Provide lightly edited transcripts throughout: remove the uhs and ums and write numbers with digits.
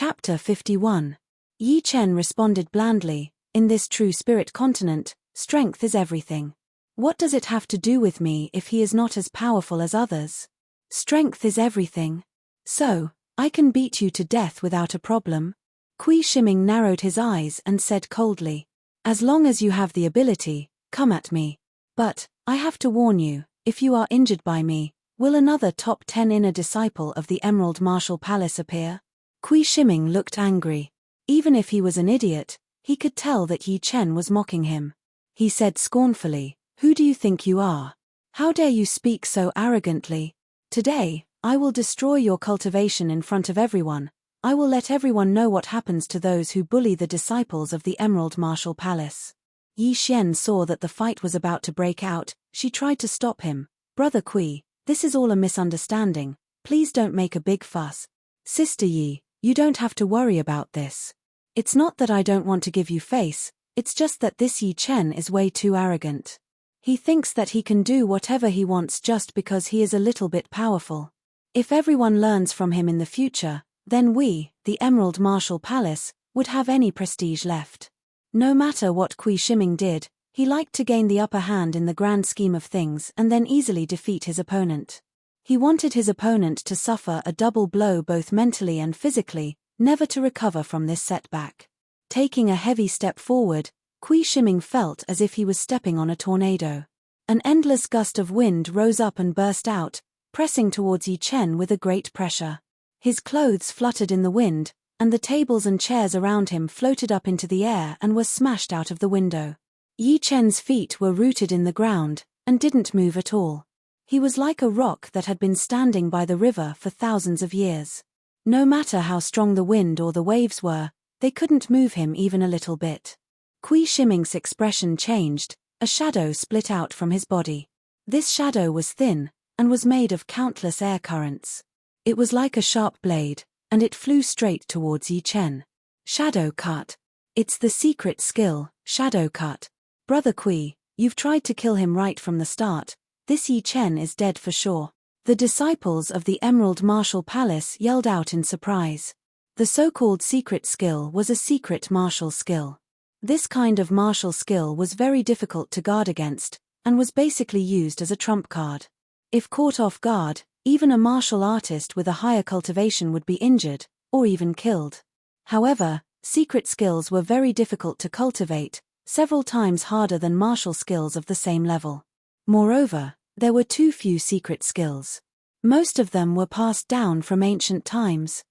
Chapter 51. Yi Chen responded blandly, "In this true spirit continent, strength is everything. What does it have to do with me if he is not as powerful as others? Strength is everything. So, I can beat you to death without a problem?" Kui Shiming narrowed his eyes and said coldly, "As long as you have the ability, come at me. But, I have to warn you, if you are injured by me, will another top 10 inner disciple of the Emerald Martial Palace appear?" Kui Shiming looked angry. Even if he was an idiot, he could tell that Yi Chen was mocking him. He said scornfully, "Who do you think you are? How dare you speak so arrogantly? Today, I will destroy your cultivation in front of everyone. I will let everyone know what happens to those who bully the disciples of the Emerald Martial Palace." Yi Chen saw that the fight was about to break out. She tried to stop him. "Brother Kui, this is all a misunderstanding. Please don't make a big fuss. Sister Yi, you don't have to worry about this. It's not that I don't want to give you face, it's just that this Yi Chen is way too arrogant. He thinks that he can do whatever he wants just because he is a little bit powerful. If everyone learns from him in the future, then we, the Emerald Martial Palace, would have any prestige left." No matter what Kui Shiming did, he liked to gain the upper hand in the grand scheme of things and then easily defeat his opponent. He wanted his opponent to suffer a double blow both mentally and physically, never to recover from this setback. Taking a heavy step forward, Kui Shiming felt as if he was stepping on a tornado. An endless gust of wind rose up and burst out, pressing towards Yi Chen with a great pressure. His clothes fluttered in the wind, and the tables and chairs around him floated up into the air and were smashed out of the window. Yi Chen's feet were rooted in the ground, and didn't move at all. He was like a rock that had been standing by the river for thousands of years. No matter how strong the wind or the waves were, they couldn't move him even a little bit. Kui Shiming's expression changed, a shadow split out from his body. This shadow was thin, and was made of countless air currents. It was like a sharp blade, and it flew straight towards Yi Chen. Shadow Cut. It's the secret skill, Shadow Cut. Brother Kui, you've tried to kill him right from the start. This Yi Chen is dead for sure. The disciples of the Emerald Martial Palace yelled out in surprise. The so-called secret skill was a secret martial skill. This kind of martial skill was very difficult to guard against, and was basically used as a trump card. If caught off guard, even a martial artist with a higher cultivation would be injured, or even killed. However, secret skills were very difficult to cultivate, several times harder than martial skills of the same level. Moreover, there were too few secret skills. Most of them were passed down from ancient times.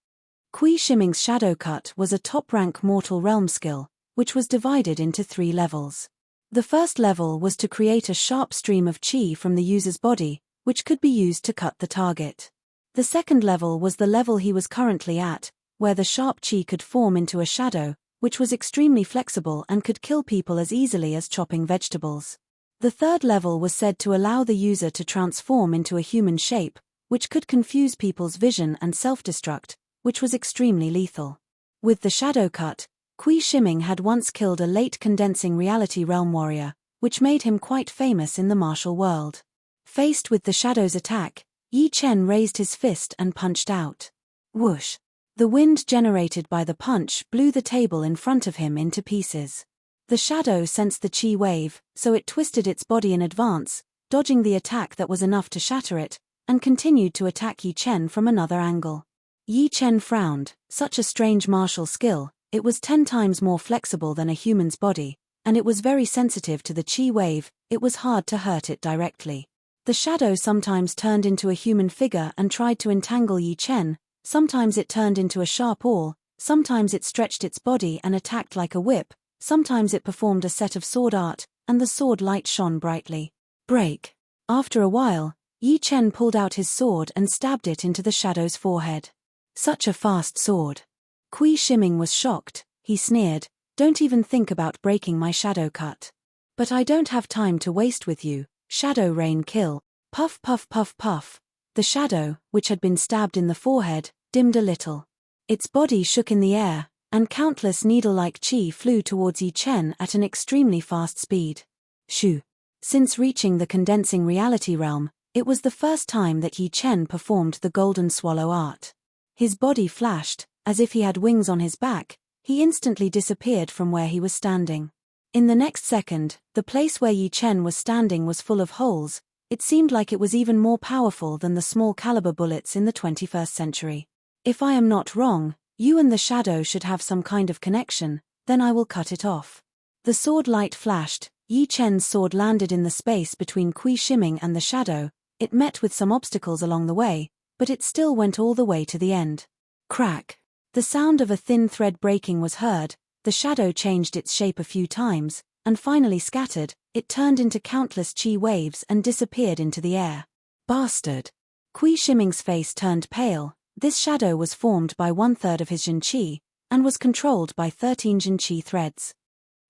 Kui Shiming's Shadow Cut was a top-rank mortal realm skill, which was divided into 3 levels. The first level was to create a sharp stream of qi from the user's body, which could be used to cut the target. The second level was the level he was currently at, where the sharp qi could form into a shadow, which was extremely flexible and could kill people as easily as chopping vegetables. The third level was said to allow the user to transform into a human shape, which could confuse people's vision and self-destruct, which was extremely lethal. With the Shadow Cut, Kui Shiming had once killed a late condensing reality realm warrior, which made him quite famous in the martial world. Faced with the shadow's attack, Yi Chen raised his fist and punched out. Whoosh! The wind generated by the punch blew the table in front of him into pieces. The shadow sensed the qi wave, so it twisted its body in advance, dodging the attack that was enough to shatter it, and continued to attack Yi Chen from another angle. Yi Chen frowned. Such a strange martial skill. It was 10 times more flexible than a human's body, and it was very sensitive to the qi wave. It was hard to hurt it directly. The shadow sometimes turned into a human figure and tried to entangle Yi Chen, sometimes it turned into a sharp awl, sometimes it stretched its body and attacked like a whip, sometimes it performed a set of sword art, and the sword light shone brightly. Break. After a while, Yi Chen pulled out his sword and stabbed it into the shadow's forehead. Such a fast sword. Kui Shiming was shocked. He sneered, "Don't even think about breaking my Shadow Cut. But I don't have time to waste with you. Shadow Rain Kill." Puff puff puff puff. The shadow, which had been stabbed in the forehead, dimmed a little. Its body shook in the air, and countless needle-like qi flew towards Yi Chen at an extremely fast speed. Shoo! Since reaching the condensing reality realm, it was the first time that Yi Chen performed the golden swallow art. His body flashed, as if he had wings on his back, he instantly disappeared from where he was standing. In the next second, the place where Yi Chen was standing was full of holes. It seemed like it was even more powerful than the small caliber bullets in the 21st century. If I am not wrong, you and the shadow should have some kind of connection, then I will cut it off. The sword light flashed. Yi Chen's sword landed in the space between Kui Shiming and the shadow. It met with some obstacles along the way, but it still went all the way to the end. Crack! The sound of a thin thread breaking was heard. The shadow changed its shape a few times, and finally scattered. It turned into countless chi waves and disappeared into the air. Bastard! Kui Shiming's face turned pale. This shadow was formed by 1/3 of his Jin Qi, and was controlled by 13 Jin Qi threads.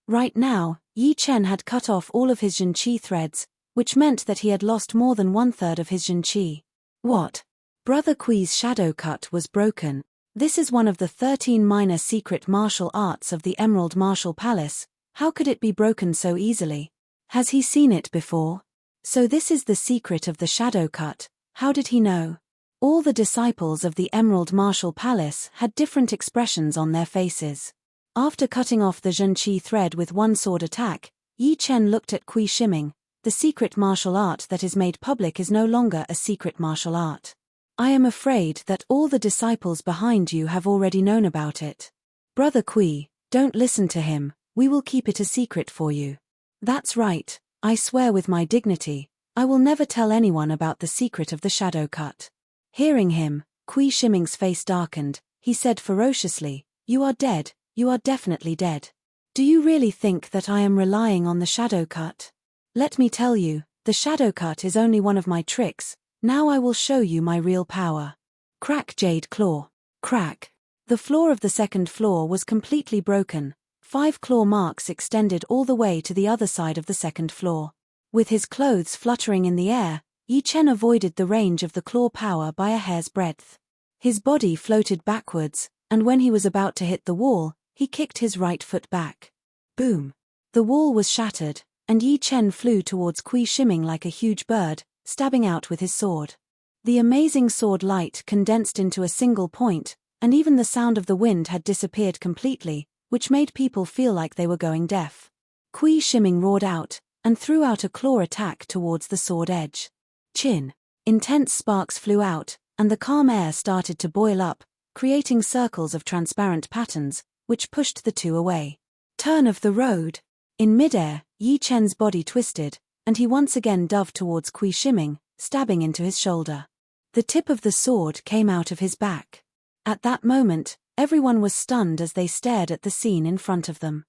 Right now, Yi Chen had cut off all of his Jin Qi threads, which meant that he had lost more than 1/3 of his Jin Qi. What? Brother Kui's shadow cut was broken. This is one of the 13 minor secret martial arts of the Emerald Martial Palace. How could it be broken so easily? Has he seen it before? So this is the secret of the shadow cut. How did he know? All the disciples of the Emerald Martial Palace had different expressions on their faces. After cutting off the Jin Qi thread with one sword attack, Yi Chen looked at Kui Shiming. The secret martial art that is made public is no longer a secret martial art. I am afraid that all the disciples behind you have already known about it. Brother Kui, don't listen to him, we will keep it a secret for you. That's right, I swear with my dignity, I will never tell anyone about the secret of the shadow cut. Hearing him, Kui Shiming's face darkened. He said ferociously, "You are dead, you are definitely dead. Do you really think that I am relying on the shadow cut? Let me tell you, the shadow cut is only one of my tricks. Now I will show you my real power." Crack jade claw. Crack. The floor of the second floor was completely broken. 5 claw marks extended all the way to the other side of the second floor. With his clothes fluttering in the air, Yi Chen avoided the range of the claw power by a hair's breadth. His body floated backwards, and when he was about to hit the wall, he kicked his right foot back. Boom! The wall was shattered, and Yi Chen flew towards Kui Shiming like a huge bird, stabbing out with his sword. The amazing sword light condensed into a single point, and even the sound of the wind had disappeared completely, which made people feel like they were going deaf. Kui Shiming roared out, and threw out a claw attack towards the sword edge. Chin. Intense sparks flew out, and the calm air started to boil up, creating circles of transparent patterns, which pushed the two away. Turn of the road. In midair, Yi Chen's body twisted, and he once again dove towards Kui Shiming, stabbing into his shoulder. The tip of the sword came out of his back. At that moment, everyone was stunned as they stared at the scene in front of them.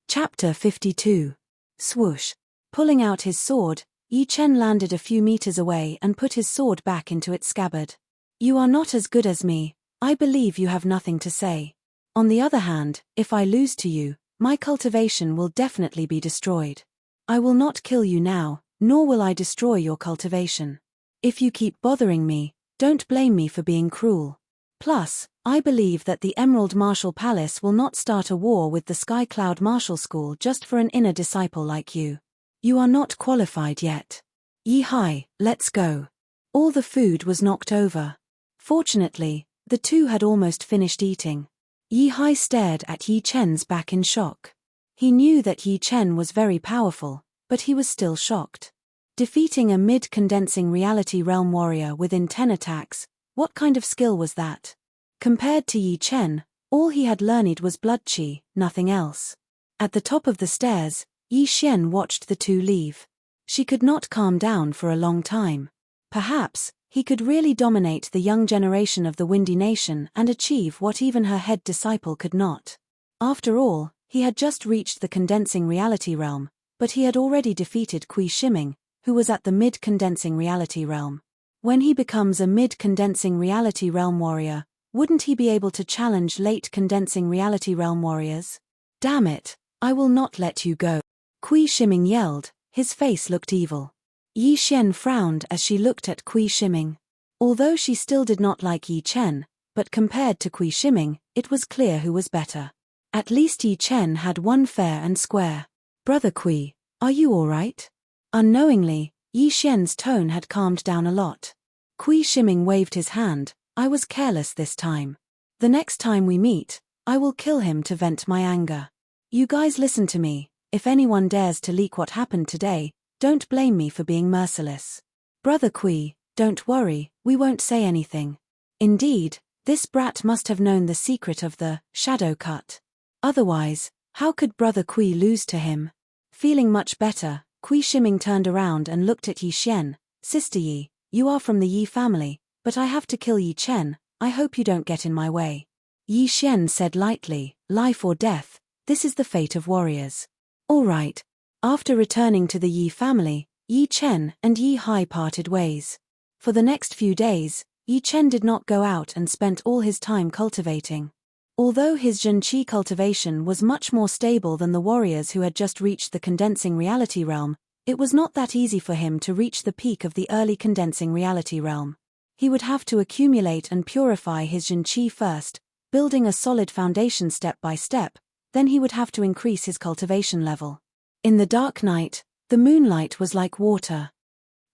Chapter 52. Swoosh. Pulling out his sword, Yi Chen landed a few meters away and put his sword back into its scabbard. "You are not as good as me, I believe you have nothing to say. On the other hand, if I lose to you, my cultivation will definitely be destroyed. I will not kill you now, nor will I destroy your cultivation. If you keep bothering me, don't blame me for being cruel. Plus, I believe that the Emerald Martial Palace will not start a war with the Sky Cloud Martial School just for an inner disciple like you. You are not qualified yet. Yi Hai, let's go." All the food was knocked over. Fortunately, the two had almost finished eating. Yi Hai stared at Yi Chen's back in shock. He knew that Yi Chen was very powerful, but he was still shocked. Defeating a mid-condensing reality realm warrior within 10 attacks, what kind of skill was that? Compared to Yi Chen, all he had learned was blood chi, nothing else. At the top of the stairs, Yi Xian watched the two leave. She could not calm down for a long time. Perhaps, he could really dominate the young generation of the Windy Nation and achieve what even her head disciple could not. After all, he had just reached the condensing reality realm, but he had already defeated Kui Shiming, who was at the mid-condensing reality realm. When he becomes a mid-condensing reality realm warrior, wouldn't he be able to challenge late-condensing reality realm warriors? Damn it, I will not let you go. Kui Shiming yelled, his face looked evil. Yi Xian frowned as she looked at Kui Shiming. Although she still did not like Yi Chen, but compared to Kui Shiming, it was clear who was better. At least Yi Chen had one fair and square. "Brother Kui, are you all right?" Unknowingly, Yi Xian's tone had calmed down a lot. Kui Shiming waved his hand. I was careless this time. The next time we meet, I will kill him to vent my anger. You guys listen to me. If anyone dares to leak what happened today, don't blame me for being merciless. Brother Kui, don't worry, we won't say anything. Indeed, this brat must have known the secret of the shadow cut. Otherwise, how could Brother Kui lose to him? Feeling much better, Kui Shiming turned around and looked at Yi Xian. Sister Yi, you are from the Yi family, but I have to kill Yi Chen. I hope you don't get in my way. Yi Xian said lightly, life or death, this is the fate of warriors. All right. After returning to the Yi family, Yi Chen and Yi Hai parted ways. For the next few days, Yi Chen did not go out and spent all his time cultivating. Although his Zhenqi cultivation was much more stable than the warriors who had just reached the condensing reality realm, it was not that easy for him to reach the peak of the early condensing reality realm. He would have to accumulate and purify his Zhenqi first, building a solid foundation step by step, then he would have to increase his cultivation level. In the dark night, the moonlight was like water.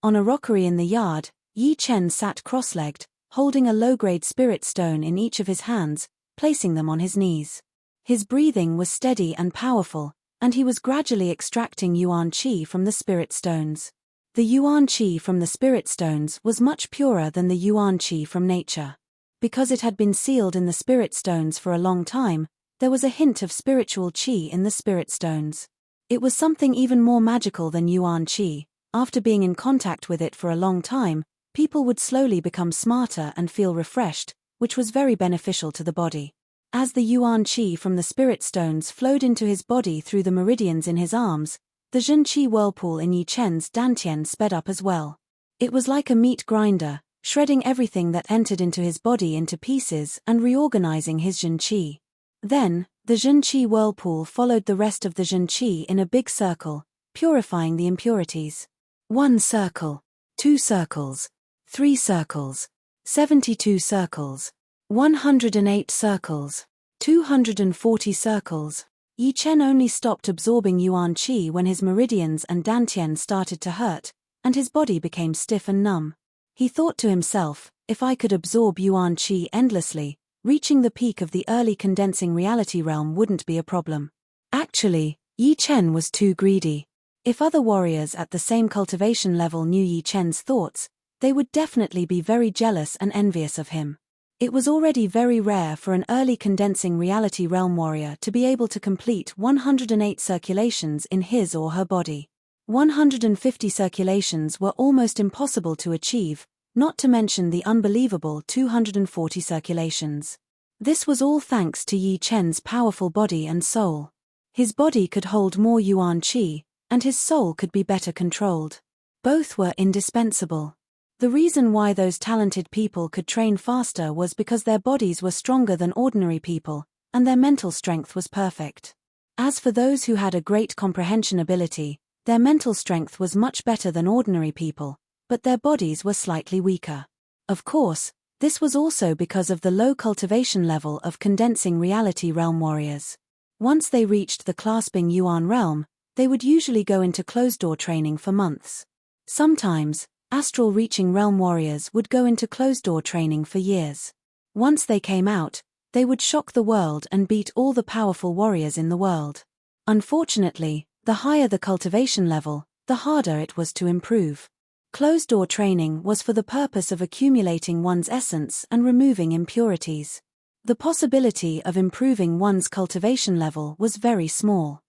On a rockery in the yard, Yi Chen sat cross-legged, holding a low-grade spirit stone in each of his hands, placing them on his knees. His breathing was steady and powerful, and he was gradually extracting yuan qi from the spirit stones. The yuan qi from the spirit stones was much purer than the yuan qi from nature. Because it had been sealed in the spirit stones for a long time, there was a hint of spiritual qi in the spirit stones. It was something even more magical than yuan qi. After being in contact with it for a long time, people would slowly become smarter and feel refreshed, which was very beneficial to the body. As the yuan qi from the spirit stones flowed into his body through the meridians in his arms, the Zhenqi whirlpool in Yi Chen's dantian sped up as well. It was like a meat grinder, shredding everything that entered into his body into pieces and reorganizing his Zhenqi. Then, the Zhenqi whirlpool followed the rest of the Zhenqi in a big circle, purifying the impurities. 1 circle, 2 circles, 3 circles, 72 circles, 108 circles, 240 circles. Yi Chen only stopped absorbing yuan qi when his meridians and dantian started to hurt, and his body became stiff and numb. He thought to himself, if I could absorb yuan qi endlessly, reaching the peak of the early condensing reality realm wouldn't be a problem. Actually, Yi Chen was too greedy. If other warriors at the same cultivation level knew Yi Chen's thoughts, they would definitely be very jealous and envious of him. It was already very rare for an early condensing reality realm warrior to be able to complete 108 circulations in his or her body. 150 circulations were almost impossible to achieve, not to mention the unbelievable 240 circulations. This was all thanks to Yi Chen's powerful body and soul. His body could hold more yuan qi, and his soul could be better controlled. Both were indispensable. The reason why those talented people could train faster was because their bodies were stronger than ordinary people, and their mental strength was perfect. As for those who had a great comprehension ability, their mental strength was much better than ordinary people, but their bodies were slightly weaker. Of course, this was also because of the low cultivation level of condensing reality realm warriors. Once they reached the clasping yuan realm, they would usually go into closed-door training for months. Sometimes, astral reaching realm warriors would go into closed-door training for years. Once they came out, they would shock the world and beat all the powerful warriors in the world. Unfortunately, the higher the cultivation level, the harder it was to improve. Closed-door training was for the purpose of accumulating one's essence and removing impurities. The possibility of improving one's cultivation level was very small.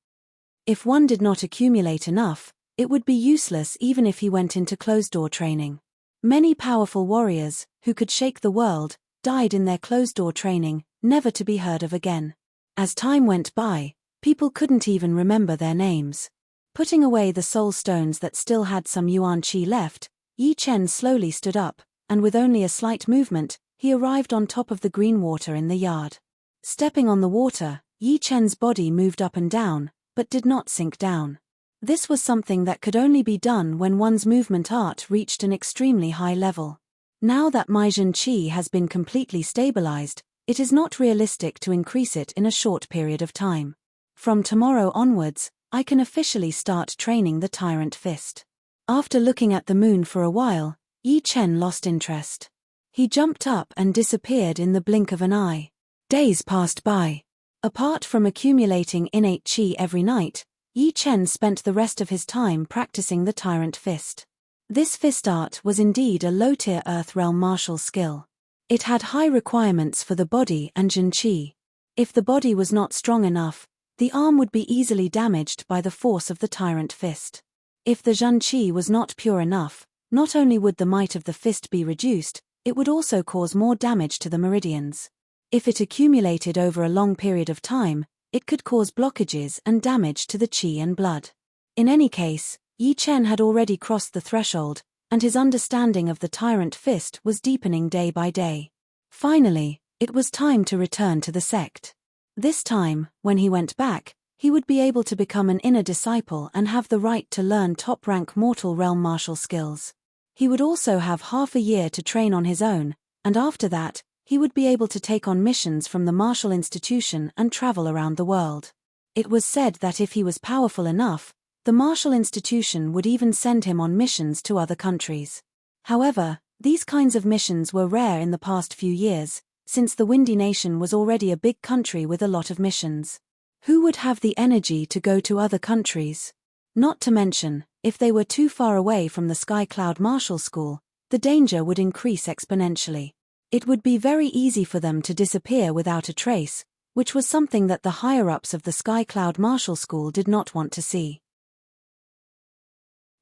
If one did not accumulate enough, it would be useless even if he went into closed-door training. Many powerful warriors, who could shake the world, died in their closed-door training, never to be heard of again. As time went by, people couldn't even remember their names. Putting away the soul stones that still had some yuan qi left, Yi Chen slowly stood up, and with only a slight movement, he arrived on top of the green water in the yard. Stepping on the water, Yi Chen's body moved up and down, but did not sink down. This was something that could only be done when one's movement art reached an extremely high level. Now that my Zhenqi has been completely stabilized, it is not realistic to increase it in a short period of time. From tomorrow onwards, I can officially start training the Tyrant Fist. After looking at the moon for a while, Yi Chen lost interest. He jumped up and disappeared in the blink of an eye. Days passed by. Apart from accumulating innate qi every night, Yi Chen spent the rest of his time practicing the Tyrant Fist. This fist art was indeed a low-tier Earth Realm martial skill. It had high requirements for the body and Jin Qi. If the body was not strong enough, the arm would be easily damaged by the force of the Tyrant Fist. If the Jin Qi was not pure enough, not only would the might of the fist be reduced, it would also cause more damage to the meridians. If it accumulated over a long period of time, it could cause blockages and damage to the qi and blood. In any case, Yi Chen had already crossed the threshold, and his understanding of the Tyrant Fist was deepening day by day. Finally, it was time to return to the sect. This time, when he went back, he would be able to become an inner disciple and have the right to learn top-rank mortal realm martial skills. He would also have half a year to train on his own, and after that, he would be able to take on missions from the martial institution and travel around the world. It was said that if he was powerful enough, the martial institution would even send him on missions to other countries. However, these kinds of missions were rare in the past few years, since the Windy Nation was already a big country with a lot of missions. Who would have the energy to go to other countries? Not to mention, if they were too far away from the Sky Cloud Martial School, the danger would increase exponentially. It would be very easy for them to disappear without a trace, which was something that the higher-ups of the Sky Cloud Martial School did not want to see.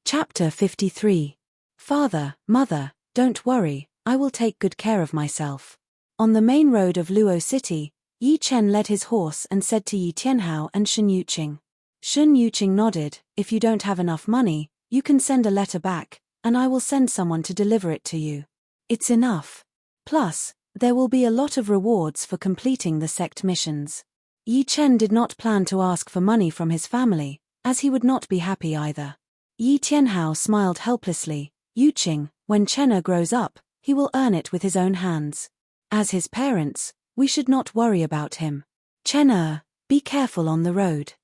Chapter 53. Father, Mother, don't worry, I will take good care of myself. On the main road of Luo City, Yi Chen led his horse and said to Yi Tianhao and Shen Yuqing. Shen Yuqing nodded, if you don't have enough money, you can send a letter back, and I will send someone to deliver it to you. It's enough. Plus, there will be a lot of rewards for completing the sect missions. Yi Chen did not plan to ask for money from his family, as he would not be happy either. Yi Tianhao smiled helplessly. Yuqing, when Chenna grows up, he will earn it with his own hands. As his parents, we should not worry about him. Chenna, be careful on the road.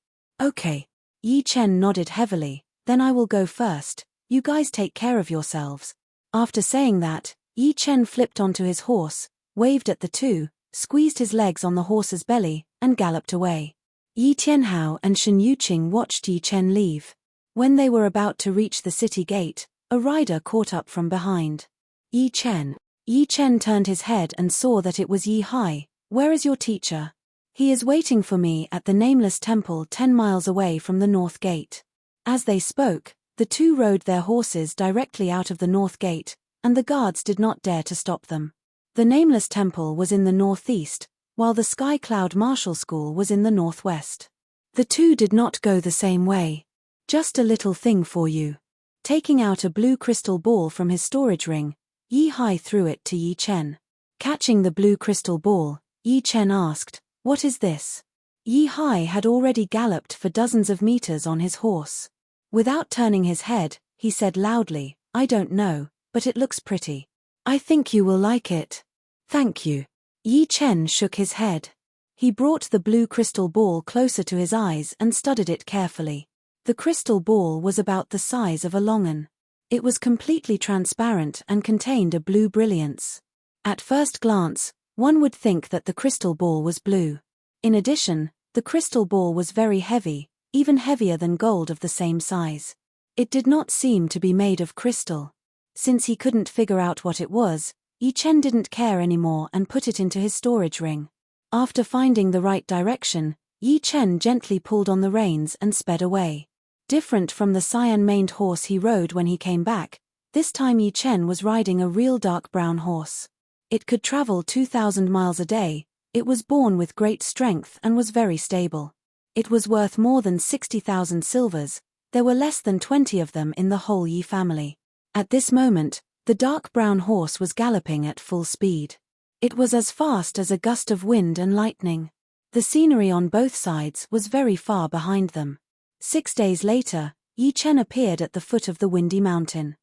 Okay. Yi Chen nodded heavily, then I will go first, you guys take care of yourselves. After saying that, Yi Chen flipped onto his horse, waved at the two, squeezed his legs on the horse's belly, and galloped away. Yi Tianhao and Shen Yuqing watched Yi Chen leave. When they were about to reach the city gate, a rider caught up from behind. Yi Chen. Yi Chen turned his head and saw that it was Yi Hai. Where is your teacher? He is waiting for me at the Nameless Temple 10 miles away from the North Gate. As they spoke, the two rode their horses directly out of the North Gate, and the guards did not dare to stop them. The Nameless Temple was in the northeast, while the Sky Cloud Martial School was in the northwest. The two did not go the same way. Just a little thing for you. Taking out a blue crystal ball from his storage ring, Yi Hai threw it to Yi Chen. Catching the blue crystal ball, Yi Chen asked, what is this? Yi Hai had already galloped for dozens of meters on his horse. Without turning his head, he said loudly, I don't know, but it looks pretty. I think you will like it. Thank you. Yi Chen shook his head. He brought the blue crystal ball closer to his eyes and studied it carefully. The crystal ball was about the size of a longan. It was completely transparent and contained a blue brilliance. At first glance, one would think that the crystal ball was blue. In addition, the crystal ball was very heavy, even heavier than gold of the same size. It did not seem to be made of crystal. Since he couldn't figure out what it was, Yi Chen didn't care anymore and put it into his storage ring. After finding the right direction, Yi Chen gently pulled on the reins and sped away. Different from the cyan-maned horse he rode when he came back, this time Yi Chen was riding a real dark brown horse. It could travel 2,000 miles a day, it was born with great strength and was very stable. It was worth more than 60,000 silvers, there were less than 20 of them in the whole Yi family. At this moment, the dark brown horse was galloping at full speed. It was as fast as a gust of wind and lightning. The scenery on both sides was very far behind them. 6 days later, Yi Chen appeared at the foot of the Windy Mountain.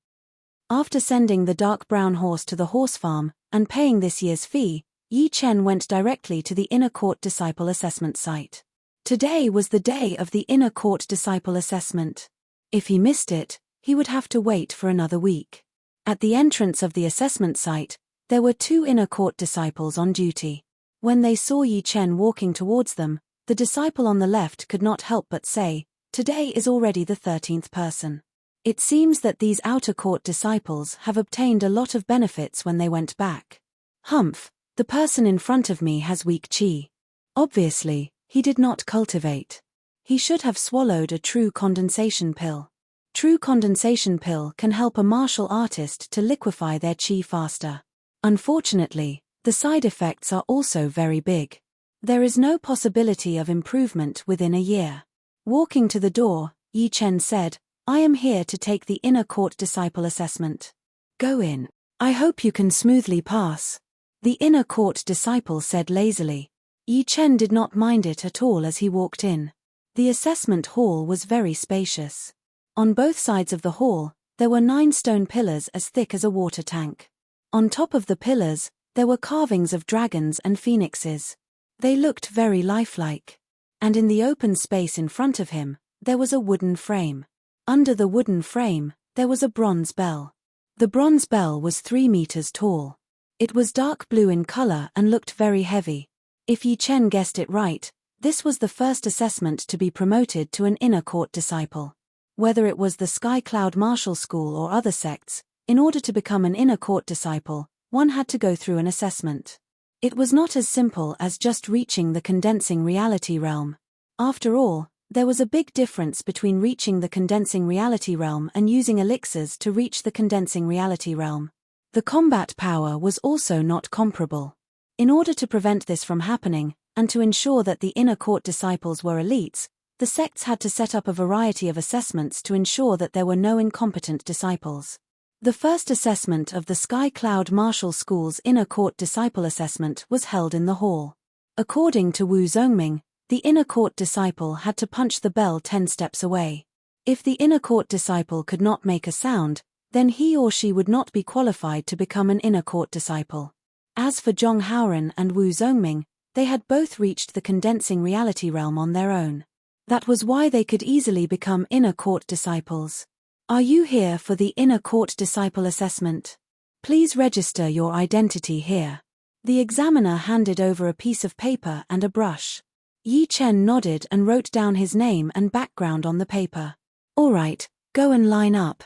After sending the dark brown horse to the horse farm, and paying this year's fee, Yi Chen went directly to the Inner Court Disciple Assessment site. Today was the day of the Inner Court Disciple Assessment. If he missed it, he would have to wait for another week. At the entrance of the assessment site, There were 2 inner court disciples on duty. When they saw Yi Chen walking towards them, the disciple on the left could not help but say, "Today is already the 13th person. It seems that these outer court disciples have obtained a lot of benefits when they went back. Humph, the person in front of me has weak qi. Obviously, he did not cultivate. He should have swallowed a true condensation pill. True condensation pill can help a martial artist to liquefy their qi faster. Unfortunately, the side effects are also very big. There is no possibility of improvement within a year." Walking to the door, Yi Chen said, "I am here to take the inner court disciple assessment. Go in. I hope you can smoothly pass." The inner court disciple said lazily. Yi Chen did not mind it at all as he walked in. The assessment hall was very spacious. On both sides of the hall, there were 9 stone pillars as thick as a water tank. On top of the pillars, there were carvings of dragons and phoenixes. They looked very lifelike. And in the open space in front of him, there was a wooden frame. Under the wooden frame, there was a bronze bell. The bronze bell was 3 meters tall. It was dark blue in color and looked very heavy. If Yi Chen guessed it right, this was the first assessment to be promoted to an inner court disciple. Whether it was the Sky Cloud Martial School or other sects, in order to become an inner court disciple, one had to go through an assessment. It was not as simple as just reaching the condensing reality realm. After all, there was a big difference between reaching the condensing reality realm and using elixirs to reach the condensing reality realm. The combat power was also not comparable. In order to prevent this from happening, and to ensure that the inner court disciples were elites, the sects had to set up a variety of assessments to ensure that there were no incompetent disciples. The first assessment of the Sky Cloud Martial School's inner court disciple assessment was held in the hall. According to Wu Zhongming, the inner court disciple had to punch the bell 10 steps away. If the inner court disciple could not make a sound, then he or she would not be qualified to become an inner court disciple. As for Zhong Haoren and Wu Zhongming, they had both reached the condensing reality realm on their own. That was why they could easily become inner court disciples. Are you here for the inner court disciple assessment? Please register your identity here. The examiner handed over a piece of paper and a brush. Yi Chen nodded and wrote down his name and background on the paper. All right, go and line up.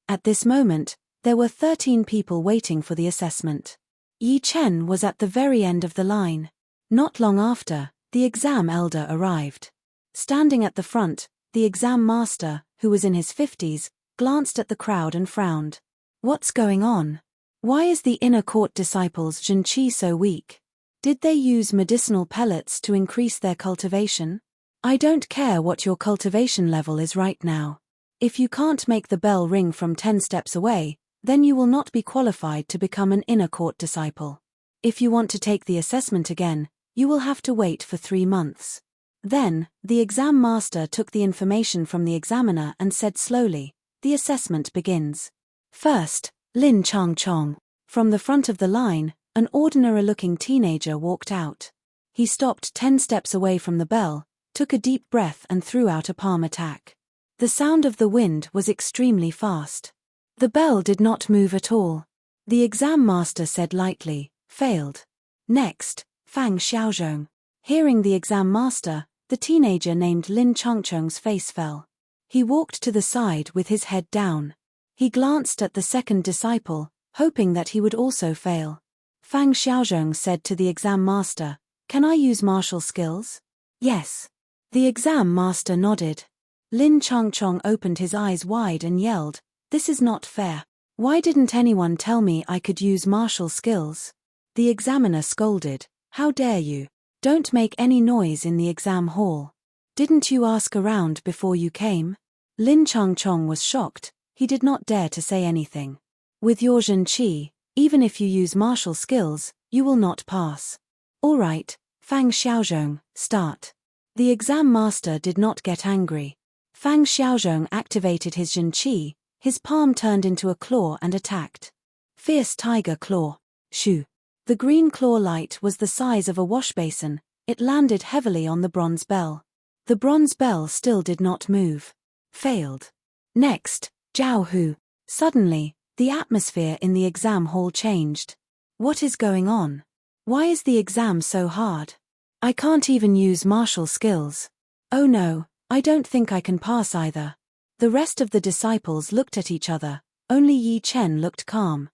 At this moment, there were 13 people waiting for the assessment. Yi Chen was at the very end of the line. Not long after, the exam elder arrived. Standing at the front, the exam master, who was in his 50s, glanced at the crowd and frowned. What's going on? Why is the inner court disciples' Zhenqi so weak? Did they use medicinal pellets to increase their cultivation? I don't care what your cultivation level is right now. If you can't make the bell ring from 10 steps away, then you will not be qualified to become an inner court disciple. If you want to take the assessment again, you will have to wait for 3 months. Then, the exam master took the information from the examiner and said slowly, "The assessment begins. First, Lin Changchong." From the front of the line, an ordinary-looking teenager walked out. He stopped 10 steps away from the bell, took a deep breath and threw out a palm attack. The sound of the wind was extremely fast. The bell did not move at all. The exam master said lightly, "Failed." Next, Fang Xiaozhong. Hearing the exam master, the teenager named Lin Changchong's face fell. He walked to the side with his head down. He glanced at the second disciple, hoping that he would also fail. Fang Xiaozhong said to the exam master, "Can I use martial skills?" "Yes." The exam master nodded. Lin Changchong opened his eyes wide and yelled, "This is not fair. Why didn't anyone tell me I could use martial skills?" The examiner scolded, "How dare you? Don't make any noise in the exam hall. Didn't you ask around before you came?" Lin Changchong was shocked. He did not dare to say anything. "With your Zhenqi, even if you use martial skills, you will not pass." "All right, Fang Xiaozhong, start." The exam master did not get angry. Fang Xiaozhong activated his Zhenqi, his palm turned into a claw and attacked. Fierce Tiger Claw. Shoo. The green claw light was the size of a washbasin. It landed heavily on the bronze bell. The bronze bell still did not move. Failed. Next, Jiao Hu. Suddenly, the atmosphere in the exam hall changed. What is going on? Why is the exam so hard? I can't even use martial skills. Oh no, I don't think I can pass either. The rest of the disciples looked at each other. Only Yi Chen looked calm.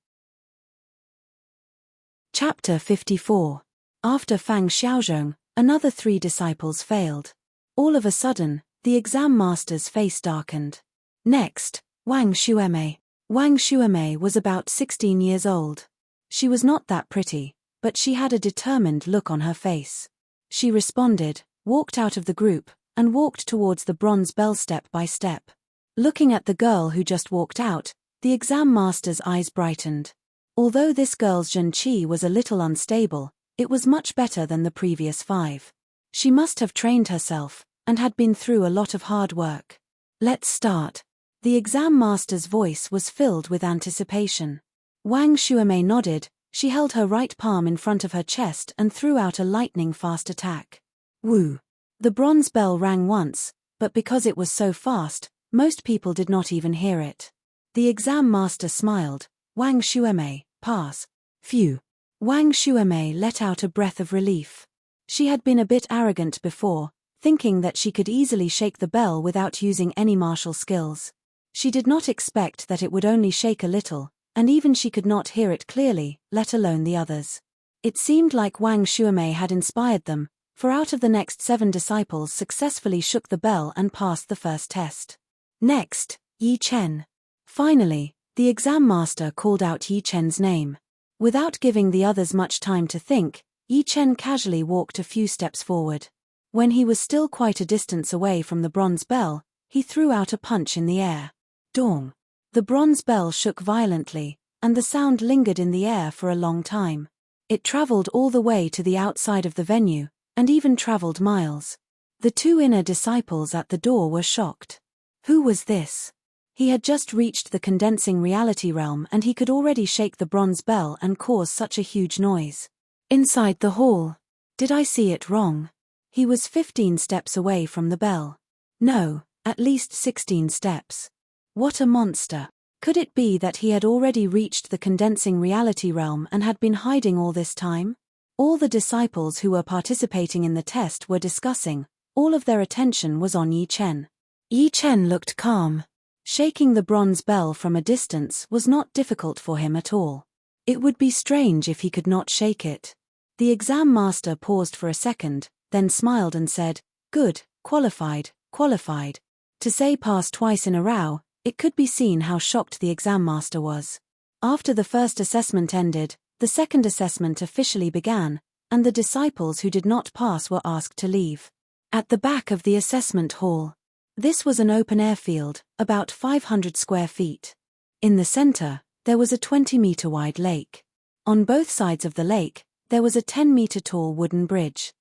Chapter 54. After Fang Xiaozhong, another 3 disciples failed. All of a sudden, the exam master's face darkened. Next, Wang Xuemei. Wang Xuemei was about 16 years old. She was not that pretty, but she had a determined look on her face. She responded, walked out of the group, and walked towards the bronze bell step by step. Looking at the girl who just walked out, the exam master's eyes brightened. Although this girl's Zhenqi was a little unstable, it was much better than the previous 5. She must have trained herself, and had been through a lot of hard work. Let's start. The exam master's voice was filled with anticipation. Wang Xuemei nodded. She held her right palm in front of her chest and threw out a lightning-fast attack. Woo! The bronze bell rang once, but because it was so fast, most people did not even hear it. The exam master smiled. Wang Xuemei, pass. Phew. Wang Xuemei let out a breath of relief. She had been a bit arrogant before, thinking that she could easily shake the bell without using any martial skills. She did not expect that it would only shake a little, and even she could not hear it clearly, let alone the others. It seemed like Wang Xuemei had inspired them, for out of the next 7 disciples successfully shook the bell and passed the first test. Next, Yi Chen. Finally, the exam master called out Yi Chen's name. Without giving the others much time to think, Yi Chen casually walked a few steps forward. When he was still quite a distance away from the bronze bell, he threw out a punch in the air. Dong! The bronze bell shook violently, and the sound lingered in the air for a long time. It traveled all the way to the outside of the venue, and even traveled miles. The 2 inner disciples at the door were shocked. Who was this? He had just reached the condensing reality realm and he could already shake the bronze bell and cause such a huge noise. Inside the hall. Did I see it wrong? He was 15 steps away from the bell. No, at least 16 steps. What a monster. Could it be that he had already reached the condensing reality realm and had been hiding all this time? All the disciples who were participating in the test were discussing. All of their attention was on Yi Chen. Yi Chen looked calm. Shaking the bronze bell from a distance was not difficult for him at all. It would be strange if he could not shake it. The exam master paused for a second, then smiled and said, "Good, qualified, qualified." To say pass twice in a row, it could be seen how shocked the exam master was. After the first assessment ended, the second assessment officially began, and the disciples who did not pass were asked to leave. At the back of the assessment hall. This was an open-air field, about 500 square feet. In the center, there was a 20-meter-wide lake. On both sides of the lake, there was a 10-meter-tall wooden bridge.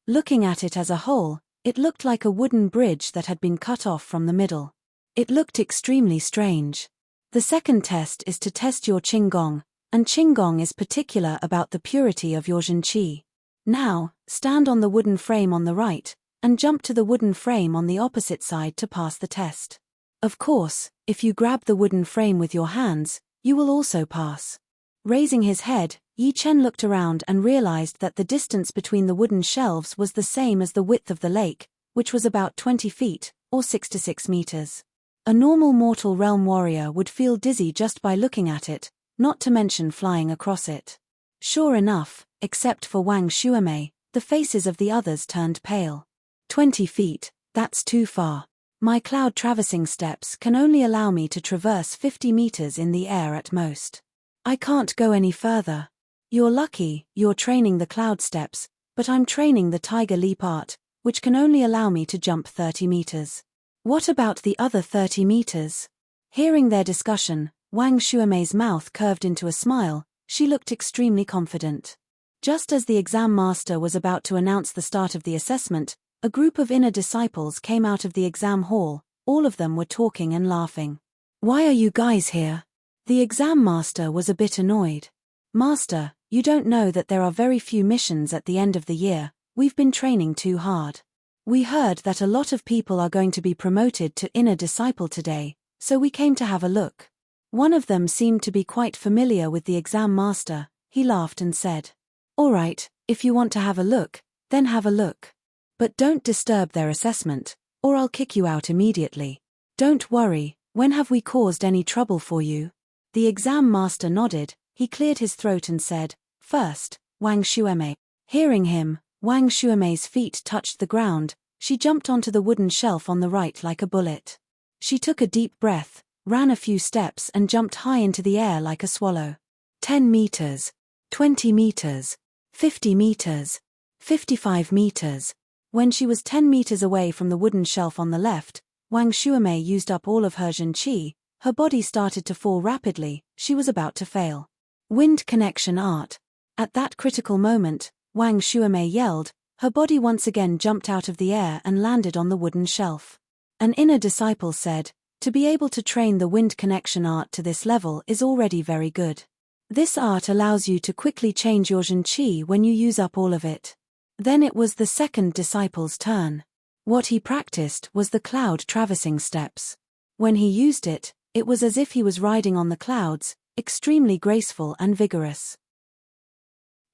Looking at it as a whole, it looked like a wooden bridge that had been cut off from the middle. It looked extremely strange. The second test is to test your Qinggong, and Qinggong is particular about the purity of your Zhenqi. Now, stand on the wooden frame on the right, and jump to the wooden frame on the opposite side to pass the test. Of course, if you grab the wooden frame with your hands, you will also pass. Raising his head, Yi Chen looked around and realized that the distance between the wooden shelves was the same as the width of the lake, which was about 20 feet, or 6 to 6 meters. A normal mortal realm warrior would feel dizzy just by looking at it, not to mention flying across it. Sure enough, except for Wang Xuemei, the faces of the others turned pale. 20 feet, that's too far. My cloud traversing steps can only allow me to traverse 50 meters in the air at most. I can't go any further. You're lucky, you're training the cloud steps, but I'm training the tiger leap art, which can only allow me to jump 30 meters. What about the other 30 meters? Hearing their discussion, Wang Xuemei's mouth curved into a smile. She looked extremely confident. Just as the exam master was about to announce the start of the assessment, a group of inner disciples came out of the exam hall. All of them were talking and laughing. Why are you guys here? The exam master was a bit annoyed. Master, you don't know that there are very few missions at the end of the year. We've been training too hard. We heard that a lot of people are going to be promoted to inner disciple today, so we came to have a look. One of them seemed to be quite familiar with the exam master. He laughed and said, "All right, if you want to have a look, then have a look. But don't disturb their assessment, or I'll kick you out immediately. Don't worry, when have we caused any trouble for you?" The exam master nodded. He cleared his throat and said, "First, Wang Xuemei." Hearing him, Wang Xuemei's feet touched the ground. She jumped onto the wooden shelf on the right like a bullet. She took a deep breath, ran a few steps and jumped high into the air like a swallow. 10 meters, 20 meters, 50 meters, 55 meters. When she was 10 meters away from the wooden shelf on the left, Wang Xuemei used up all of her Jin Qi. Her body started to fall rapidly. She was about to fail. Wind connection art. At that critical moment, Wang Xuemei yelled. Her body once again jumped out of the air and landed on the wooden shelf. An inner disciple said, "To be able to train the wind connection art to this level is already very good. This art allows you to quickly change your Jin Qi when you use up all of it." Then it was the second disciple's turn. What he practiced was the cloud traversing steps. When he used it, it was as if he was riding on the clouds, extremely graceful and vigorous.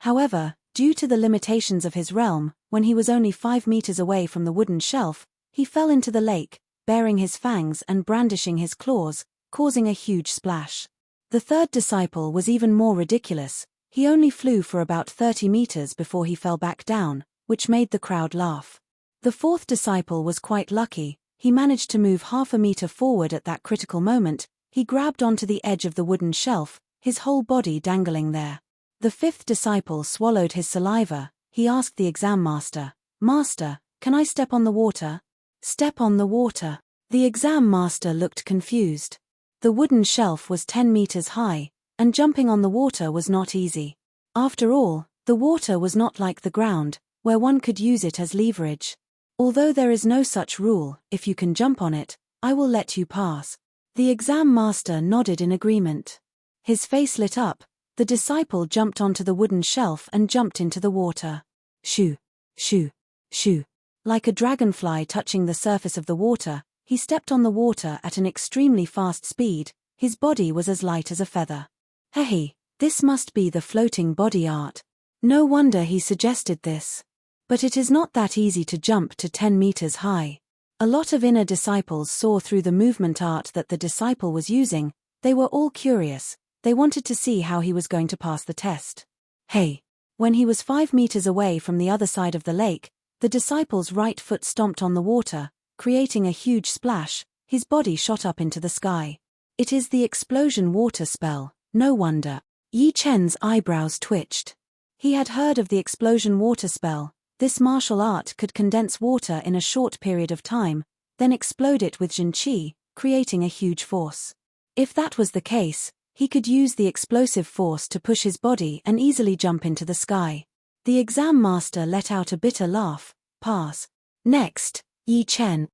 However, due to the limitations of his realm, when he was only 5 meters away from the wooden shelf, he fell into the lake, baring his fangs and brandishing his claws, causing a huge splash. The third disciple was even more ridiculous. He only flew for about 30 meters before he fell back down, which made the crowd laugh. The fourth disciple was quite lucky. He managed to move half a meter forward at that critical moment. He grabbed onto the edge of the wooden shelf, his whole body dangling there. The fifth disciple swallowed his saliva. He asked the exam master, "Master, can I step on the water?" "Step on the water." The exam master looked confused. The wooden shelf was 10 meters high, and jumping on the water was not easy. After all, the water was not like the ground, where one could use it as leverage. "Although there is no such rule, if you can jump on it, I will let you pass." The exam master nodded in agreement. His face lit up. The disciple jumped onto the wooden shelf and jumped into the water. Shoo, shoo, shoo. Like a dragonfly touching the surface of the water, he stepped on the water at an extremely fast speed. His body was as light as a feather. Hey, this must be the floating body art. No wonder he suggested this. But it is not that easy to jump to 10 meters high. A lot of inner disciples saw through the movement art that the disciple was using. They were all curious. They wanted to see how he was going to pass the test. Hey! When he was 5 meters away from the other side of the lake, the disciple's right foot stomped on the water, creating a huge splash. His body shot up into the sky. It is the explosion water spell, no wonder. Yi Chen's eyebrows twitched. He had heard of the explosion water spell. This martial art could condense water in a short period of time, then explode it with Jin Qi, creating a huge force. If that was the case, he could use the explosive force to push his body and easily jump into the sky. The exam master let out a bitter laugh. Pass. Next, Yi Chen.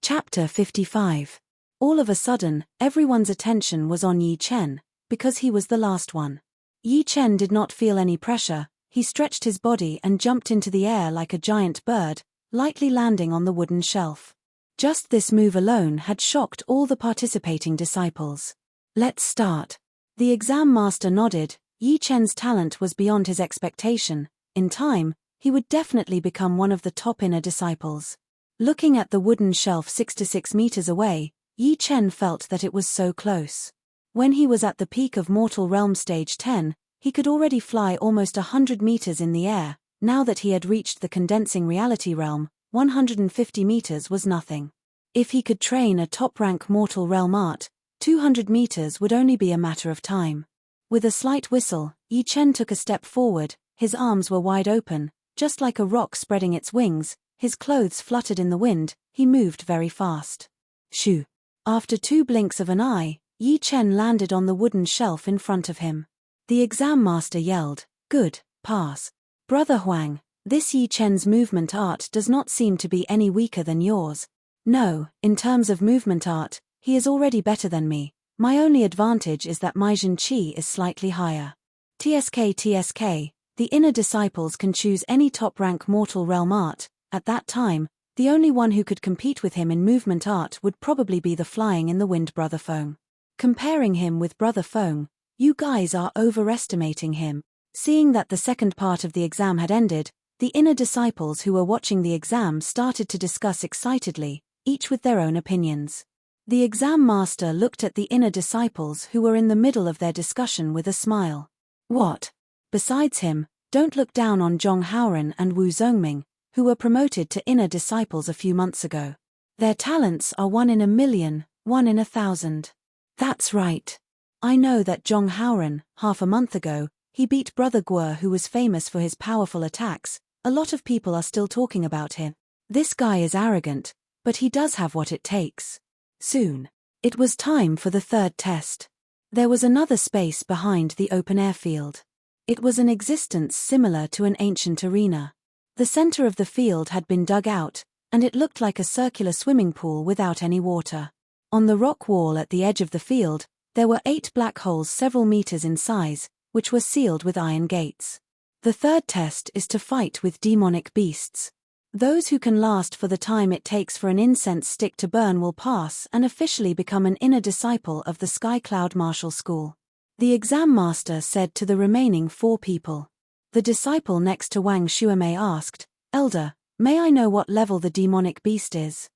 Chapter 55. All of a sudden, everyone's attention was on Yi Chen, because he was the last one. Yi Chen did not feel any pressure. He stretched his body and jumped into the air like a giant bird, lightly landing on the wooden shelf. Just this move alone had shocked all the participating disciples. Let's start. The exam master nodded. Yi Chen's talent was beyond his expectation. In time, he would definitely become one of the top inner disciples. Looking at the wooden shelf 6 meters away, Yi Chen felt that it was so close. When he was at the peak of Mortal Realm Stage 10, he could already fly almost 100 meters in the air. Now that he had reached the condensing reality realm, 150 meters was nothing. If he could train a top-rank Mortal Realm art, 200 meters would only be a matter of time. With a slight whistle, Yi Chen took a step forward. His arms were wide open, just like a rock spreading its wings. His clothes fluttered in the wind. He moved very fast. Shoo! After 2 blinks of an eye, Yi Chen landed on the wooden shelf in front of him. The exam master yelled, "Good, pass." "Brother Huang, this Yi Chen's movement art does not seem to be any weaker than yours." "No, in terms of movement art, he is already better than me. My only advantage is that my Jin Qi is slightly higher." TSK, the inner disciples can choose any top-rank Mortal Realm art. At that time, The only one who could compete with him in movement art would probably be the flying in the wind Brother Feng. Comparing him with Brother Feng, you guys are overestimating him. Seeing that the second part of the exam had ended, the inner disciples who were watching the exam started to discuss excitedly, each with their own opinions. The exam master looked at the inner disciples who were in the middle of their discussion with a smile. What? Besides him, don't look down on Zhong Haoren and Wu Zongming, who were promoted to inner disciples a few months ago. Their talents are 1 in a million, 1 in 1,000. That's right. I know that Zhong Haoren, half a month ago, he beat Brother Guo, who was famous for his powerful attacks. A lot of people are still talking about him. This guy is arrogant, but he does have what it takes. Soon. It was time for the third test. There was another space behind the open-air field. It was an existence similar to an ancient arena. The center of the field had been dug out, and it looked like a circular swimming pool without any water. On the rock wall at the edge of the field, there were 8 black holes several meters in size, which were sealed with iron gates. The third test is to fight with demonic beasts. Those who can last for the time it takes for an incense stick to burn will pass and officially become an inner disciple of the Sky Cloud Martial School. The exam master said to the remaining 4 people. The disciple next to Wang Shuamei asked, "Elder, may I know what level the demonic beast is?"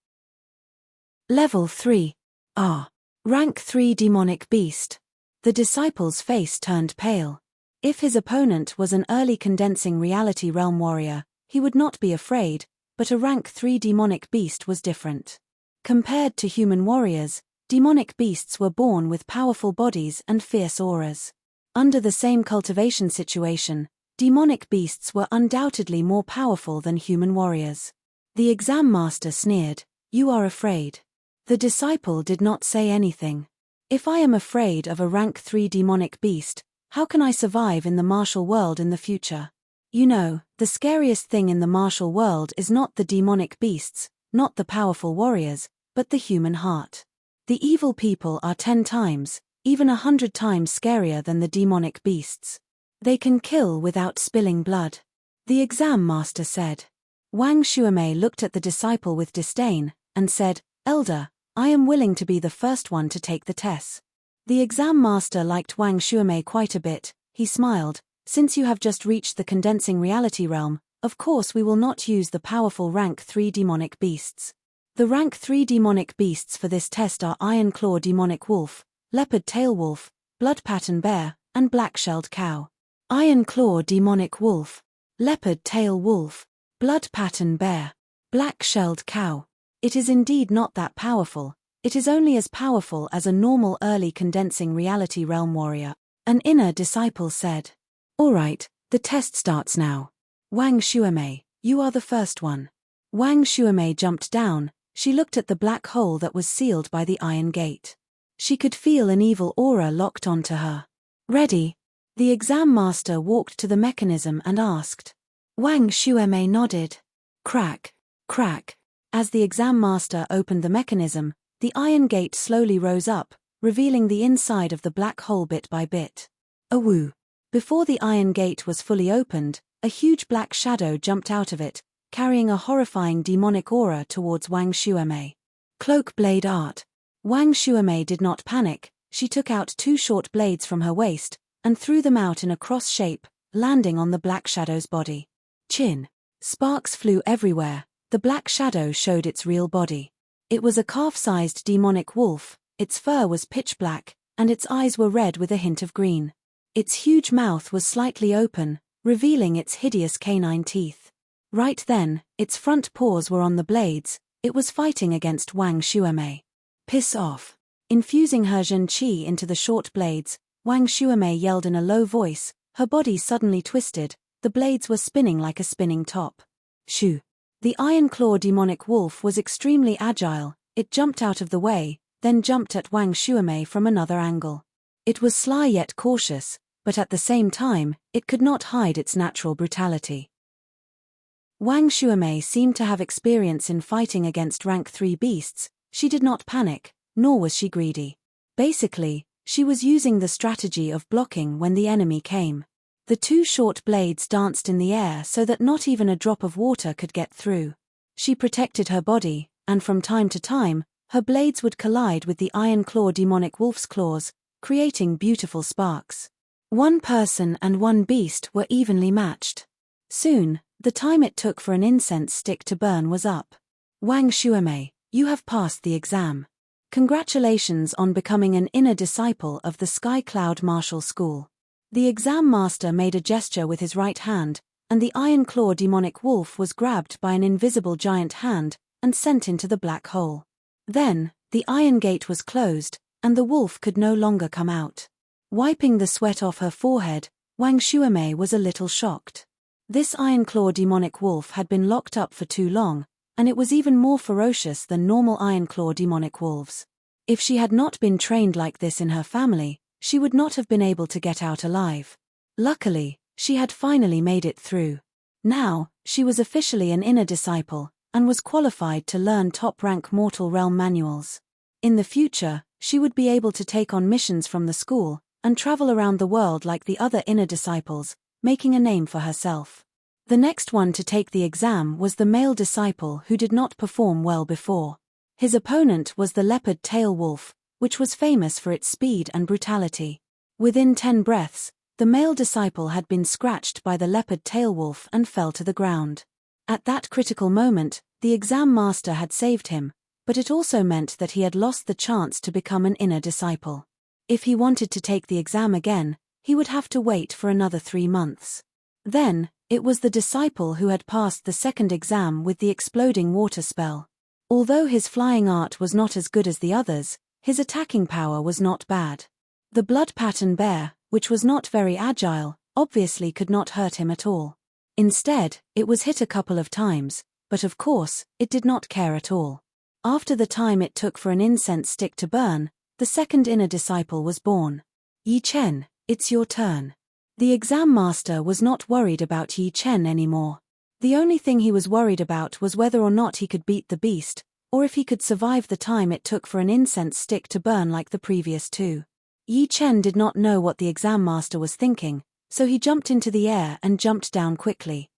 Level 3. Ah. Rank 3 demonic beast. The disciple's face turned pale. If his opponent was an early condensing reality realm warrior, he would not be afraid, but a rank 3 demonic beast was different. Compared to human warriors, demonic beasts were born with powerful bodies and fierce auras. Under the same cultivation situation, demonic beasts were undoubtedly more powerful than human warriors. The exam master sneered, "You are afraid." The disciple did not say anything. If I am afraid of a rank 3 demonic beast, how can I survive in the martial world in the future? You know, the scariest thing in the martial world is not the demonic beasts, not the powerful warriors, but the human heart. The evil people are 10 times, even 100 times scarier than the demonic beasts. They can kill without spilling blood. The exam master said. Wang Shuamei looked at the disciple with disdain, and said, "Elder, I am willing to be the first one to take the test." The exam master liked Wang Shuamei quite a bit. He smiled, "Since you have just reached the condensing reality realm, of course we will not use the powerful rank 3 demonic beasts. The rank 3 demonic beasts for this test are Iron Claw demonic wolf, leopard tail wolf, blood pattern bear, and black-shelled cow. Iron Claw demonic wolf, leopard tail wolf, blood pattern bear, black-shelled cow. It is indeed not that powerful. It is only as powerful as a normal early condensing reality realm warrior," an inner disciple said. "All right, the test starts now. Wang Shuamei, you are the first one." Wang Shuamei jumped down. She looked at the black hole that was sealed by the iron gate. She could feel an evil aura locked onto her. "Ready?" The exam master walked to the mechanism and asked. Wang Shuamei nodded. Crack, crack. As the exam master opened the mechanism, the iron gate slowly rose up, revealing the inside of the black hole bit by bit. Awoo. Before the iron gate was fully opened, a huge black shadow jumped out of it, carrying a horrifying demonic aura towards Wang Shuamei. Cloak blade art. Wang Shuamei did not panic. She took out 2 short blades from her waist, and threw them out in a cross shape, landing on the black shadow's body. Chin. Sparks flew everywhere. The black shadow showed its real body. It was a calf-sized demonic wolf, its fur was pitch black, and its eyes were red with a hint of green. Its huge mouth was slightly open, revealing its hideous canine teeth. Right then, its front paws were on the blades. It was fighting against Wang Shuamei. "Piss off." Infusing her Zhen Qi into the short blades, Wang Shuamei yelled in a low voice. Her body suddenly twisted. The blades were spinning like a spinning top. Shoo. The Iron Claw demonic wolf was extremely agile. It jumped out of the way, then jumped at Wang Shuamei from another angle. It was sly yet cautious, but at the same time, it could not hide its natural brutality. Wang Shuamei seemed to have experience in fighting against rank 3 beasts. She did not panic, nor was she greedy. Basically, she was using the strategy of blocking when the enemy came. The 2 short blades danced in the air so that not even a drop of water could get through. She protected her body, and from time to time, her blades would collide with the iron claw demonic wolf's claws, creating beautiful sparks. One person and one beast were evenly matched. Soon, the time it took for an incense stick to burn was up. Wang Shuemei, you have passed the exam. Congratulations on becoming an inner disciple of the Sky Cloud Martial School. The exam master made a gesture with his right hand, and the iron claw demonic wolf was grabbed by an invisible giant hand and sent into the black hole. Then, the iron gate was closed, and the wolf could no longer come out. Wiping the sweat off her forehead, Wang Shuemei was a little shocked. This iron claw demonic wolf had been locked up for too long, and it was even more ferocious than normal iron claw demonic wolves. If she had not been trained like this in her family, she would not have been able to get out alive. Luckily, she had finally made it through. Now, she was officially an inner disciple, and was qualified to learn top-rank mortal realm manuals. In the future, she would be able to take on missions from the school, and travel around the world like the other inner disciples, making a name for herself. The next one to take the exam was the male disciple who did not perform well before. His opponent was the leopard tail wolf, which was famous for its speed and brutality. Within 10 breaths, the male disciple had been scratched by the leopard tail wolf and fell to the ground. At that critical moment, the exam master had saved him, but it also meant that he had lost the chance to become an inner disciple. If he wanted to take the exam again, he would have to wait for another 3 months. Then, it was the disciple who had passed the second exam with the exploding water spell. Although his flying art was not as good as the others, his attacking power was not bad. The blood pattern bear, which was not very agile, obviously could not hurt him at all. Instead, it was hit a couple of times, but of course, it did not care at all. After the time it took for an incense stick to burn, the second inner disciple was born. Yi Chen, it's your turn. The exam master was not worried about Yi Chen anymore. The only thing he was worried about was whether or not he could beat the beast, or if he could survive the time it took for an incense stick to burn like the previous two. Yi Chen did not know what the exam master was thinking, so he jumped into the air and jumped down quickly.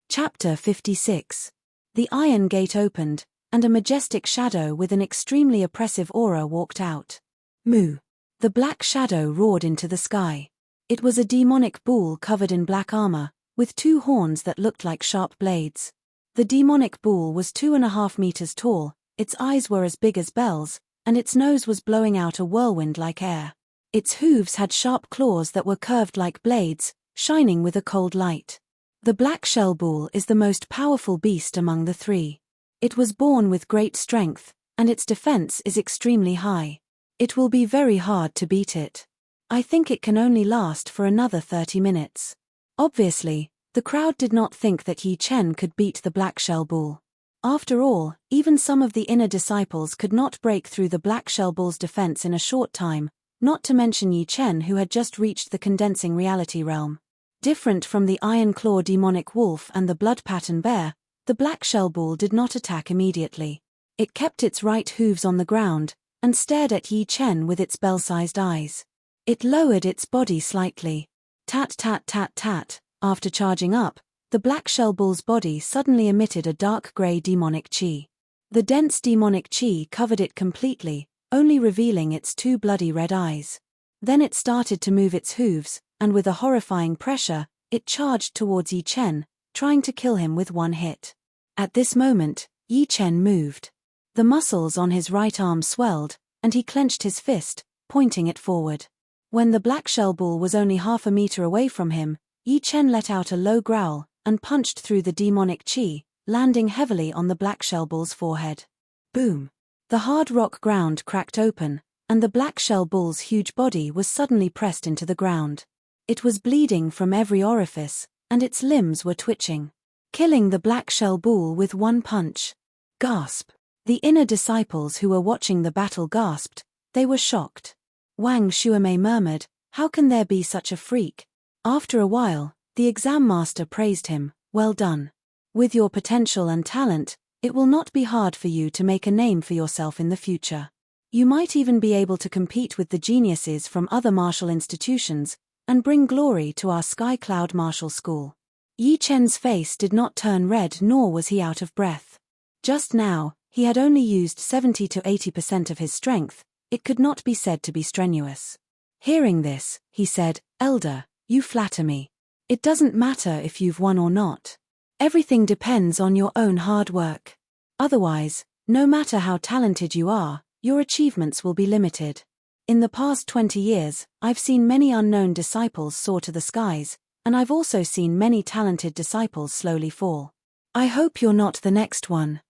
Chapter 56. The iron gate opened, and a majestic shadow with an extremely oppressive aura walked out. Moo! The black shadow roared into the sky. It was a demonic bull covered in black armor, with 2 horns that looked like sharp blades. The demonic bull was 2.5 meters tall, its eyes were as big as bells, and its nose was blowing out a whirlwind like air. Its hooves had sharp claws that were curved like blades, shining with a cold light. The black shell bull is the most powerful beast among the 3. It was born with great strength, and its defense is extremely high. It will be very hard to beat it. I think it can only last for another 30 minutes. Obviously, the crowd did not think that Yi Chen could beat the black shell bull. After all, even some of the inner disciples could not break through the black shell bull's defense in a short time, not to mention Yi Chen who had just reached the condensing reality realm. Different from the iron claw demonic wolf and the blood pattern bear, the black shell bull did not attack immediately. It kept its right hooves on the ground, and stared at Yi Chen with its bell-sized eyes. It lowered its body slightly. Tat tat tat tat. After charging up, the black shell bull's body suddenly emitted a dark grey demonic chi. The dense demonic chi covered it completely, only revealing its 2 bloody red eyes. Then it started to move its hooves, and with a horrifying pressure, it charged towards Yi Chen, trying to kill him with 1 hit. At this moment, Yi Chen moved. The muscles on his right arm swelled, and he clenched his fist, pointing it forward. When the black shell bull was only half a meter away from him, Yi Chen let out a low growl, and punched through the demonic chi, landing heavily on the black shell bull's forehead. Boom! The hard rock ground cracked open, and the black shell bull's huge body was suddenly pressed into the ground. It was bleeding from every orifice, and its limbs were twitching. Killing the black shell bull with 1 punch. Gasp! The inner disciples who were watching the battle gasped. They were shocked. Wang Shuemei murmured, "How can there be such a freak?" After a while, the exam master praised him, "Well done. With your potential and talent, it will not be hard for you to make a name for yourself in the future. You might even be able to compete with the geniuses from other martial institutions, and bring glory to our Sky Cloud Martial School." Yi Chen's face did not turn red, nor was he out of breath. Just now, he had only used 70 to 80% of his strength. It could not be said to be strenuous. Hearing this, he said, "Elder, you flatter me. It doesn't matter if you've won or not. Everything depends on your own hard work. Otherwise, no matter how talented you are, your achievements will be limited. In the past 20 years, I've seen many unknown disciples soar to the skies, and I've also seen many talented disciples slowly fall. I hope you're not the next one."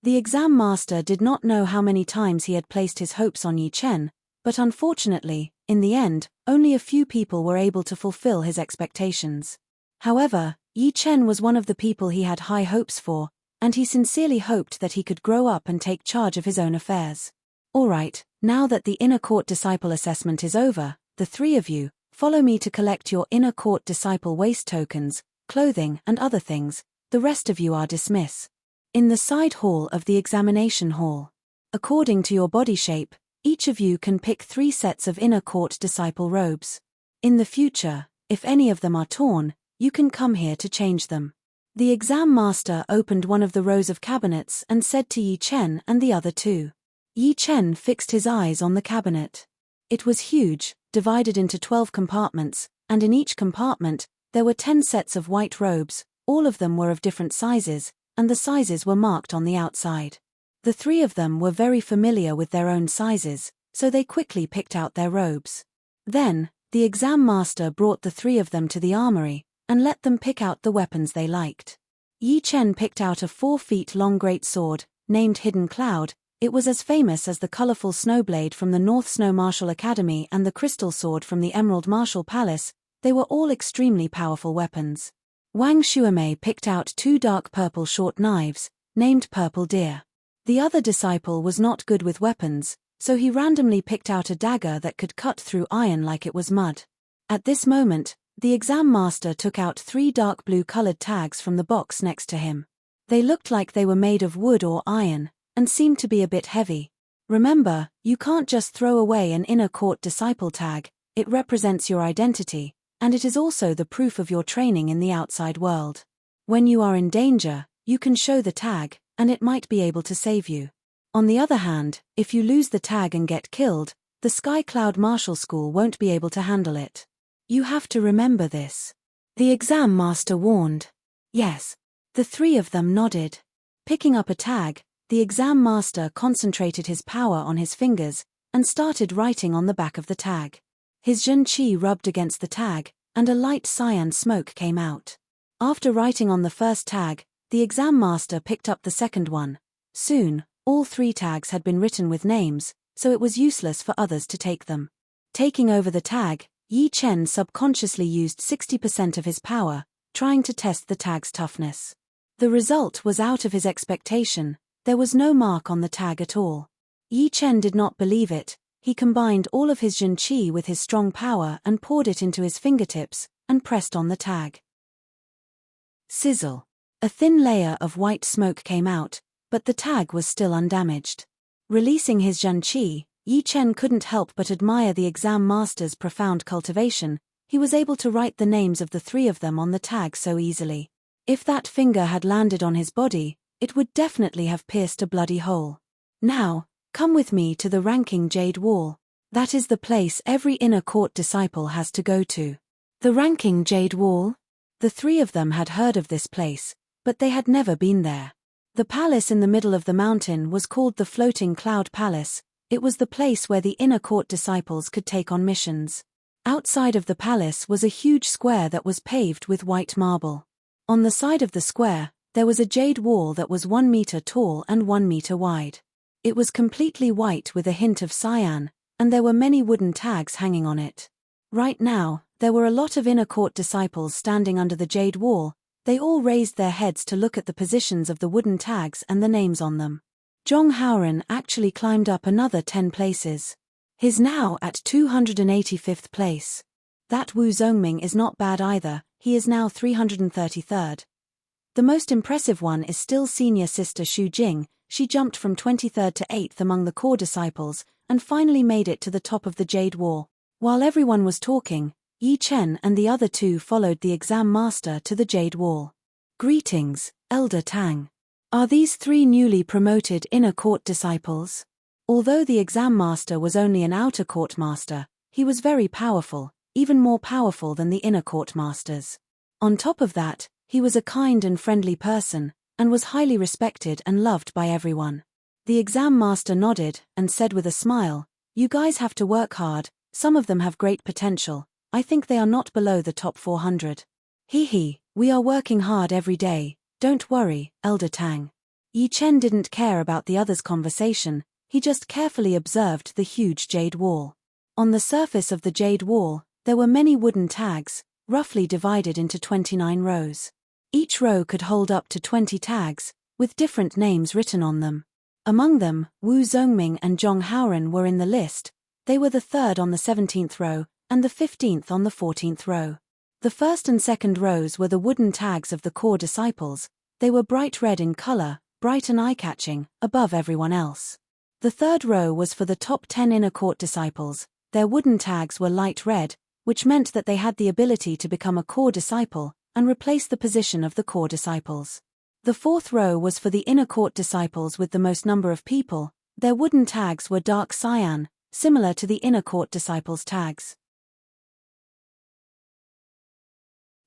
The exam master did not know how many times he had placed his hopes on Yi Chen, but unfortunately, in the end, only a few people were able to fulfill his expectations. However, Yi Chen was one of the people he had high hopes for, and he sincerely hoped that he could grow up and take charge of his own affairs. "Alright, now that the inner court disciple assessment is over, the three of you, follow me to collect your inner court disciple waste tokens, clothing and other things. The rest of you are dismissed." In the side hall of the examination hall. According to your body shape, each of you can pick 3 sets of inner court disciple robes. In the future, if any of them are torn, you can come here to change them. The exam master opened one of the rows of cabinets and said to Yi Chen and the other 2. Yi Chen fixed his eyes on the cabinet. It was huge, divided into 12 compartments, and in each compartment, there were 10 sets of white robes. All of them were of different sizes, and the sizes were marked on the outside. The 3 of them were very familiar with their own sizes, so they quickly picked out their robes. Then, the exam master brought the 3 of them to the armory, and let them pick out the weapons they liked. Yi Chen picked out a 4 feet long great sword, named Hidden Cloud. It was as famous as the colorful snowblade from the North Snow Martial Academy and the crystal sword from the Emerald Martial Palace. They were all extremely powerful weapons. Wang Xuemei picked out 2 dark purple short knives, named Purple Deer. The other disciple was not good with weapons, so he randomly picked out a dagger that could cut through iron like it was mud. At this moment, the exam master took out 3 dark blue colored tags from the box next to him. They looked like they were made of wood or iron, and seemed to be a bit heavy. Remember, you can't just throw away an inner court disciple tag. It represents your identity, and it is also the proof of your training in the outside world. When you are in danger, you can show the tag, and it might be able to save you. On the other hand, if you lose the tag and get killed, the Sky Cloud Martial School won't be able to handle it. You have to remember this. The exam master warned. Yes. The 3 of them nodded. Picking up a tag, the exam master concentrated his power on his fingers, and started writing on the back of the tag. His Zhen Qi rubbed against the tag, and a light cyan smoke came out. After writing on the first tag, the exam master picked up the second one. Soon, all 3 tags had been written with names, so it was useless for others to take them. Taking over the tag, Yi Chen subconsciously used 60% of his power, trying to test the tag's toughness. The result was out of his expectation. There was no mark on the tag at all. Yi Chen did not believe it. He combined all of his Zhen Qi with his strong power and poured it into his fingertips, and pressed on the tag. Sizzle. A thin layer of white smoke came out, but the tag was still undamaged. Releasing his Zhen Qi, Yi Chen couldn't help but admire the exam master's profound cultivation. He was able to write the names of the 3 of them on the tag so easily. If that finger had landed on his body, it would definitely have pierced a bloody hole. Now, come with me to the Ranking Jade Wall. That is the place every inner court disciple has to go to. The Ranking Jade Wall? The 3 of them had heard of this place, but they had never been there. The palace in the middle of the mountain was called the Floating Cloud Palace. It was the place where the inner court disciples could take on missions. Outside of the palace was a huge square that was paved with white marble. On the side of the square, there was a jade wall that was 1 meter tall and 1 meter wide. It was completely white with a hint of cyan, and there were many wooden tags hanging on it. Right now, there were a lot of inner court disciples standing under the jade wall. They all raised their heads to look at the positions of the wooden tags and the names on them. Zhong Haoren actually climbed up another 10 places. He's now at 285th place. That Wu Zongming is not bad either. He is now 333rd. The most impressive one is still senior sister Xu Jing. She jumped from 23rd to 8th among the core disciples, and finally made it to the top of the jade wall. While everyone was talking, Yi Chen and the other two followed the exam master to the Jade Wall. Greetings, Elder Tang. Are these three newly promoted inner court disciples? Although the exam master was only an outer court master, he was very powerful, even more powerful than the inner court masters. On top of that, he was a kind and friendly person, and was highly respected and loved by everyone. The exam master nodded and said with a smile, "You guys have to work hard, some of them have great potential, I think they are not below the top 400. Hee, we are working hard every day, don't worry, Elder Tang." Yi Chen didn't care about the others' conversation, he just carefully observed the huge jade wall. On the surface of the jade wall, there were many wooden tags, roughly divided into 29 rows. Each row could hold up to 20 tags, with different names written on them. Among them, Wu Zongming and Zhong Haoren were in the list. They were the third on the 17th row, and the 15th on the 14th row. The first and second rows were the wooden tags of the core disciples. They were bright red in color, bright and eye-catching, above everyone else. The third row was for the top 10 inner court disciples. Their wooden tags were light red, which meant that they had the ability to become a core disciple and replace the position of the core disciples. The fourth row was for the inner court disciples with the most number of people. Their wooden tags were dark cyan, similar to the inner court disciples' tags.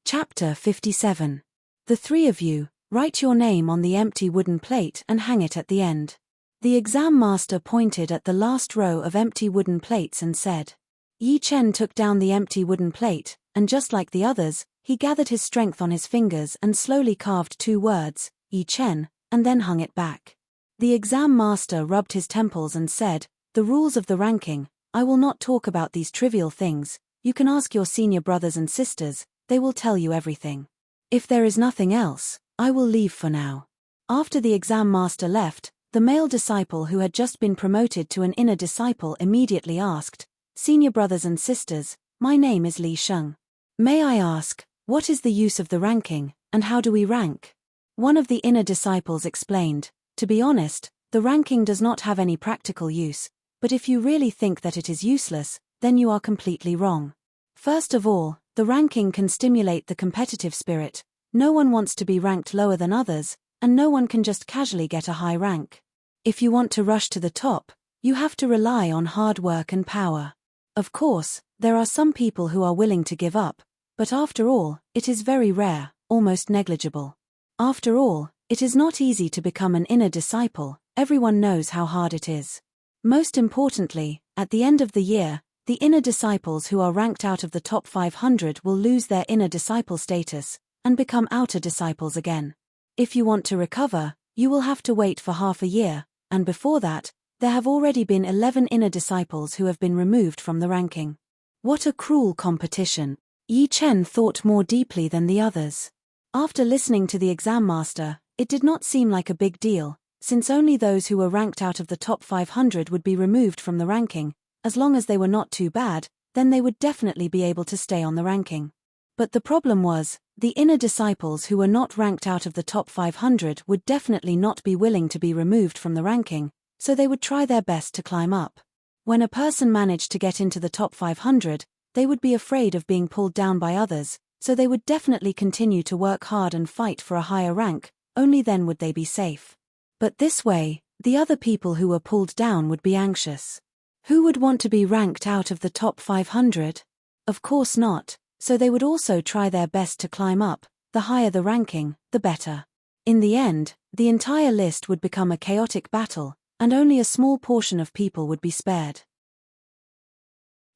Chapter 57. The three of you, write your name on the empty wooden plate and hang it at the end. The exam master pointed at the last row of empty wooden plates and said. Yi Chen took down the empty wooden plate, and just like the others, he gathered his strength on his fingers and slowly carved two words, Yi Chen, and then hung it back. The exam master rubbed his temples and said, "The rules of the ranking, I will not talk about these trivial things, you can ask your senior brothers and sisters, they will tell you everything. If there is nothing else, I will leave for now." After the exam master left, the male disciple who had just been promoted to an inner disciple immediately asked, "Senior brothers and sisters, my name is Li Sheng. May I ask, what is the use of the ranking, and how do we rank?" One of the inner disciples explained, "To be honest, the ranking does not have any practical use, but if you really think that it is useless, then you are completely wrong. First of all, the ranking can stimulate the competitive spirit. No one wants to be ranked lower than others, and no one can just casually get a high rank. If you want to rush to the top, you have to rely on hard work and power. Of course, there are some people who are willing to give up, but after all, it is very rare, almost negligible. After all, it is not easy to become an inner disciple, everyone knows how hard it is. Most importantly, at the end of the year, the inner disciples who are ranked out of the top 500 will lose their inner disciple status, and become outer disciples again. If you want to recover, you will have to wait for half a year, and before that, there have already been 11 inner disciples who have been removed from the ranking. What a cruel competition. Yi Chen thought more deeply than the others. After listening to the exam master, it did not seem like a big deal, since only those who were ranked out of the top 500 would be removed from the ranking. As long as they were not too bad, then they would definitely be able to stay on the ranking. But the problem was, the inner disciples who were not ranked out of the top 500 would definitely not be willing to be removed from the ranking, so they would try their best to climb up. When a person managed to get into the top 500, they would be afraid of being pulled down by others, so they would definitely continue to work hard and fight for a higher rank, only then would they be safe. But this way, the other people who were pulled down would be anxious. Who would want to be ranked out of the top 500? Of course not, so they would also try their best to climb up. The higher the ranking, the better. In the end, the entire list would become a chaotic battle, and only a small portion of people would be spared.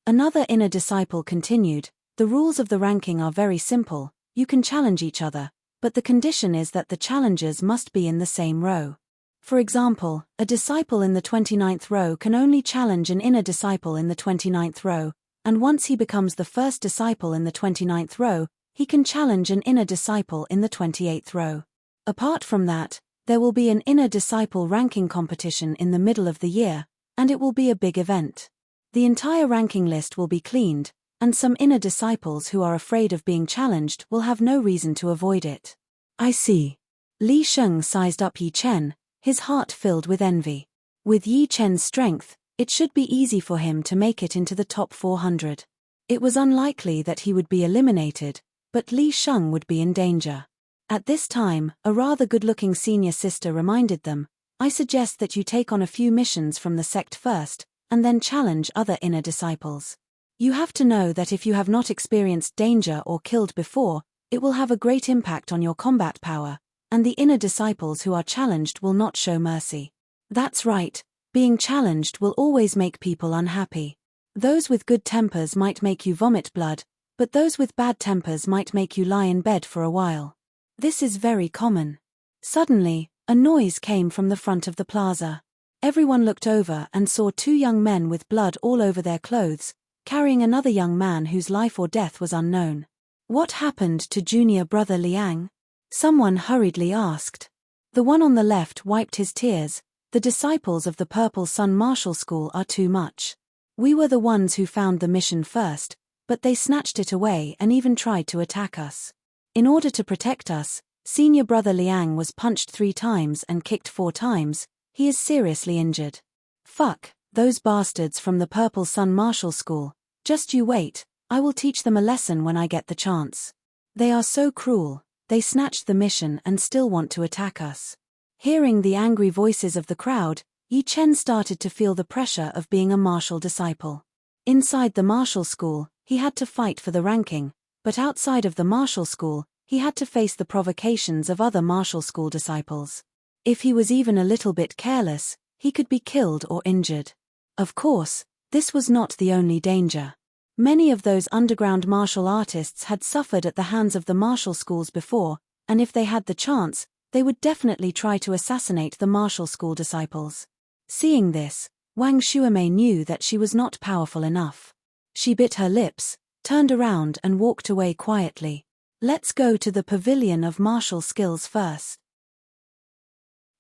Another inner disciple continued, "The rules of the ranking are very simple, you can challenge each other, but the condition is that the challengers must be in the same row. For example, a disciple in the 29th row can only challenge an inner disciple in the 29th row, and once he becomes the first disciple in the 29th row, he can challenge an inner disciple in the 28th row. Apart from that, there will be an inner disciple ranking competition in the middle of the year, and it will be a big event. The entire ranking list will be cleaned, and some inner disciples who are afraid of being challenged will have no reason to avoid it." "I see." Li Sheng sized up Yi Chen, his heart filled with envy. With Yi Chen's strength, it should be easy for him to make it into the top 400. It was unlikely that he would be eliminated, but Li Sheng would be in danger. At this time, a rather good-looking senior sister reminded them, "I suggest that you take on a few missions from the sect first, and then challenge other inner disciples. You have to know that if you have not experienced danger or killed before, it will have a great impact on your combat power, and the inner disciples who are challenged will not show mercy." That's right, being challenged will always make people unhappy. Those with good tempers might make you vomit blood, but those with bad tempers might make you lie in bed for a while. This is very common. Suddenly, a noise came from the front of the plaza. Everyone looked over and saw two young men with blood all over their clothes, carrying another young man whose life or death was unknown. "What happened to junior brother Liang?" someone hurriedly asked. The one on the left wiped his tears. "The disciples of the Purple Sun Martial School are too much. We were the ones who found the mission first, but they snatched it away and even tried to attack us. In order to protect us, senior brother Liang was punched 3 times and kicked 4 times. He is seriously injured." "Fuck, those bastards from the Purple Sun Martial School. Just you wait, I will teach them a lesson when I get the chance. They are so cruel, they snatched the mission and still want to attack us." Hearing the angry voices of the crowd, Yi Chen started to feel the pressure of being a martial disciple. Inside the martial school, he had to fight for the ranking, but outside of the martial school, he had to face the provocations of other martial school disciples. If he was even a little bit careless, he could be killed or injured. Of course, this was not the only danger. Many of those underground martial artists had suffered at the hands of the martial schools before, and if they had the chance, they would definitely try to assassinate the martial school disciples. Seeing this, Wang Shuamei knew that she was not powerful enough. She bit her lips, turned around and walked away quietly. "Let's go to the pavilion of martial skills first."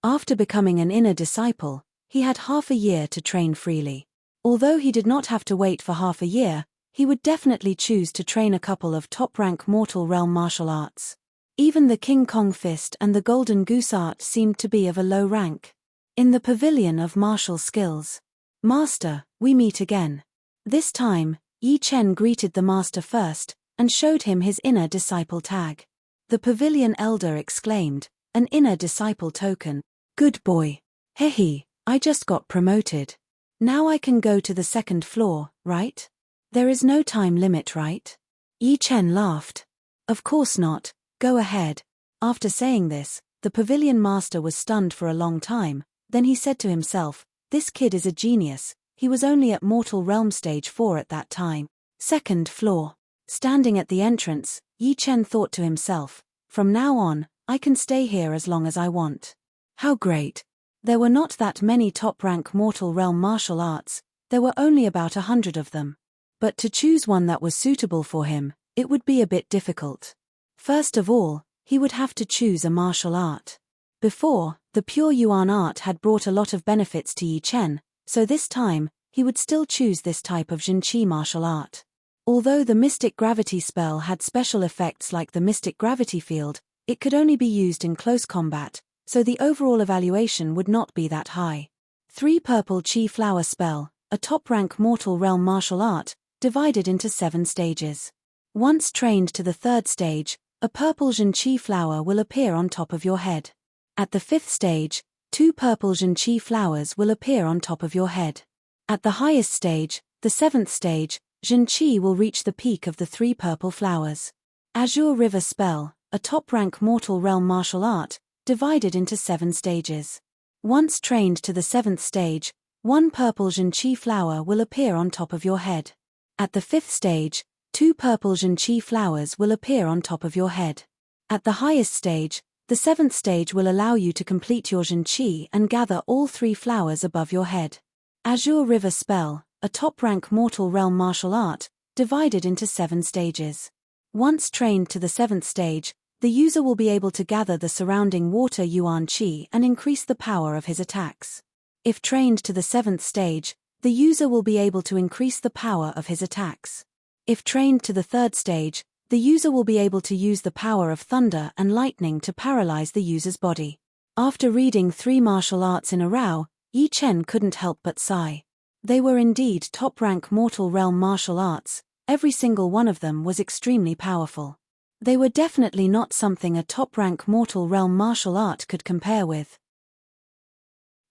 After becoming an inner disciple, he had half a year to train freely. Although he did not have to wait for half a year, he would definitely choose to train a couple of top-rank mortal realm martial arts. Even the King Kong Fist and the Golden Goose art seemed to be of a low rank. In the pavilion of martial skills. "Master, we meet again." This time, Yi Chen greeted the master first, and showed him his inner disciple tag. The pavilion elder exclaimed, "An inner disciple token. Good boy. Hehe, I just got promoted. Now I can go to the 2nd floor, right? There is no time limit, right?" Yi Chen laughed. "Of course not, go ahead." After saying this, the pavilion master was stunned for a long time, then he said to himself, "This kid is a genius." He was only at Mortal Realm Stage 4 at that time. 2nd floor. Standing at the entrance, Yi Chen thought to himself, "From now on, I can stay here as long as I want." How great. There were not that many top-rank Mortal Realm martial arts, there were only about 100 of them. But to choose one that was suitable for him, it would be a bit difficult. First of all, he would have to choose a martial art. Before, the pure Yuan art had brought a lot of benefits to Yi Chen, so this time, he would still choose this type of Jinqi martial art. Although the Mystic Gravity spell had special effects like the Mystic Gravity Field, it could only be used in close combat, so the overall evaluation would not be that high. 3 Purple Chi Flower spell, a top-rank Mortal Realm martial art, divided into 7 stages. Once trained to the 3rd stage, a purple Jinqi flower will appear on top of your head. At the 5th stage, 2 purple Jinqi flowers will appear on top of your head. At the highest stage, the 7th stage, Jinqi will reach the peak of the 3 purple flowers. Azure River spell, a top-rank Mortal Realm martial art, divided into 7 stages. Once trained to the 7th stage, 1 purple Jinqi flower will appear on top of your head. At the 5th stage, 2 purple Jinqi flowers will appear on top of your head. At the highest stage, the 7th stage will allow you to complete your Jinqi and gather all 3 flowers above your head. Azure River spell, a top-rank Mortal Realm martial art, divided into 7 stages. Once trained to the 7th stage, the user will be able to gather the surrounding water Yuan Qi and increase the power of his attacks. If trained to the 7th stage, the user will be able to increase the power of his attacks. If trained to the 3rd stage, the user will be able to use the power of thunder and lightning to paralyze the user's body. After reading 3 martial arts in a row, Yi Chen couldn't help but sigh. They were indeed top-rank Mortal Realm martial arts, Every single one of them was extremely powerful. They were definitely not something a top-rank mortal realm martial art could compare with.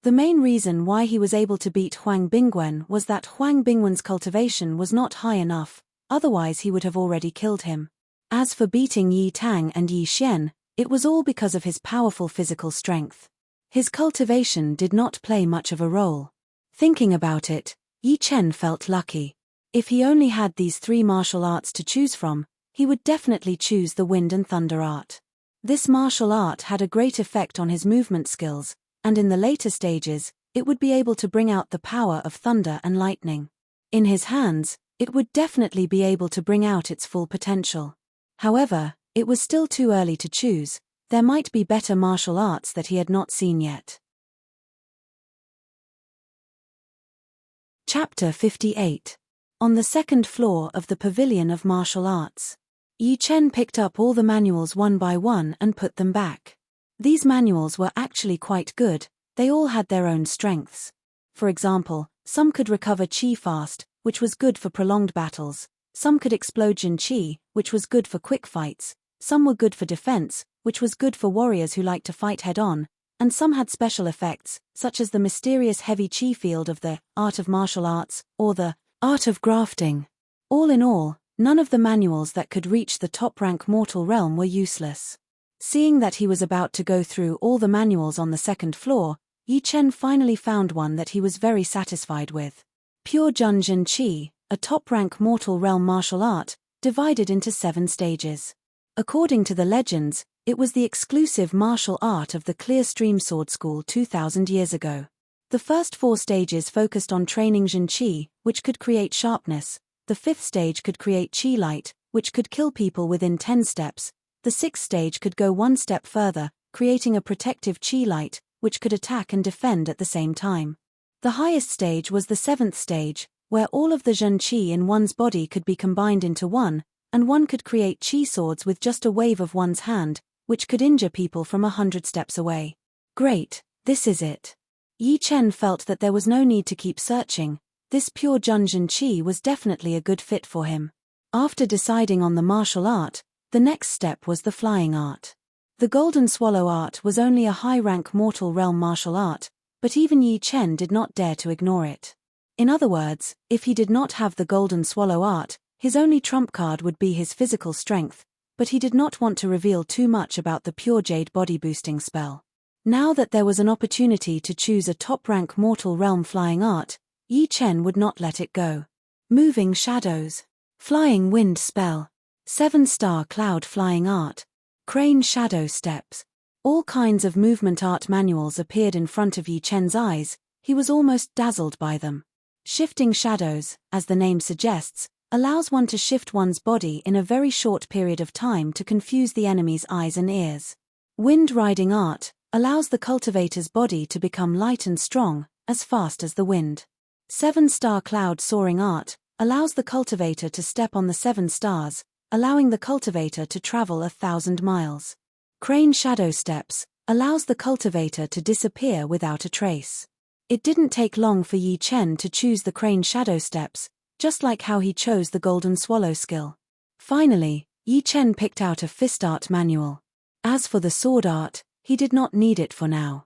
The main reason why he was able to beat Huang Bingwen was that Huang Bingwen's cultivation was not high enough, otherwise he would have already killed him. As for beating Yi Tang and Yi Xian, it was all because of his powerful physical strength. His cultivation did not play much of a role. Thinking about it, Yi Chen felt lucky. If he only had these 3 martial arts to choose from, he would definitely choose the wind and thunder art. This martial art had a great effect on his movement skills, and in the later stages, it would be able to bring out the power of thunder and lightning. In his hands, it would definitely be able to bring out its full potential. However, it was still too early to choose. There might be better martial arts that he had not seen yet. Chapter 58. On the second floor of the Pavilion of Martial Arts. Yi Chen picked up all the manuals one by one and put them back. These manuals were actually quite good, they all had their own strengths. For example, some could recover qi fast, which was good for prolonged battles, some could explode Jin qi, which was good for quick fights, some were good for defense, which was good for warriors who like to fight head-on, and some had special effects, such as the mysterious heavy qi field of the art of martial arts, or the art of grafting. All in all, none of the manuals that could reach the top-rank mortal realm were useless. Seeing that he was about to go through all the manuals on the second floor, Yi Chen finally found one that he was very satisfied with. Pure Junjin Qi, a top-rank mortal realm martial art, divided into 7 stages. According to the legends, it was the exclusive martial art of the Clear Stream Sword School 2,000 years ago. The first 4 stages focused on training Jin Qi, which could create sharpness. The 5th stage could create Qi light, which could kill people within 10 steps. The 6th stage could go 1 step further, creating a protective Qi light, which could attack and defend at the same time. The highest stage was the 7th stage, where all of the Jin Qi in one's body could be combined into one, and one could create Qi swords with just a wave of one's hand, which could injure people from 100 steps away. Great, this is it. Yi Chen felt that there was no need to keep searching. This pure Junjin Qi was definitely a good fit for him. After deciding on the martial art, the next step was the flying art. The Golden Swallow art was only a high-rank mortal realm martial art, but even Yi Chen did not dare to ignore it. In other words, if he did not have the Golden Swallow art, his only trump card would be his physical strength, but he did not want to reveal too much about the pure jade body-boosting spell. Now that there was an opportunity to choose a top-rank mortal realm flying art, Yi Chen would not let it go. Moving shadows. Flying wind spell. 7-star cloud flying art. Crane shadow steps. All kinds of movement art manuals appeared in front of Yi Chen's eyes. He was almost dazzled by them. Shifting shadows, as the name suggests, allows one to shift one's body in a very short period of time to confuse the enemy's eyes and ears. Wind riding art allows the cultivator's body to become light and strong, as fast as the wind. 7-star cloud soaring art allows the cultivator to step on the 7 stars, allowing the cultivator to travel 1,000 miles. Crane shadow steps allows the cultivator to disappear without a trace. It didn't take long for Yi Chen to choose the crane shadow steps, just like how he chose the Golden Swallow skill. Finally, Yi Chen picked out a fist art manual. As for the sword art, he did not need it for now.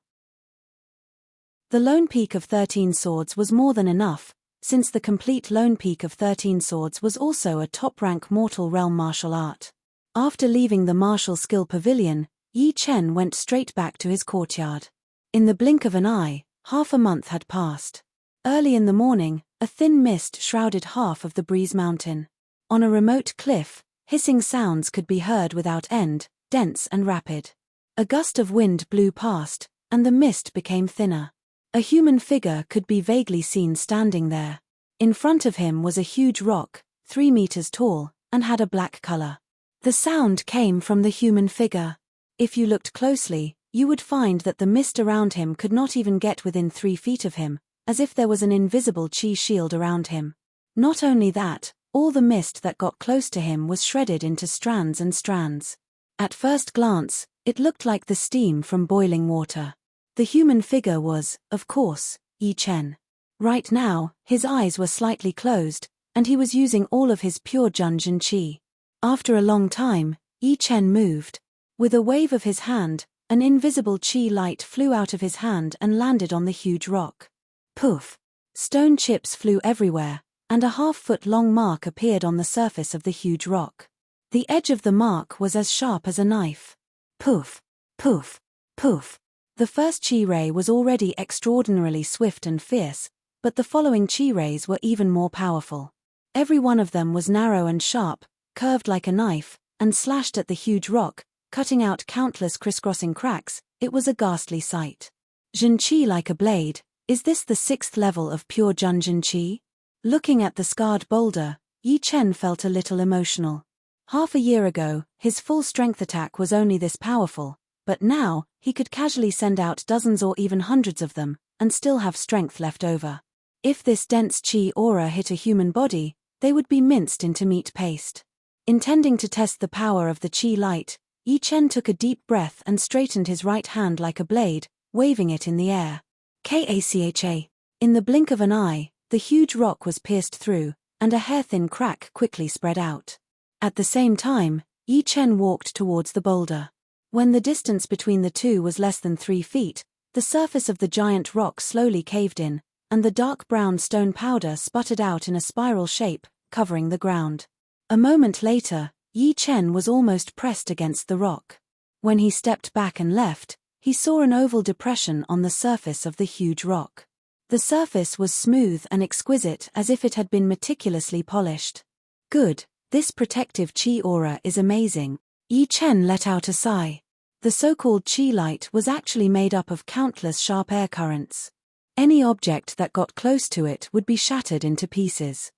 The Lone Peak of 13 Swords was more than enough, since the complete Lone Peak of 13 Swords was also a top-rank mortal realm martial art. After leaving the martial skill pavilion, Yi Chen went straight back to his courtyard. In the blink of an eye, half a month had passed. Early in the morning, a thin mist shrouded half of the Breeze Mountain. On a remote cliff, hissing sounds could be heard without end, dense and rapid. A gust of wind blew past, and the mist became thinner. A human figure could be vaguely seen standing there. In front of him was a huge rock, 3 meters tall, and had a black color. The sound came from the human figure. If you looked closely, you would find that the mist around him could not even get within 3 feet of him, as if there was an invisible qi shield around him. Not only that, all the mist that got close to him was shredded into strands and strands. At first glance, it looked like the steam from boiling water. The human figure was, of course, Yi Chen. Right now, his eyes were slightly closed, and he was using all of his pure Junjin Qi. After a long time, Yi Chen moved. With a wave of his hand, an invisible Qi light flew out of his hand and landed on the huge rock. Poof! Stone chips flew everywhere, and a half-foot-long mark appeared on the surface of the huge rock. The edge of the mark was as sharp as a knife. Poof! Poof! Poof! The first Qi ray was already extraordinarily swift and fierce, but the following Qi rays were even more powerful. Every one of them was narrow and sharp, curved like a knife, and slashed at the huge rock, cutting out countless crisscrossing cracks. It was a ghastly sight. Jin Qi like a blade, is this the 6th level of pure Junjin Qi? Looking at the scarred boulder, Yi Chen felt a little emotional. Half a year ago, his full-strength attack was only this powerful, but now, he could casually send out dozens or even hundreds of them, and still have strength left over. If this dense Qi aura hit a human body, they would be minced into meat paste. Intending to test the power of the Qi light, Yi Chen took a deep breath and straightened his right hand like a blade, waving it in the air. Kacha. In the blink of an eye, the huge rock was pierced through, and a hair-thin crack quickly spread out. At the same time, Yi Chen walked towards the boulder. When the distance between the two was less than 3 feet, the surface of the giant rock slowly caved in, and the dark brown stone powder sputtered out in a spiral shape, covering the ground. A moment later, Yi Chen was almost pressed against the rock. When he stepped back and left, he saw an oval depression on the surface of the huge rock. The surface was smooth and exquisite as if it had been meticulously polished. Good, this protective Qi aura is amazing. Yi Chen let out a sigh. The so-called Qi light was actually made up of countless sharp air currents. Any object that got close to it would be shattered into pieces.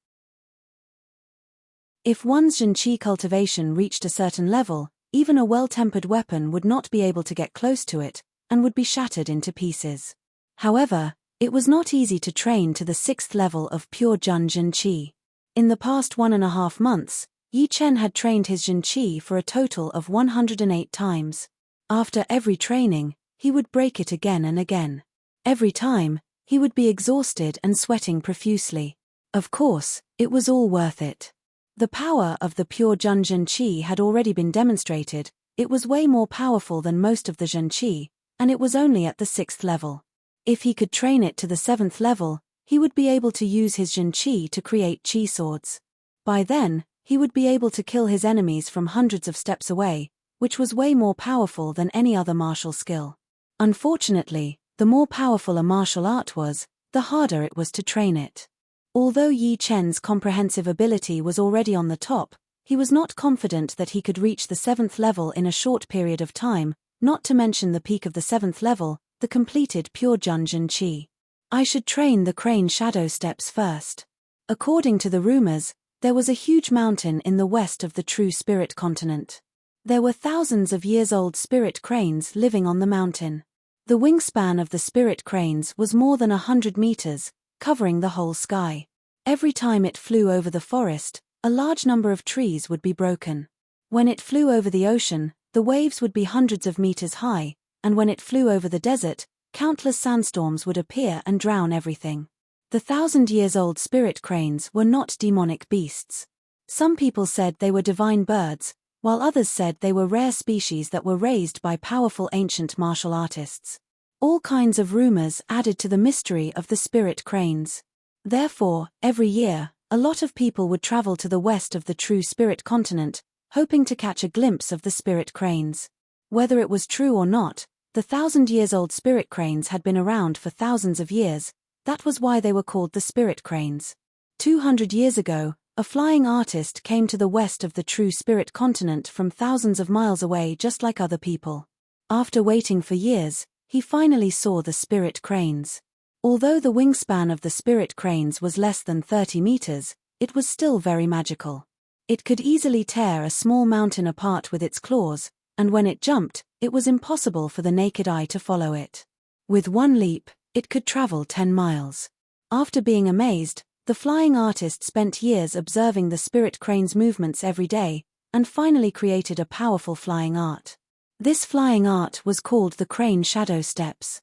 If one's Jin Qi cultivation reached a certain level, even a well-tempered weapon would not be able to get close to it, and would be shattered into pieces. However, it was not easy to train to the 6th level of pure Junjin Qi. In the past 1.5 months, Yi Chen had trained his Jin Qi for a total of 108 times. After every training, he would break it again and again. Every time, he would be exhausted and sweating profusely. Of course, it was all worth it. The power of the pure Junjin Qi had already been demonstrated. It was way more powerful than most of the Jin Qi, and it was only at the 6th level. If he could train it to the 7th level, he would be able to use his Jin Qi to create Qi swords. By then, he would be able to kill his enemies from hundreds of steps away, which was way more powerful than any other martial skill. Unfortunately, the more powerful a martial art was, the harder it was to train it. Although Yi Chen's comprehensive ability was already on the top, he was not confident that he could reach the 7th level in a short period of time, not to mention the peak of the 7th level, the completed pure Junjin Qi. I should train the crane shadow steps first. According to the rumors, there was a huge mountain in the west of the true spirit continent. There were thousands of years-old spirit cranes living on the mountain. The wingspan of the spirit cranes was more than 100 meters, covering the whole sky. Every time it flew over the forest, a large number of trees would be broken. When it flew over the ocean, the waves would be hundreds of meters high, and when it flew over the desert, countless sandstorms would appear and drown everything. The 1,000-years-old spirit cranes were not demonic beasts. Some people said they were divine birds, while others said they were rare species that were raised by powerful ancient martial artists. All kinds of rumors added to the mystery of the spirit cranes. Therefore, every year, a lot of people would travel to the west of the true spirit continent, hoping to catch a glimpse of the spirit cranes. Whether it was true or not, the 1,000-years-old spirit cranes had been around for thousands of years. That was why they were called the spirit cranes. 200 years ago, a flying artist came to the west of the true spirit continent from thousands of miles away just like other people. After waiting for years, he finally saw the spirit cranes. Although the wingspan of the spirit cranes was less than 30 meters, it was still very magical. It could easily tear a small mountain apart with its claws, and when it jumped, it was impossible for the naked eye to follow it. With one leap, it could travel 10 miles. After being amazed, the flying artist spent years observing the spirit crane's movements every day, and finally created a powerful flying art. This flying art was called the crane shadow steps.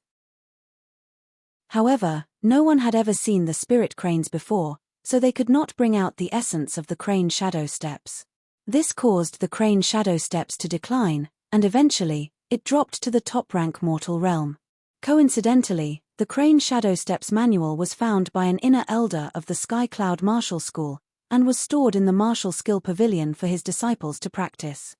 However, no one had ever seen the spirit cranes before, so they could not bring out the essence of the crane shadow steps. This caused the crane shadow steps to decline, and eventually, it dropped to the top-rank mortal realm. Coincidentally, the crane shadow steps manual was found by an inner elder of the Sky Cloud Martial School, and was stored in the Martial Skill Pavilion for his disciples to practice.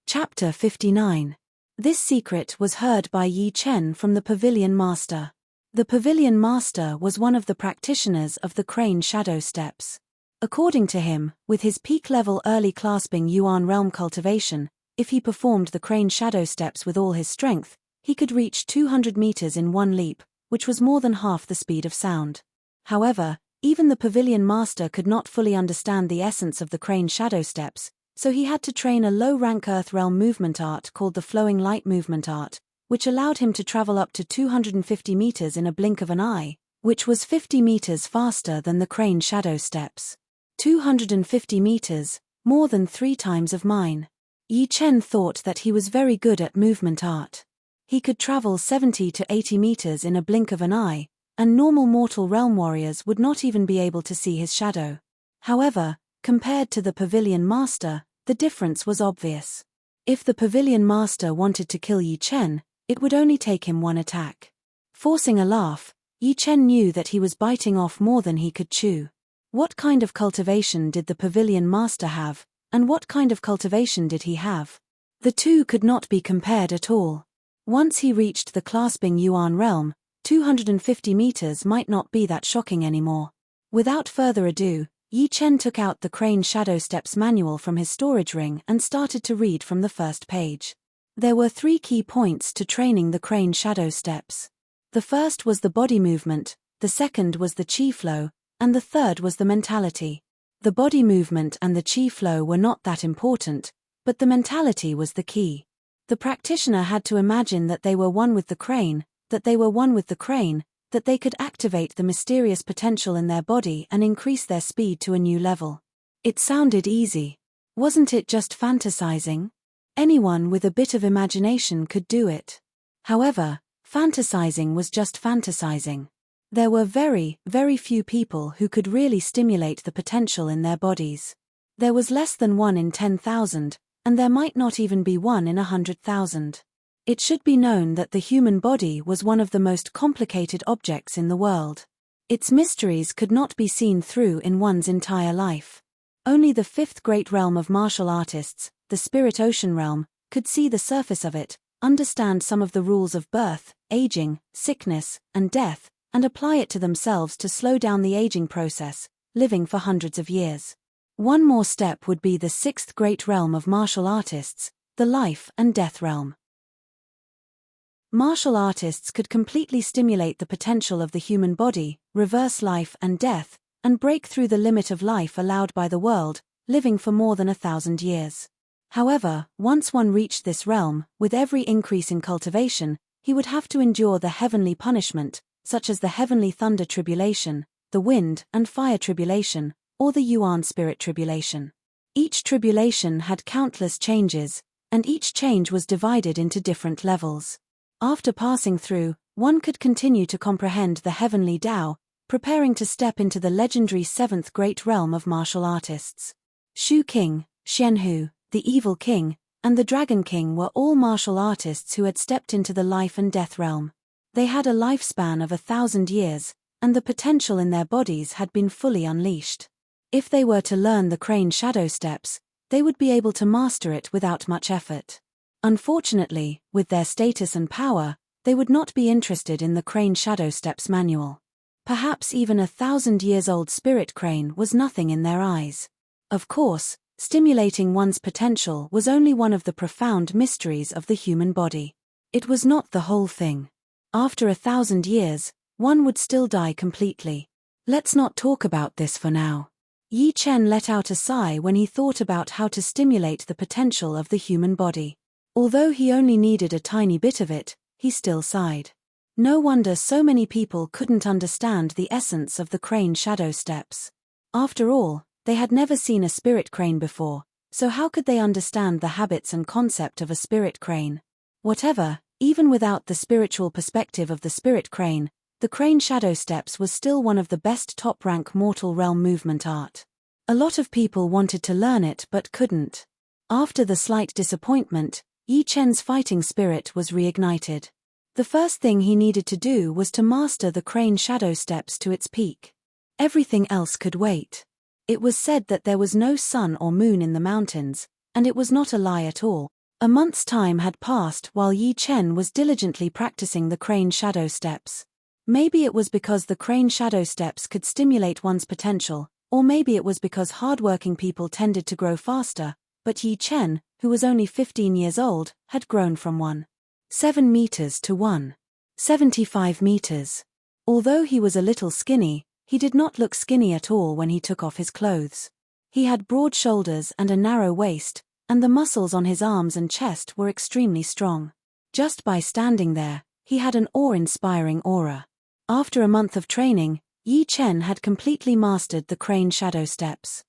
Chapter 59. This secret was heard by Yi Chen from the Pavilion Master. The Pavilion Master was one of the practitioners of the crane shadow steps. According to him, with his peak-level early clasping Yuan realm cultivation, if he performed the crane shadow steps with all his strength, he could reach 200 meters in one leap, which was more than half the speed of sound. However, even the Pavilion Master could not fully understand the essence of the crane shadow steps, so he had to train a low-rank Earth realm movement art called the Flowing Light Movement Art, which allowed him to travel up to 250 meters in a blink of an eye, which was 50 meters faster than the crane shadow steps. 250 meters, more than 3 times of mine. Yi Chen thought that he was very good at movement art. He could travel 70 to 80 meters in a blink of an eye, and normal mortal realm warriors would not even be able to see his shadow. However, compared to the Pavilion Master, the difference was obvious. If the Pavilion Master wanted to kill Yi Chen, it would only take him one attack. Forcing a laugh, Yi Chen knew that he was biting off more than he could chew. What kind of cultivation did the Pavilion Master have, and what kind of cultivation did he have? The two could not be compared at all. Once he reached the clasping Yuan realm, 250 meters might not be that shocking anymore. Without further ado, Yi Chen took out the crane shadow steps manual from his storage ring and started to read from the first page. There were 3 key points to training the crane shadow steps. The first was the body movement, the second was the chi flow, and the third was the mentality. The body movement and the chi flow were not that important, but the mentality was the key. The practitioner had to imagine that they were one with the crane, that they were one with the crane, that they could activate the mysterious potential in their body and increase their speed to a new level. It sounded easy. Wasn't it just fantasizing? Anyone with a bit of imagination could do it. However, fantasizing was just fantasizing. There were very, very few people who could really stimulate the potential in their bodies. There was less than 1 in 10,000, and there might not even be 1 in 100,000. It should be known that the human body was one of the most complicated objects in the world. Its mysteries could not be seen through in one's entire life. Only the 5th great realm of martial artists, the spirit ocean realm, could see the surface of it, understand some of the rules of birth, aging, sickness, and death, and apply it to themselves to slow down the aging process, living for hundreds of years. One more step would be the 6th great realm of martial artists, the life and death realm. Martial artists could completely stimulate the potential of the human body, reverse life and death, and break through the limit of life allowed by the world, living for more than 1,000 years. However, once one reached this realm, with every increase in cultivation, he would have to endure the heavenly punishment, such as the heavenly thunder tribulation, the wind and fire tribulation, or the Yuan spirit tribulation. Each tribulation had countless changes, and each change was divided into different levels. After passing through, one could continue to comprehend the heavenly Tao, preparing to step into the legendary 7th great realm of martial artists. Shu King, Xianhu, the Evil King, and the Dragon King were all martial artists who had stepped into the life and death realm. They had a lifespan of 1,000 years, and the potential in their bodies had been fully unleashed. If they were to learn the crane shadow steps, they would be able to master it without much effort. Unfortunately, with their status and power, they would not be interested in the crane shadow steps manual. Perhaps even 1,000-years-old spirit crane was nothing in their eyes. Of course, stimulating one's potential was only one of the profound mysteries of the human body. It was not the whole thing. After 1,000 years, one would still die completely. Let's not talk about this for now. Yi Chen let out a sigh when he thought about how to stimulate the potential of the human body. Although he only needed a tiny bit of it, he still sighed. No wonder so many people couldn't understand the essence of the crane shadow steps. After all, they had never seen a spirit crane before, so how could they understand the habits and concept of a spirit crane? Whatever, even without the spiritual perspective of the spirit crane, the crane shadow steps was still one of the best top-rank mortal realm movement art. A lot of people wanted to learn it but couldn't. After the slight disappointment, Yi Chen's fighting spirit was reignited. The first thing he needed to do was to master the crane shadow steps to its peak. Everything else could wait. It was said that there was no sun or moon in the mountains, and it was not a lie at all. A month's time had passed while Yi Chen was diligently practicing the crane shadow steps. Maybe it was because the crane shadow steps could stimulate one's potential, or maybe it was because hardworking people tended to grow faster, but Yi Chen, who was only 15 years old, had grown from 1.7 meters to 1.75 meters. Although he was a little skinny, he did not look skinny at all when he took off his clothes. He had broad shoulders and a narrow waist, and the muscles on his arms and chest were extremely strong. Just by standing there, he had an awe-inspiring aura. After a month of training, Yi Chen had completely mastered the crane shadow steps.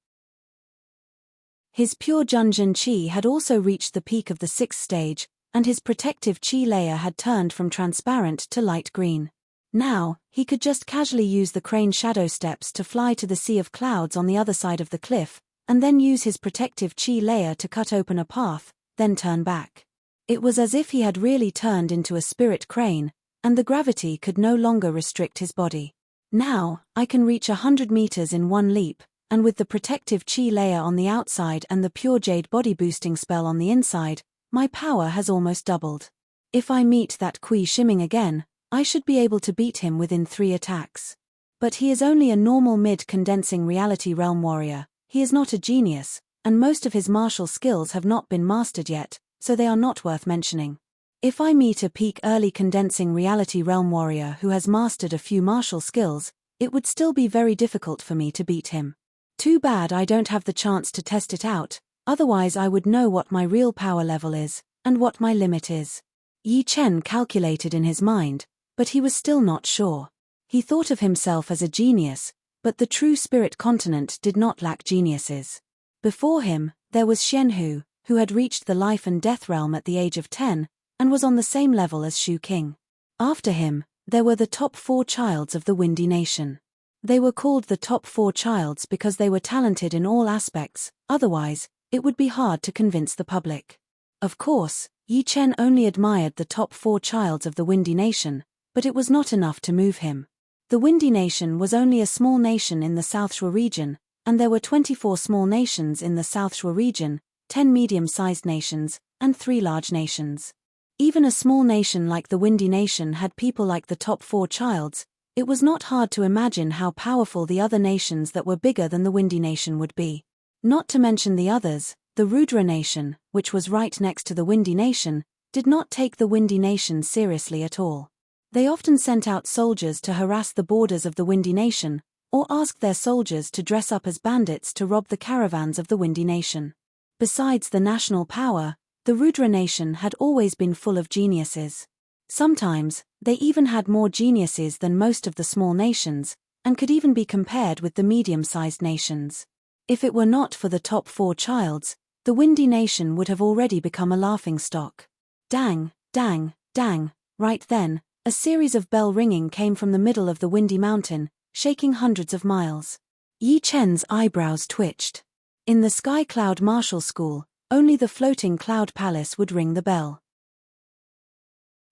His pure Junjin Qi had also reached the peak of the 6th stage, and his protective Qi layer had turned from transparent to light green. Now, he could just casually use the crane shadow steps to fly to the sea of clouds on the other side of the cliff, and then use his protective Qi layer to cut open a path, then turn back. It was as if he had really turned into a spirit crane, and the gravity could no longer restrict his body. Now, I can reach 100 meters in one leap, and with the protective Qi layer on the outside and the pure jade body boosting spell on the inside, my power has almost doubled. If I meet that Kui Shiming again, I should be able to beat him within 3 attacks. But he is only a normal mid-condensing reality realm warrior, he is not a genius, and most of his martial skills have not been mastered yet, so they are not worth mentioning. If I meet a peak early condensing reality realm warrior who has mastered a few martial skills, it would still be very difficult for me to beat him. Too bad I don't have the chance to test it out, otherwise I would know what my real power level is, and what my limit is. Yi Chen calculated in his mind, but he was still not sure. He thought of himself as a genius, but the true spirit continent did not lack geniuses. Before him, there was Xianhu, who had reached the life and death realm at the age of 10, and was on the same level as Shu King. After him, there were the top 4 childs of the Windy Nation. They were called the top 4 childs because they were talented in all aspects, otherwise, it would be hard to convince the public. Of course, Yi Chen only admired the top 4 childs of the Windy Nation, but it was not enough to move him. The Windy Nation was only a small nation in the South Shore region, and there were 24 small nations in the South Shore region, 10 medium-sized nations, and 3 large nations. Even a small nation like the Windy Nation had people like the top 4 childs. It was not hard to imagine how powerful the other nations that were bigger than the Windy Nation would be. Not to mention the others, the Rudra Nation, which was right next to the Windy Nation, did not take the Windy Nation seriously at all. They often sent out soldiers to harass the borders of the Windy Nation, or asked their soldiers to dress up as bandits to rob the caravans of the Windy Nation. Besides the national power, the Rudra Nation had always been full of geniuses. Sometimes, they even had more geniuses than most of the small nations, and could even be compared with the medium-sized nations. If it were not for the top 4 childs, the Windy Nation would have already become a laughingstock. Dang, dang, dang, right then, a series of bell ringing came from the middle of the Windy Mountain, shaking hundreds of miles. Yi Chen's eyebrows twitched. In the Sky Cloud Martial School, only the floating cloud palace would ring the bell.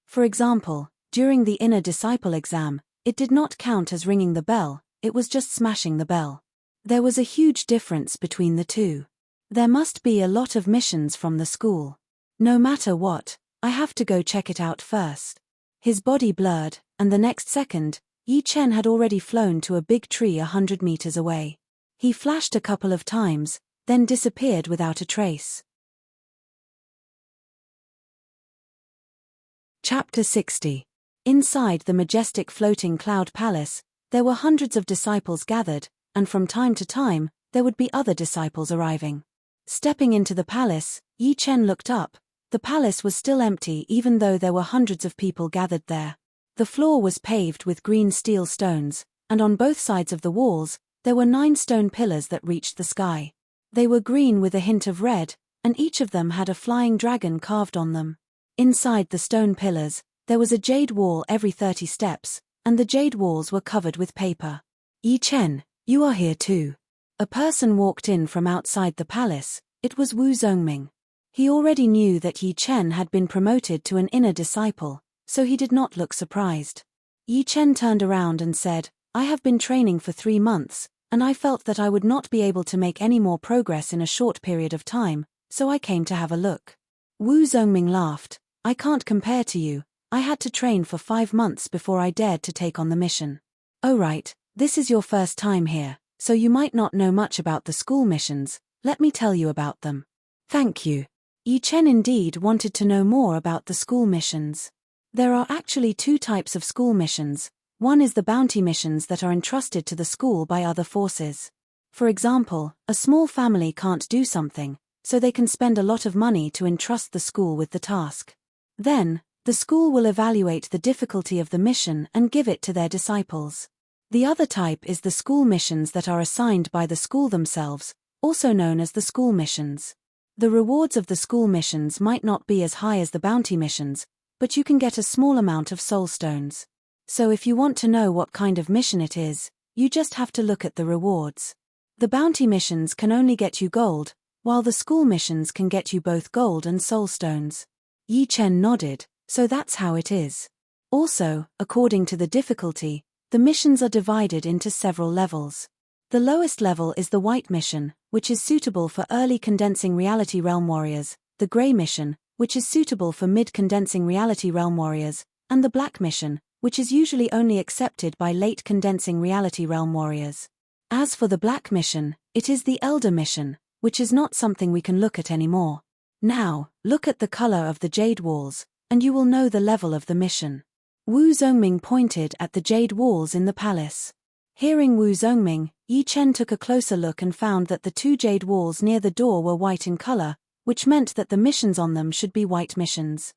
For example, during the inner disciple exam, it did not count as ringing the bell, it was just smashing the bell. There was a huge difference between the two. There must be a lot of missions from the school. No matter what, I have to go check it out first. His body blurred, and the next second, Yi Chen had already flown to a big tree 100 meters away. He flashed a couple of times, then disappeared without a trace. Chapter 60. Inside the majestic floating cloud palace, there were hundreds of disciples gathered, and from time to time, there would be other disciples arriving. Stepping into the palace, Yi Chen looked up. The palace was still empty even though there were hundreds of people gathered there. The floor was paved with green steel stones, and on both sides of the walls, there were 9 stone pillars that reached the sky. They were green with a hint of red, and each of them had a flying dragon carved on them. Inside the stone pillars, there was a jade wall every 30 steps, and the jade walls were covered with paper. Yi Chen, you are here too. A person walked in from outside the palace. It was Wu Zongming. He already knew that Yi Chen had been promoted to an inner disciple, so he did not look surprised. Yi Chen turned around and said, I have been training for 3 months, and I felt that I would not be able to make any more progress in a short period of time, so I came to have a look. Wu Zongming laughed, I can't compare to you. I had to train for 5 months before I dared to take on the mission. Oh right, this is your first time here, so you might not know much about the school missions. Let me tell you about them. Thank you. Yi Chen indeed wanted to know more about the school missions. There are actually 2 types of school missions. One is the bounty missions that are entrusted to the school by other forces. For example, a small family can't do something, so they can spend a lot of money to entrust the school with the task. Then, the school will evaluate the difficulty of the mission and give it to their disciples. The other type is the school missions that are assigned by the school themselves, also known as the school missions. The rewards of the school missions might not be as high as the bounty missions, but you can get a small amount of soul stones. So if you want to know what kind of mission it is, you just have to look at the rewards. The bounty missions can only get you gold, while the school missions can get you both gold and soul stones. Yi Chen nodded, so that's how it is. Also, according to the difficulty, the missions are divided into several levels. The lowest level is the white mission, which is suitable for early condensing reality realm warriors, the gray mission, which is suitable for mid condensing reality realm warriors, and the black mission, which is usually only accepted by late condensing reality realm warriors. As for the black mission, it is the elder mission, which is not something we can look at anymore. Now, look at the color of the jade walls, and you will know the level of the mission. Wu Zongming pointed at the jade walls in the palace. Hearing Wu Zongming, Yi Chen took a closer look and found that the 2 jade walls near the door were white in color, which meant that the missions on them should be white missions.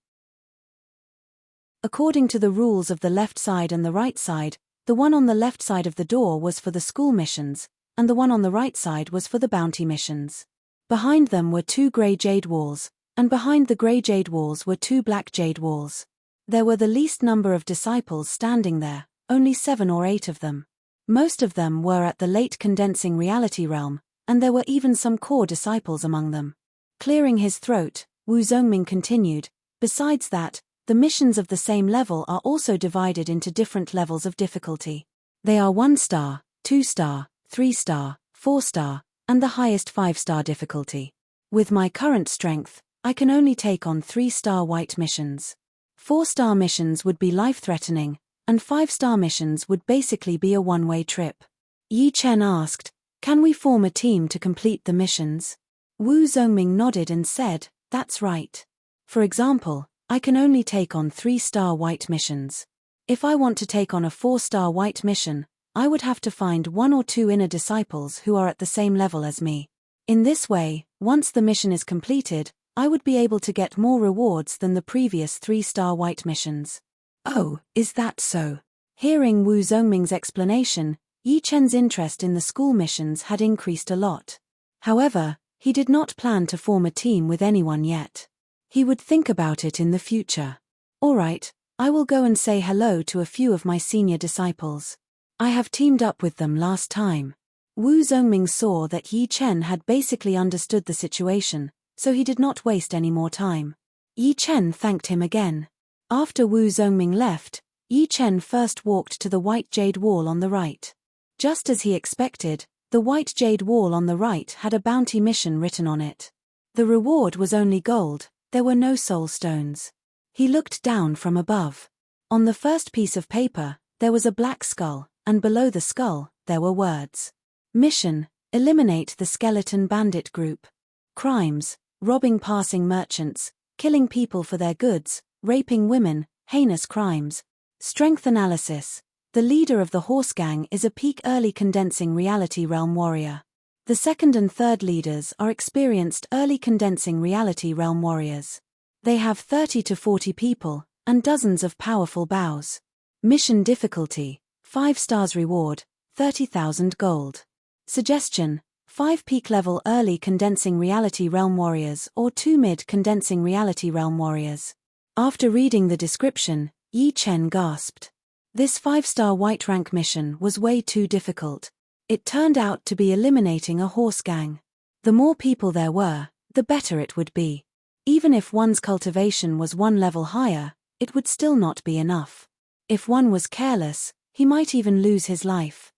According to the rules of the left side and the right side, the one on the left side of the door was for the school missions, and the one on the right side was for the bounty missions. Behind them were 2 gray jade walls, and behind the gray jade walls were 2 black jade walls. There were the least number of disciples standing there, only 7 or 8 of them. Most of them were at the late condensing reality realm, and there were even some core disciples among them. Clearing his throat, Wu Zongming continued, besides that, the missions of the same level are also divided into different levels of difficulty. They are 1-star, 2-star, 3-star, 4-star, and the highest 5-star difficulty. With my current strength, I can only take on 3-star white missions. 4-star missions would be life-threatening, and 5-star missions would basically be a one-way trip. Yi Chen asked, can we form a team to complete the missions? Wu Zongming nodded and said, that's right. For example, I can only take on 3-star white missions. If I want to take on a 4-star white mission, I would have to find 1 or 2 inner disciples who are at the same level as me. In this way, once the mission is completed, I would be able to get more rewards than the previous 3-star white missions. Oh, is that so? Hearing Wu Zongming's explanation, Yi Chen's interest in the school missions had increased a lot. However, he did not plan to form a team with anyone yet. He would think about it in the future. Alright, I will go and say hello to a few of my senior disciples. I have teamed up with them last time. Wu Zongming saw that Yi Chen had basically understood the situation, so he did not waste any more time. Yi Chen thanked him again. After Wu Zongming left, Yi Chen first walked to the white jade wall on the right. Just as he expected, the white jade wall on the right had a bounty mission written on it. The reward was only gold, there were no soul stones. He looked down from above. On the first piece of paper, there was a black skull, and below the skull, there were words. Mission: eliminate the skeleton bandit group. Crimes: robbing passing merchants, killing people for their goods, raping women, heinous crimes. Strength analysis: the leader of the horse gang is a peak early condensing reality realm warrior. The second and third leaders are experienced early condensing reality realm warriors. They have 30 to 40 people, and dozens of powerful bows. Mission difficulty: 5 stars reward, 30,000 gold. Suggestion: 5 peak level early condensing reality realm warriors or 2 mid condensing reality realm warriors. After reading the description, Yi Chen gasped. This 5-star white rank mission was way too difficult. It turned out to be eliminating a horse gang. The more people there were, the better it would be. Even if one's cultivation was one level higher, it would still not be enough. If one was careless, he might even lose his life.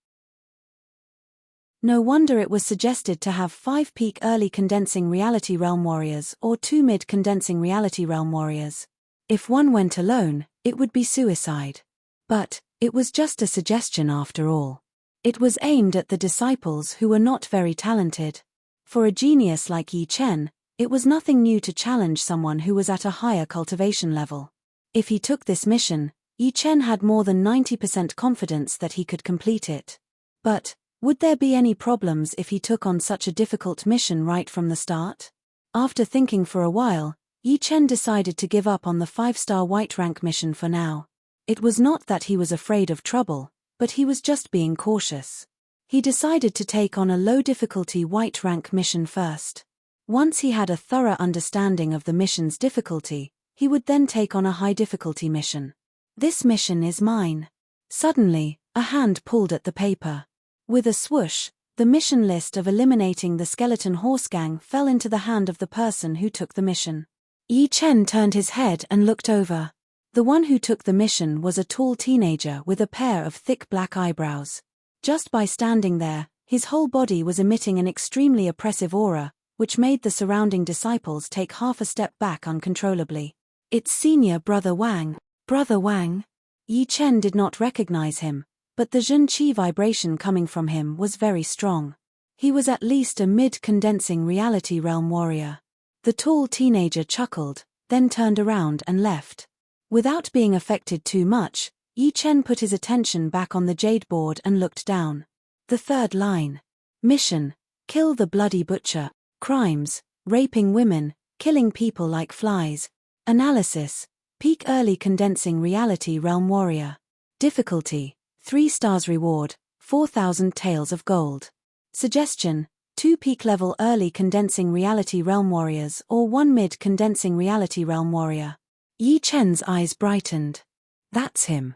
No wonder it was suggested to have 5 peak early condensing reality realm warriors or 2 mid condensing reality realm warriors. If one went alone, it would be suicide. But it was just a suggestion after all. It was aimed at the disciples who were not very talented. For a genius like Yi Chen, it was nothing new to challenge someone who was at a higher cultivation level. If he took this mission, Yi Chen had more than 90% confidence that he could complete it. But would there be any problems if he took on such a difficult mission right from the start? After thinking for a while, Yi Chen decided to give up on the 5-star white rank mission for now. It was not that he was afraid of trouble, but he was just being cautious. He decided to take on a low-difficulty white rank mission first. Once he had a thorough understanding of the mission's difficulty, he would then take on a high-difficulty mission. This mission is mine. Suddenly, a hand pulled at the paper. With a swoosh, the mission list of eliminating the skeleton horse gang fell into the hand of the person who took the mission. Yi Chen turned his head and looked over. The one who took the mission was a tall teenager with a pair of thick black eyebrows. Just by standing there, his whole body was emitting an extremely oppressive aura, which made the surrounding disciples take half a step back uncontrollably. It's senior brother Wang. Brother Wang? Yi Chen did not recognize him, but the Zhen Qi vibration coming from him was very strong. He was at least a mid-condensing reality realm warrior. The tall teenager chuckled, then turned around and left. Without being affected too much, Yi Chen put his attention back on the jade board and looked down. The third line. Mission: kill the bloody butcher. Crimes: raping women, killing people like flies. Analysis: peak early condensing reality realm warrior. Difficulty: 3 stars. Reward: 4,000 taels of gold. Suggestion: 2 peak level early condensing reality realm warriors or 1 mid condensing reality realm warrior. Yi Chen's eyes brightened. That's him.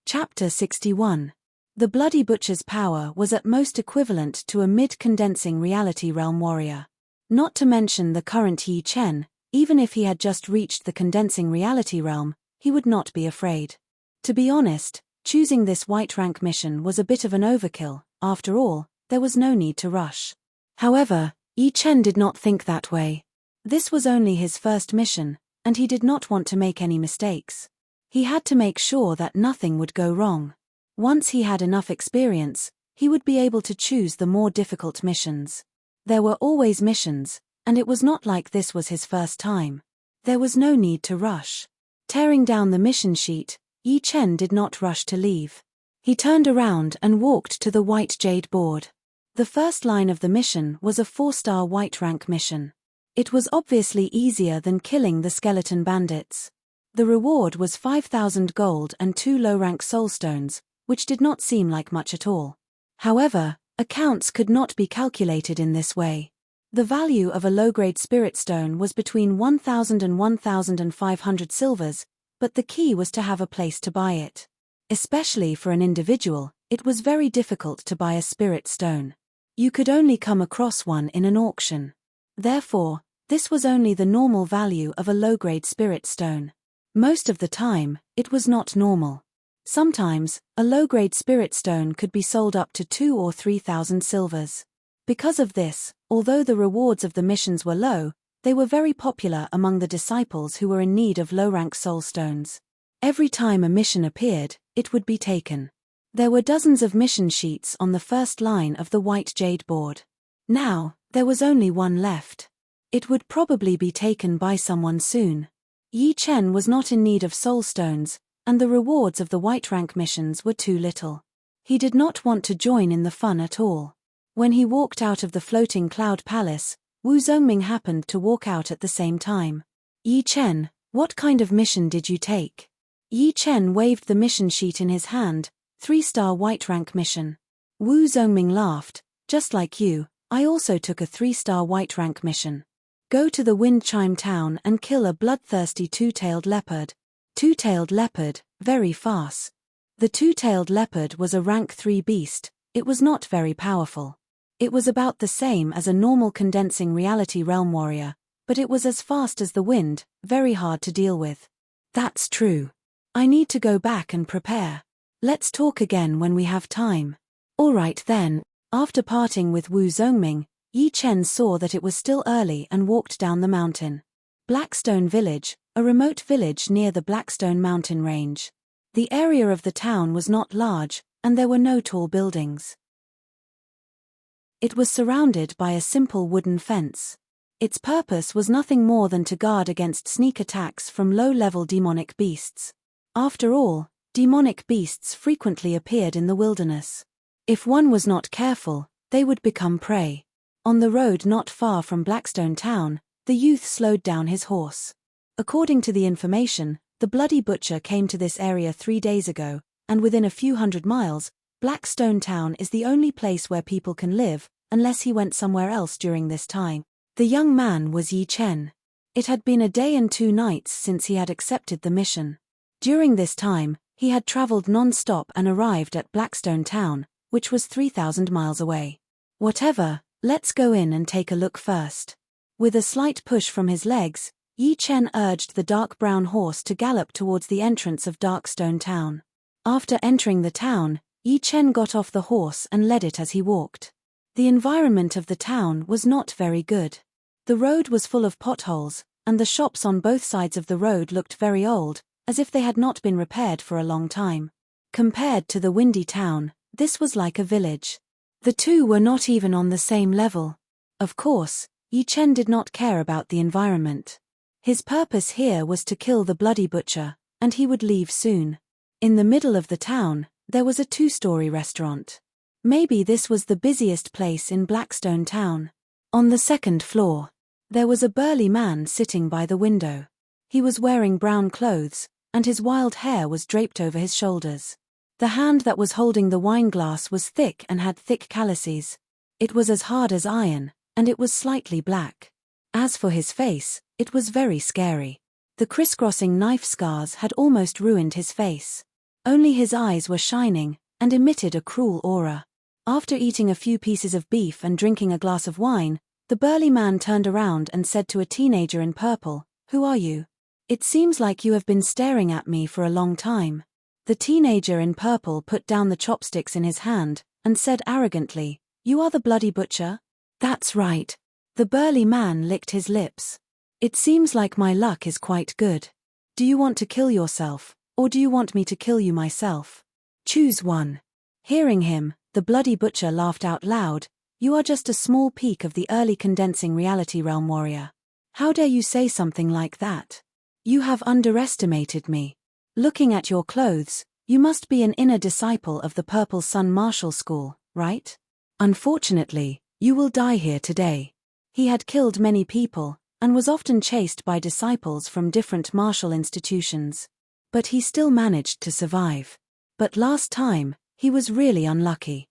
Chapter 61. The Bloody Butcher's power was at most equivalent to a mid-condensing reality realm warrior. Not to mention the current Yi Chen, even if he had just reached the condensing reality realm, he would not be afraid. To be honest, choosing this white rank mission was a bit of an overkill. After all, there was no need to rush. However, Yi Chen did not think that way. This was only his first mission, and he did not want to make any mistakes. He had to make sure that nothing would go wrong. Once he had enough experience, he would be able to choose the more difficult missions. There were always missions, and it was not like this was his first time. There was no need to rush. Tearing down the mission sheet, Yi Chen did not rush to leave. He turned around and walked to the white jade board. The first line of the mission was a 4-star white rank mission. It was obviously easier than killing the skeleton bandits. The reward was 5,000 gold and 2 low-rank soulstones, which did not seem like much at all. However, accounts could not be calculated in this way. The value of a low-grade spirit stone was between 1,000 and 1,500 silvers, but the key was to have a place to buy it. Especially for an individual, it was very difficult to buy a spirit stone. You could only come across one in an auction. Therefore, this was only the normal value of a low-grade spirit stone. Most of the time, it was not normal. Sometimes, a low-grade spirit stone could be sold up to 2,000 or 3,000 silvers. Because of this, although the rewards of the missions were low, they were very popular among the disciples who were in need of low-rank soul stones. Every time a mission appeared, it would be taken. There were dozens of mission sheets on the first line of the white jade board. Now, there was only one left. It would probably be taken by someone soon. Yi Chen was not in need of soul stones, and the rewards of the white rank missions were too little. He did not want to join in the fun at all. When he walked out of the floating cloud palace, Wu Zhongming happened to walk out at the same time. Yi Chen, what kind of mission did you take? Yi Chen waved the mission sheet in his hand. 3-star white rank mission. Wu Zhongming laughed. Just like you, I also took a 3-star white rank mission. Go to the wind chime town and kill a bloodthirsty two-tailed leopard. Two-tailed leopard, very fast. The two-tailed leopard was a rank 3 beast. It was not very powerful. It was about the same as a normal condensing reality realm warrior, but it was as fast as the wind, very hard to deal with. That's true. I need to go back and prepare. Let's talk again when we have time. Alright then. After parting with Wu Zongming, Yi Chen saw that it was still early and walked down the mountain. Blackstone Village, a remote village near the Blackstone mountain range. The area of the town was not large, and there were no tall buildings. It was surrounded by a simple wooden fence. Its purpose was nothing more than to guard against sneak attacks from low-level demonic beasts. After all, demonic beasts frequently appeared in the wilderness. If one was not careful, they would become prey. On the road not far from Blackstone Town, the youth slowed down his horse. According to the information, the Bloody Butcher came to this area 3 days ago, and within a few hundred miles, Blackstone Town is the only place where people can live, unless he went somewhere else during this time. The young man was Yi Chen. It had been a day and 2 nights since he had accepted the mission. During this time, he had traveled non-stop and arrived at Blackstone Town, which was 3,000 miles away. Whatever, let's go in and take a look first. With a slight push from his legs, Yi Chen urged the dark brown horse to gallop towards the entrance of Darkstone Town. After entering the town, Yi Chen got off the horse and led it as he walked. The environment of the town was not very good. The road was full of potholes, and the shops on both sides of the road looked very old, as if they had not been repaired for a long time. Compared to the windy town, this was like a village. The two were not even on the same level. Of course, Yi Chen did not care about the environment. His purpose here was to kill the Bloody Butcher, and he would leave soon. In the middle of the town, there was a 2-story restaurant. Maybe this was the busiest place in Blackstone Town. On the 2nd floor, there was a burly man sitting by the window. He was wearing brown clothes, and his wild hair was draped over his shoulders. The hand that was holding the wine glass was thick and had thick calluses. It was as hard as iron, and it was slightly black. As for his face, it was very scary. The crisscrossing knife scars had almost ruined his face. Only his eyes were shining, and emitted a cruel aura. After eating a few pieces of beef and drinking a glass of wine, the burly man turned around and said to a teenager in purple, "Who are you? It seems like you have been staring at me for a long time." The teenager in purple put down the chopsticks in his hand, and said arrogantly, "You are the Bloody Butcher?" "That's right." The burly man licked his lips. "It seems like my luck is quite good. Do you want to kill yourself, or do you want me to kill you myself? Choose one." Hearing him, the Bloody Butcher laughed out loud. "You are just a small peak of the early condensing reality realm warrior. How dare you say something like that? You have underestimated me. Looking at your clothes, you must be an inner disciple of the Purple Sun Martial School, right? Unfortunately, you will die here today." He had killed many people, and was often chased by disciples from different martial institutions. But he still managed to survive. But last time, he was really unlucky.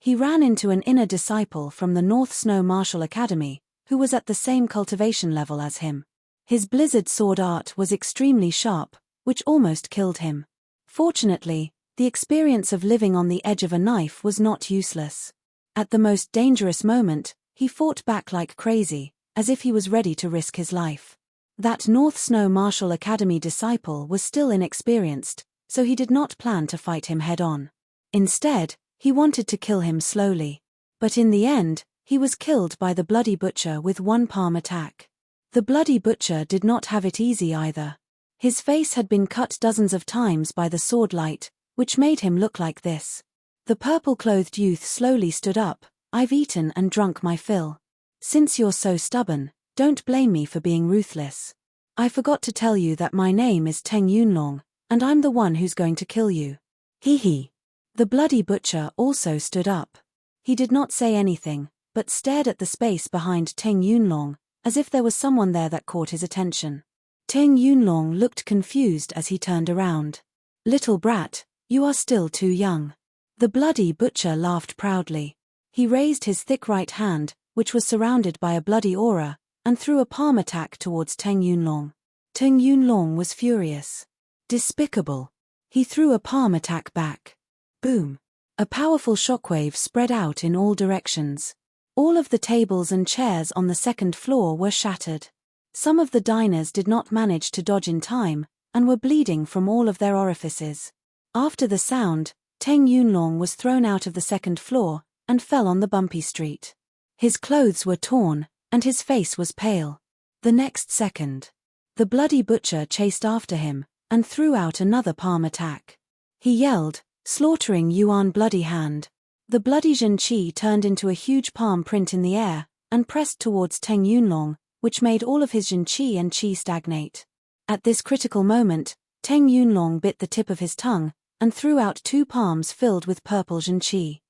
He ran into an inner disciple from the North Snow Martial Academy, who was at the same cultivation level as him. His blizzard sword art was extremely sharp, which almost killed him. Fortunately, the experience of living on the edge of a knife was not useless. At the most dangerous moment, he fought back like crazy, as if he was ready to risk his life. That North Snow Martial Academy disciple was still inexperienced, so he did not plan to fight him head-on. Instead, he wanted to kill him slowly. But in the end, he was killed by the Bloody Butcher with one palm attack. The Bloody Butcher did not have it easy either. His face had been cut dozens of times by the sword light, which made him look like this. The purple-clothed youth slowly stood up. "I've eaten and drunk my fill. Since you're so stubborn, don't blame me for being ruthless. I forgot to tell you that my name is Teng Yunlong, and I'm the one who's going to kill you." Hee hee. The Bloody Butcher also stood up. He did not say anything, but stared at the space behind Teng Yunlong, as if there was someone there that caught his attention. Teng Yunlong looked confused as he turned around. "Little brat, you are still too young." The Bloody Butcher laughed proudly. He raised his thick right hand, which was surrounded by a bloody aura, and threw a palm attack towards Teng Yunlong. Teng Yunlong was furious. Despicable. He threw a palm attack back. Boom. A powerful shockwave spread out in all directions. All of the tables and chairs on the second floor were shattered. Some of the diners did not manage to dodge in time, and were bleeding from all of their orifices. After the sound, Teng Yunlong was thrown out of the second floor, and fell on the bumpy street. His clothes were torn, and his face was pale. The next second, the bloody butcher chased after him, and threw out another palm attack. He yelled, slaughtering Yuan bloody hand. The bloody Zhenqi turned into a huge palm print in the air, and pressed towards Teng Yunlong, which made all of his Zhenqi and qi stagnate. At this critical moment, Teng Yunlong bit the tip of his tongue, and threw out 2 palms filled with purple Zhenqi.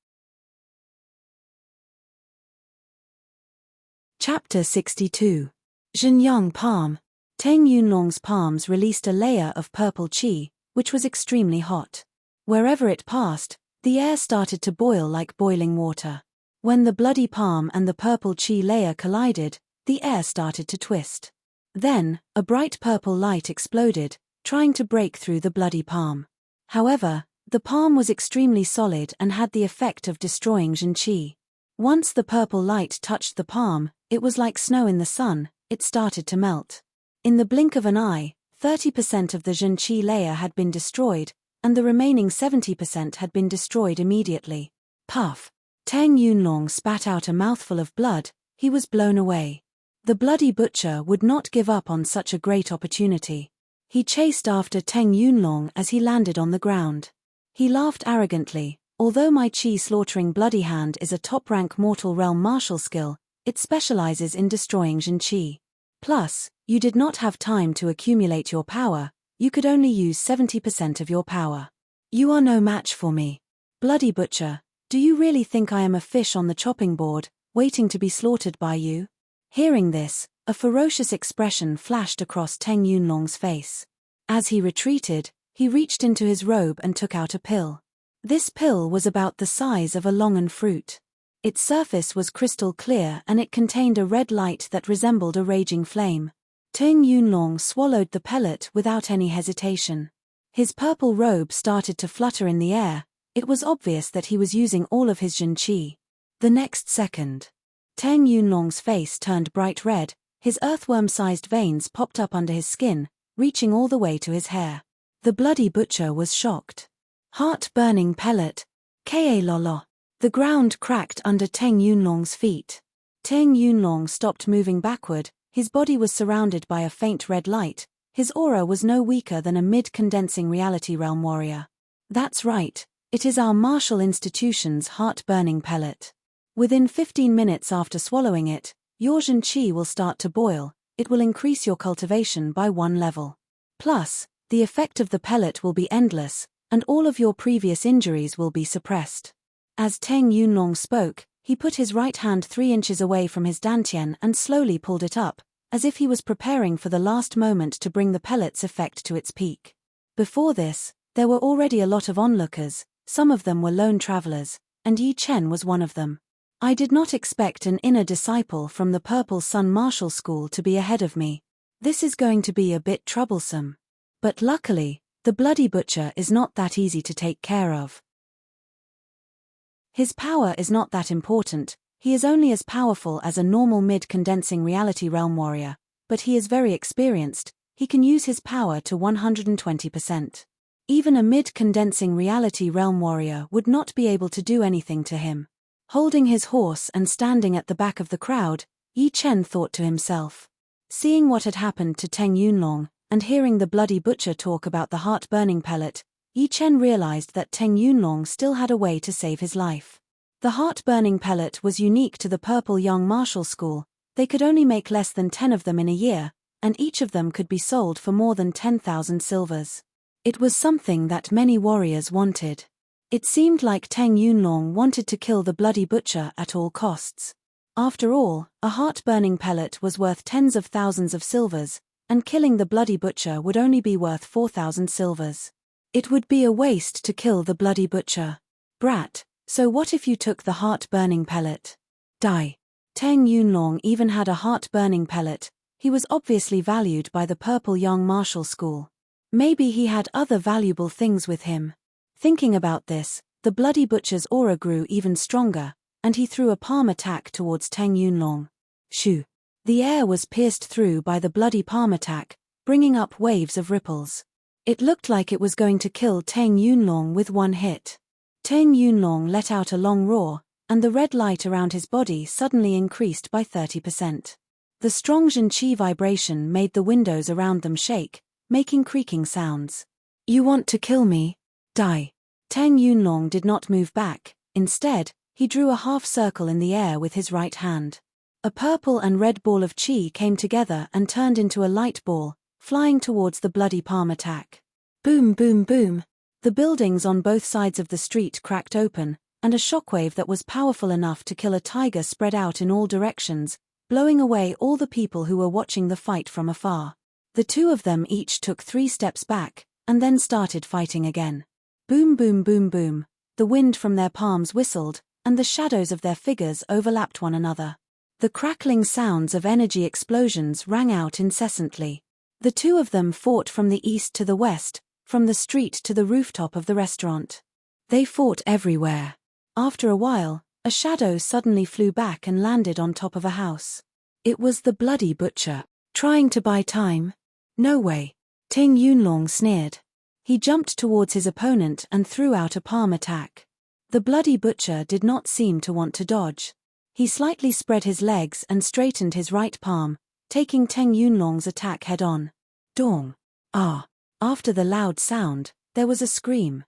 Chapter 62. Zhenyang Palm. Teng Yunlong's palms released a layer of purple qi, which was extremely hot. Wherever it passed, the air started to boil like boiling water. When the bloody palm and the purple qi layer collided, the air started to twist. Then, a bright purple light exploded, trying to break through the bloody palm. However, the palm was extremely solid and had the effect of destroying Zhenqi. Once the purple light touched the palm, it was like snow in the sun, it started to melt. In the blink of an eye, 30% of the Zhenqi layer had been destroyed, and the remaining 70% had been destroyed immediately. Puff! Teng Yunlong spat out a mouthful of blood. He was blown away. The bloody butcher would not give up on such a great opportunity. He chased after Teng Yunlong as he landed on the ground. He laughed arrogantly. Although my qi slaughtering bloody hand is a top-rank mortal realm martial skill, it specializes in destroying Zhenqi. Plus, you did not have time to accumulate your power, you could only use 70% of your power. You are no match for me. Bloody butcher, do you really think I am a fish on the chopping board, waiting to be slaughtered by you? Hearing this, a ferocious expression flashed across Teng Yunlong's face. As he retreated, he reached into his robe and took out a pill. This pill was about the size of a longan fruit. Its surface was crystal clear and it contained a red light that resembled a raging flame. Teng Yunlong swallowed the pellet without any hesitation. His purple robe started to flutter in the air. It was obvious that he was using all of his Zhenqi. The next second, Teng Yunlong's face turned bright red, his earthworm-sized veins popped up under his skin, reaching all the way to his hair. The bloody butcher was shocked. Heart-burning pellet. Ka lolo. The ground cracked under Teng Yunlong's feet. Teng Yunlong stopped moving backward, his body was surrounded by a faint red light, his aura was no weaker than a mid-condensing reality realm warrior. That's right, it is our martial institution's heart-burning pellet. Within 15 minutes after swallowing it, your Zhenqi will start to boil, it will increase your cultivation by 1 level. Plus, the effect of the pellet will be endless, and all of your previous injuries will be suppressed. As Teng Yunlong spoke, he put his right hand 3 inches away from his dantian and slowly pulled it up, as if he was preparing for the last moment to bring the pellet's effect to its peak. Before this, there were already a lot of onlookers, some of them were lone travelers, and Yi Chen was one of them. I did not expect an inner disciple from the Purple Sun Martial School to be ahead of me. This is going to be a bit troublesome. But luckily, the bloody butcher is not that easy to take care of. His power is not that important, he is only as powerful as a normal mid-condensing reality realm warrior, but he is very experienced, he can use his power to 120%. Even a mid-condensing reality realm warrior would not be able to do anything to him. Holding his horse and standing at the back of the crowd, Yi Chen thought to himself. Seeing what had happened to Teng Yunlong, and hearing the bloody butcher talk about the heart-burning pellet, Yi Chen realized that Teng Yunlong still had a way to save his life. The heart-burning pellet was unique to the Purple Young Martial School, they could only make less than 10 of them in a year, and each of them could be sold for more than 10,000 silvers. It was something that many warriors wanted. It seemed like Teng Yunlong wanted to kill the bloody butcher at all costs. After all, a heart-burning pellet was worth tens of thousands of silvers, and killing the bloody butcher would only be worth 4,000 silvers. It would be a waste to kill the bloody butcher. Brat, so what if you took the heart-burning pellet? Die. Teng Yunlong even had a heart-burning pellet. He was obviously valued by the Purple Young Martial School. Maybe he had other valuable things with him. Thinking about this, the Bloody Butcher's aura grew even stronger, and he threw a palm attack towards Teng Yunlong. Shoo! The air was pierced through by the bloody palm attack, bringing up waves of ripples. It looked like it was going to kill Teng Yunlong with one hit. Teng Yunlong let out a long roar, and the red light around his body suddenly increased by 30%. The strong Zhen Qi vibration made the windows around them shake, making creaking sounds. You want to kill me? Die. Teng Yunlong did not move back. Instead, he drew a half circle in the air with his right hand. A purple and red ball of qi came together and turned into a light ball, flying towards the bloody palm attack. Boom, boom, boom. The buildings on both sides of the street cracked open, and a shockwave that was powerful enough to kill a tiger spread out in all directions, blowing away all the people who were watching the fight from afar. The two of them each took 3 steps back, and then started fighting again. Boom, boom, boom, boom. The wind from their palms whistled, and the shadows of their figures overlapped one another. The crackling sounds of energy explosions rang out incessantly. The two of them fought from the east to the west, from the street to the rooftop of the restaurant. They fought everywhere. After a while, a shadow suddenly flew back and landed on top of a house. It was the Bloody Butcher. Trying to buy time? No way. Teng Yunlong sneered. He jumped towards his opponent and threw out a palm attack. The Bloody Butcher did not seem to want to dodge. He slightly spread his legs and straightened his right palm, taking Teng Yunlong's attack head-on. Dong! Ah! After the loud sound, there was a scream.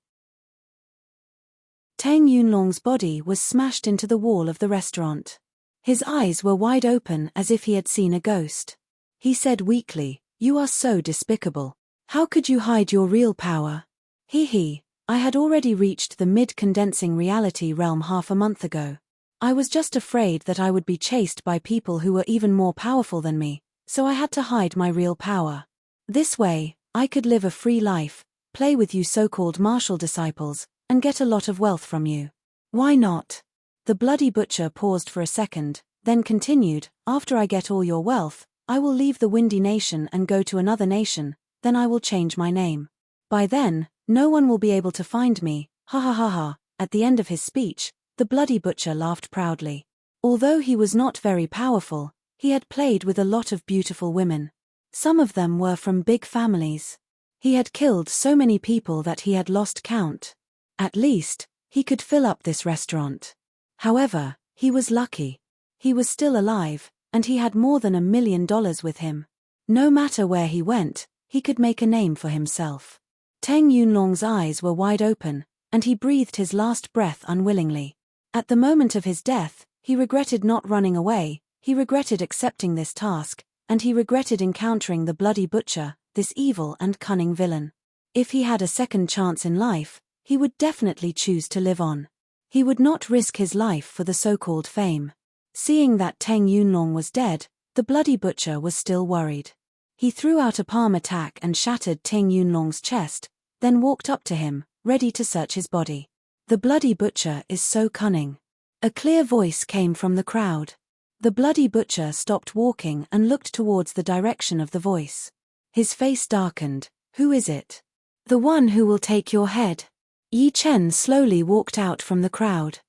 Teng Yunlong's body was smashed into the wall of the restaurant. His eyes were wide open as if he had seen a ghost. He said weakly, "You are so despicable. How could you hide your real power?" He, I had already reached the mid-condensing reality realm half a month ago. I was just afraid that I would be chased by people who were even more powerful than me, so I had to hide my real power. This way, I could live a free life, play with you so-called martial disciples, and get a lot of wealth from you. Why not? The Bloody Butcher paused for a second, then continued, "After I get all your wealth, I will leave the Windy Nation and go to another nation, then I will change my name. By then, no one will be able to find me, ha ha ha ha." At the end of his speech, the Bloody Butcher laughed proudly. Although he was not very powerful, he had played with a lot of beautiful women. Some of them were from big families. He had killed so many people that he had lost count. At least, he could fill up this restaurant. However, he was lucky. He was still alive, and he had more than $1 million with him. No matter where he went, he could make a name for himself. Teng Yunlong's eyes were wide open, and he breathed his last breath unwillingly. At the moment of his death, he regretted not running away, he regretted accepting this task, and he regretted encountering the Bloody Butcher, this evil and cunning villain. If he had a second chance in life, he would definitely choose to live on. He would not risk his life for the so-called fame. Seeing that Teng Yunlong was dead, the Bloody Butcher was still worried. He threw out a palm attack and shattered Teng Yunlong's chest, then walked up to him, ready to search his body. "The Bloody Butcher is so cunning." A clear voice came from the crowd. The Bloody Butcher stopped walking and looked towards the direction of the voice. His face darkened. "Who is it?" "The one who will take your head." Yi Chen slowly walked out from the crowd.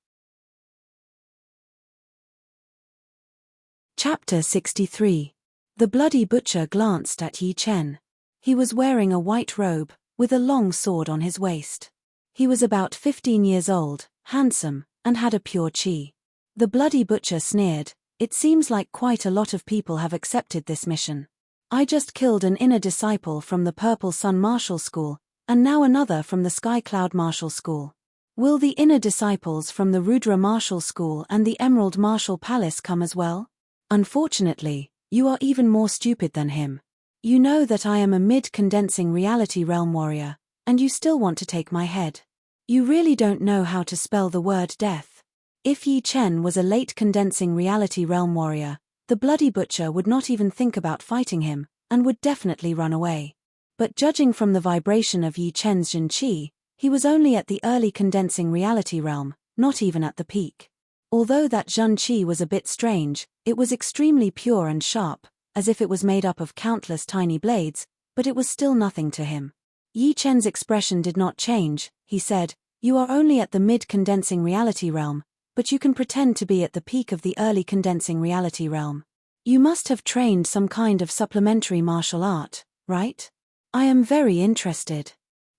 Chapter 63. The Bloody Butcher glanced at Yi Chen. He was wearing a white robe, with a long sword on his waist. He was about 15 years old, handsome, and had a pure qi. The Bloody Butcher sneered, "It seems like quite a lot of people have accepted this mission. I just killed an inner disciple from the Purple Sun Martial School, and now another from the Sky Cloud Martial School. Will the inner disciples from the Rudra Martial School and the Emerald Martial Palace come as well? Unfortunately, you are even more stupid than him. You know that I am a mid-condensing reality realm warrior, and you still want to take my head. You really don't know how to spell the word death." If Yi Chen was a late condensing reality realm warrior, the Bloody Butcher would not even think about fighting him, and would definitely run away. But judging from the vibration of Yi Chen's Zhen Qi, he was only at the early condensing reality realm, not even at the peak. Although that Zhun Qi was a bit strange, it was extremely pure and sharp, as if it was made up of countless tiny blades, but it was still nothing to him. Yi Chen's expression did not change. He said, "You are only at the mid-condensing reality realm, but you can pretend to be at the peak of the early condensing reality realm. You must have trained some kind of supplementary martial art, right? I am very interested."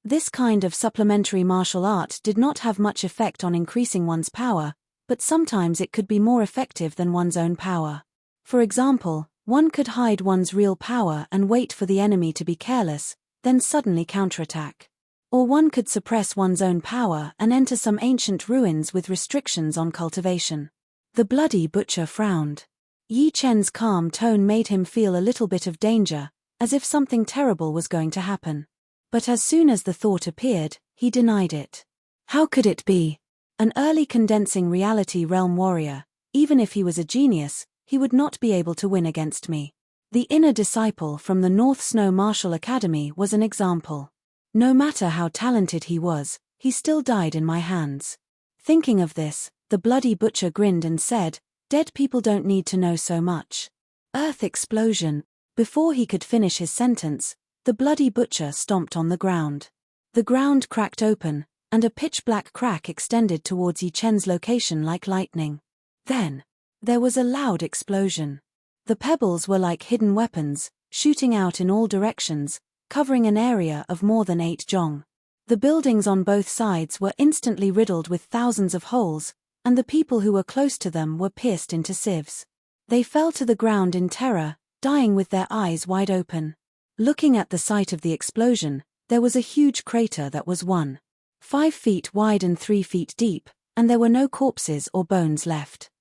This kind of supplementary martial art did not have much effect on increasing one's power, but sometimes it could be more effective than one's own power. For example, one could hide one's real power and wait for the enemy to be careless, then suddenly counterattack. Or one could suppress one's own power and enter some ancient ruins with restrictions on cultivation. The Bloody Butcher frowned. Yi Chen's calm tone made him feel a little bit of danger, as if something terrible was going to happen. But as soon as the thought appeared, he denied it. How could it be? An early condensing reality realm warrior, even if he was a genius, he would not be able to win against me. The inner disciple from the North Snow Martial Academy was an example. No matter how talented he was, he still died in my hands. Thinking of this, the Bloody Butcher grinned and said, "Dead people don't need to know so much." Earth explosion. Before he could finish his sentence, the Bloody Butcher stomped on the ground. The ground cracked open, and a pitch-black crack extended towards Yi Chen's location like lightning. Then, there was a loud explosion. The pebbles were like hidden weapons, shooting out in all directions, covering an area of more than 8 zhong. The buildings on both sides were instantly riddled with thousands of holes, and the people who were close to them were pierced into sieves. They fell to the ground in terror, dying with their eyes wide open. Looking at the site of the explosion, there was a huge crater that was 1.5 feet wide and 3 feet deep, and there were no corpses or bones left.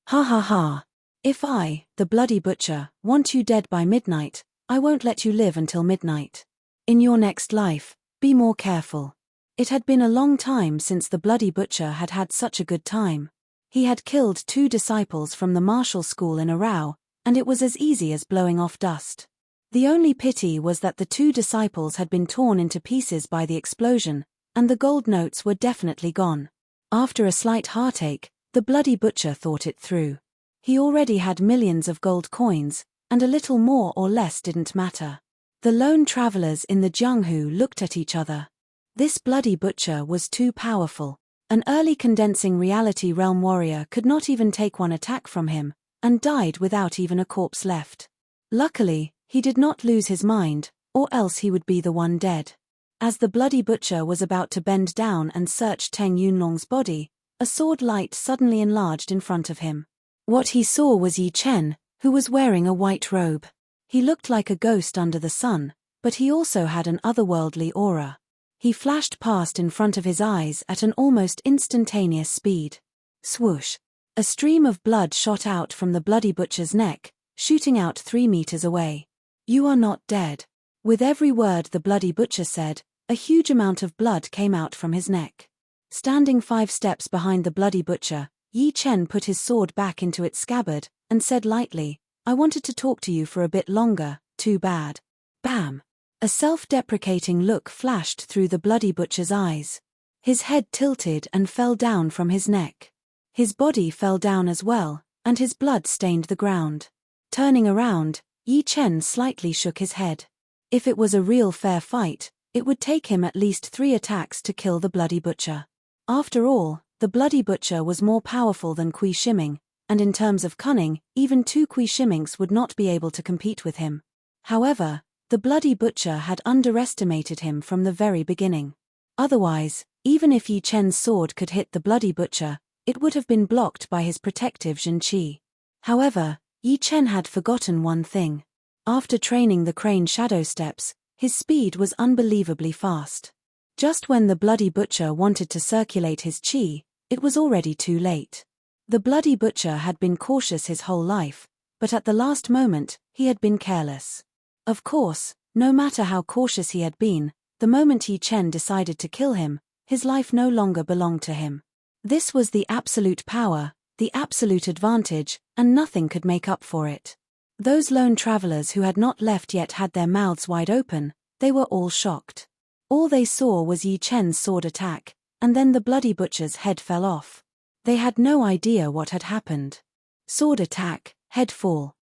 Ha ha ha. If I, the Bloody Butcher, want you dead by midnight, I won't let you live until midnight. In your next life, be more careful. It had been a long time since the Bloody Butcher had had such a good time. He had killed 2 disciples from the martial school in a row, and it was as easy as blowing off dust. The only pity was that the 2 disciples had been torn into pieces by the explosion, and the gold notes were definitely gone. After a slight heartache, the Bloody Butcher thought it through. He already had millions of gold coins, and a little more or less didn't matter. The lone travelers in the Jianghu looked at each other. This Bloody Butcher was too powerful. An early condensing reality realm warrior could not even take one attack from him, and died without even a corpse left. Luckily, he did not lose his mind, or else he would be the one dead. As the Bloody Butcher was about to bend down and search Teng Yunlong's body, a sword light suddenly enlarged in front of him. What he saw was Yi Chen, who was wearing a white robe. He looked like a ghost under the sun, but he also had an otherworldly aura. He flashed past in front of his eyes at an almost instantaneous speed. Swoosh! A stream of blood shot out from the Bloody Butcher's neck, shooting out 3 meters away. "You are not dead." With every word the Bloody Butcher said, a huge amount of blood came out from his neck. Standing 5 steps behind the Bloody Butcher, Yi Chen put his sword back into its scabbard, and said lightly, "I wanted to talk to you for a bit longer, too bad." Bam! A self-deprecating look flashed through the Bloody Butcher's eyes. His head tilted and fell down from his neck. His body fell down as well, and his blood stained the ground. Turning around, Yi Chen slightly shook his head. If it was a real fair fight, it would take him at least 3 attacks to kill the Bloody Butcher. After all, the Bloody Butcher was more powerful than Kui Shiming, and in terms of cunning, even 2 Kui Shimings would not be able to compete with him. However, the Bloody Butcher had underestimated him from the very beginning. Otherwise, even if Yi Chen's sword could hit the Bloody Butcher, it would have been blocked by his protective Zhen Qi. However, Yi Chen had forgotten one thing. After training the crane shadow steps, his speed was unbelievably fast. Just when the Bloody Butcher wanted to circulate his qi, it was already too late. The Bloody Butcher had been cautious his whole life, but at the last moment, he had been careless. Of course, no matter how cautious he had been, the moment Yi Chen decided to kill him, his life no longer belonged to him. This was the absolute power, the absolute advantage, and nothing could make up for it. Those lone travelers who had not left yet had their mouths wide open, they were all shocked. All they saw was Yi Chen's sword attack, and then the Bloody Butcher's head fell off. They had no idea what had happened. Sword attack, head fall.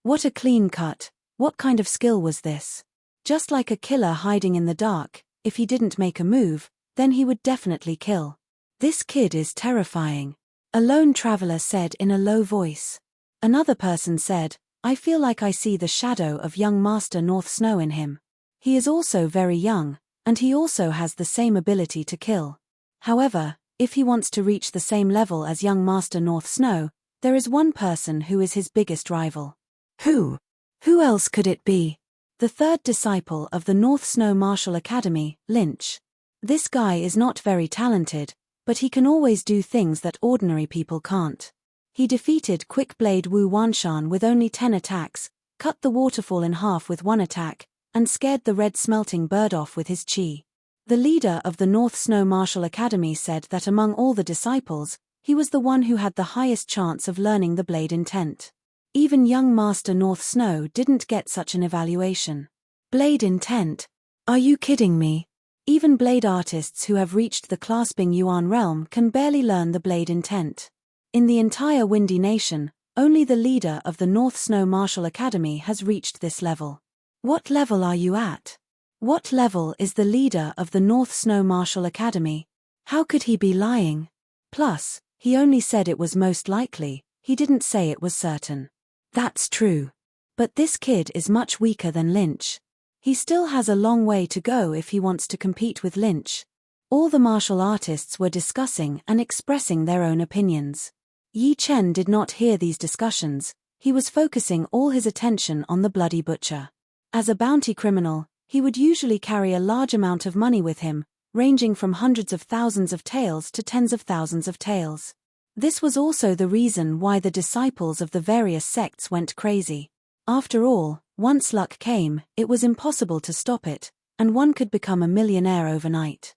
What a clean cut. What kind of skill was this? Just like a killer hiding in the dark, if he didn't make a move, then he would definitely kill. This kid is terrifying. A lone traveler said in a low voice. Another person said, I feel like I see the shadow of young Master North Snow in him. He is also very young, and he also has the same ability to kill. However, if he wants to reach the same level as young Master North Snow, there is one person who is his biggest rival. Who? Who else could it be? The third disciple of the North Snow Martial Academy, Lynch. This guy is not very talented, but he can always do things that ordinary people can't. He defeated Quick Blade Wu Wanshan with only 10 attacks, cut the waterfall in half with 1 attack, and scared the red smelting bird off with his chi. The leader of the North Snow Martial Academy said that among all the disciples, he was the one who had the highest chance of learning the blade intent. Even young Master North Snow didn't get such an evaluation. Blade intent? Are you kidding me? Even blade artists who have reached the clasping Yuan realm can barely learn the blade intent. In the entire Windy Nation, only the leader of the North Snow Martial Academy has reached this level. What level are you at? What level is the leader of the North Snow Martial Academy? How could he be lying? Plus, he only said it was most likely, he didn't say it was certain. That's true. But this kid is much weaker than Lynch. He still has a long way to go if he wants to compete with Lynch. All the martial artists were discussing and expressing their own opinions. Yi Chen did not hear these discussions, he was focusing all his attention on the bloody butcher. As a bounty criminal, he would usually carry a large amount of money with him, ranging from hundreds of thousands of taels to tens of thousands of taels. This was also the reason why the disciples of the various sects went crazy. After all, once luck came, it was impossible to stop it, and one could become a millionaire overnight.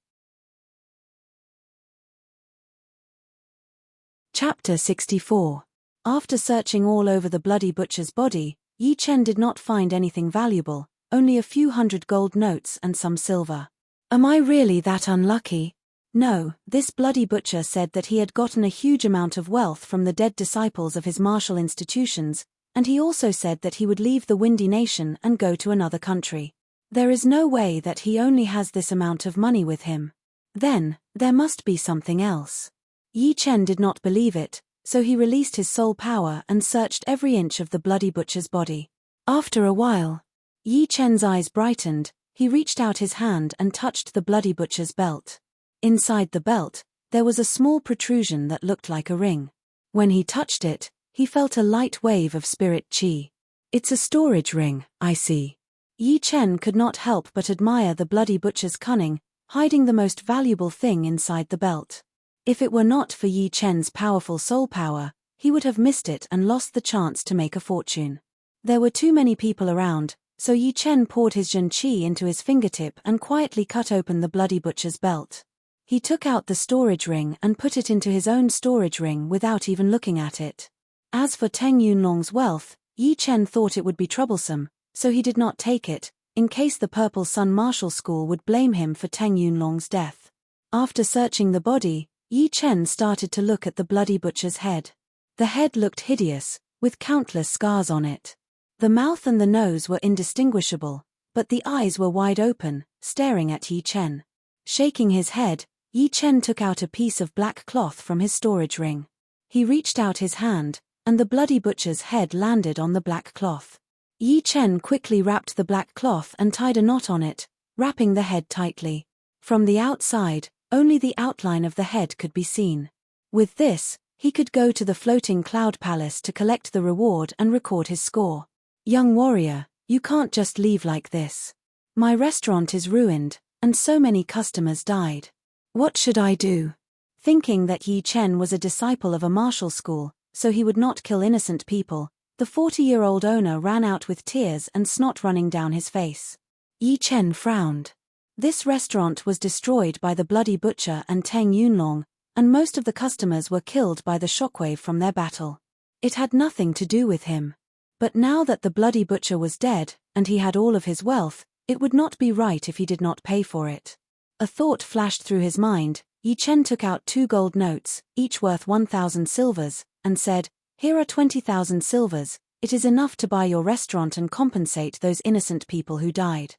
Chapter 64. After searching all over the bloody butcher's body, Yi Chen did not find anything valuable, only a few hundred gold notes and some silver. Am I really that unlucky? No, this bloody butcher said that he had gotten a huge amount of wealth from the dead disciples of his martial institutions, and he also said that he would leave the Windy Nation and go to another country. There is no way that he only has this amount of money with him. Then, there must be something else. Yi Chen did not believe it, so he released his soul power and searched every inch of the bloody butcher's body. After a while, Yi Chen's eyes brightened, he reached out his hand and touched the bloody butcher's belt. Inside the belt, there was a small protrusion that looked like a ring. When he touched it, he felt a light wave of spirit chi. It's a storage ring, I see. Yi Chen could not help but admire the bloody butcher's cunning, hiding the most valuable thing inside the belt. If it were not for Yi Chen's powerful soul power, he would have missed it and lost the chance to make a fortune. There were too many people around, so Yi Chen poured his Jun Qi into his fingertip and quietly cut open the bloody butcher's belt. He took out the storage ring and put it into his own storage ring without even looking at it. As for Teng Yunlong's wealth, Yi Chen thought it would be troublesome, so he did not take it, in case the Purple Sun Martial School would blame him for Teng Yunlong's death. After searching the body, Yi Chen started to look at the bloody butcher's head. The head looked hideous, with countless scars on it. The mouth and the nose were indistinguishable, but the eyes were wide open, staring at Yi Chen. Shaking his head, Yi Chen took out a piece of black cloth from his storage ring. He reached out his hand, and the bloody butcher's head landed on the black cloth. Yi Chen quickly wrapped the black cloth and tied a knot on it, wrapping the head tightly. From the outside, only the outline of the head could be seen. With this, he could go to the floating cloud palace to collect the reward and record his score. Young warrior, you can't just leave like this. My restaurant is ruined, and so many customers died. What should I do? Thinking that Yi Chen was a disciple of a martial school, so he would not kill innocent people, the 40-year-old owner ran out with tears and snot running down his face. Yi Chen frowned. This restaurant was destroyed by the bloody butcher and Teng Yunlong, and most of the customers were killed by the shockwave from their battle. It had nothing to do with him. But now that the bloody butcher was dead, and he had all of his wealth, it would not be right if he did not pay for it. A thought flashed through his mind, Yi Chen took out 2 gold notes, each worth 1,000 silvers, and said, "Here are 20,000 silvers, it is enough to buy your restaurant and compensate those innocent people who died.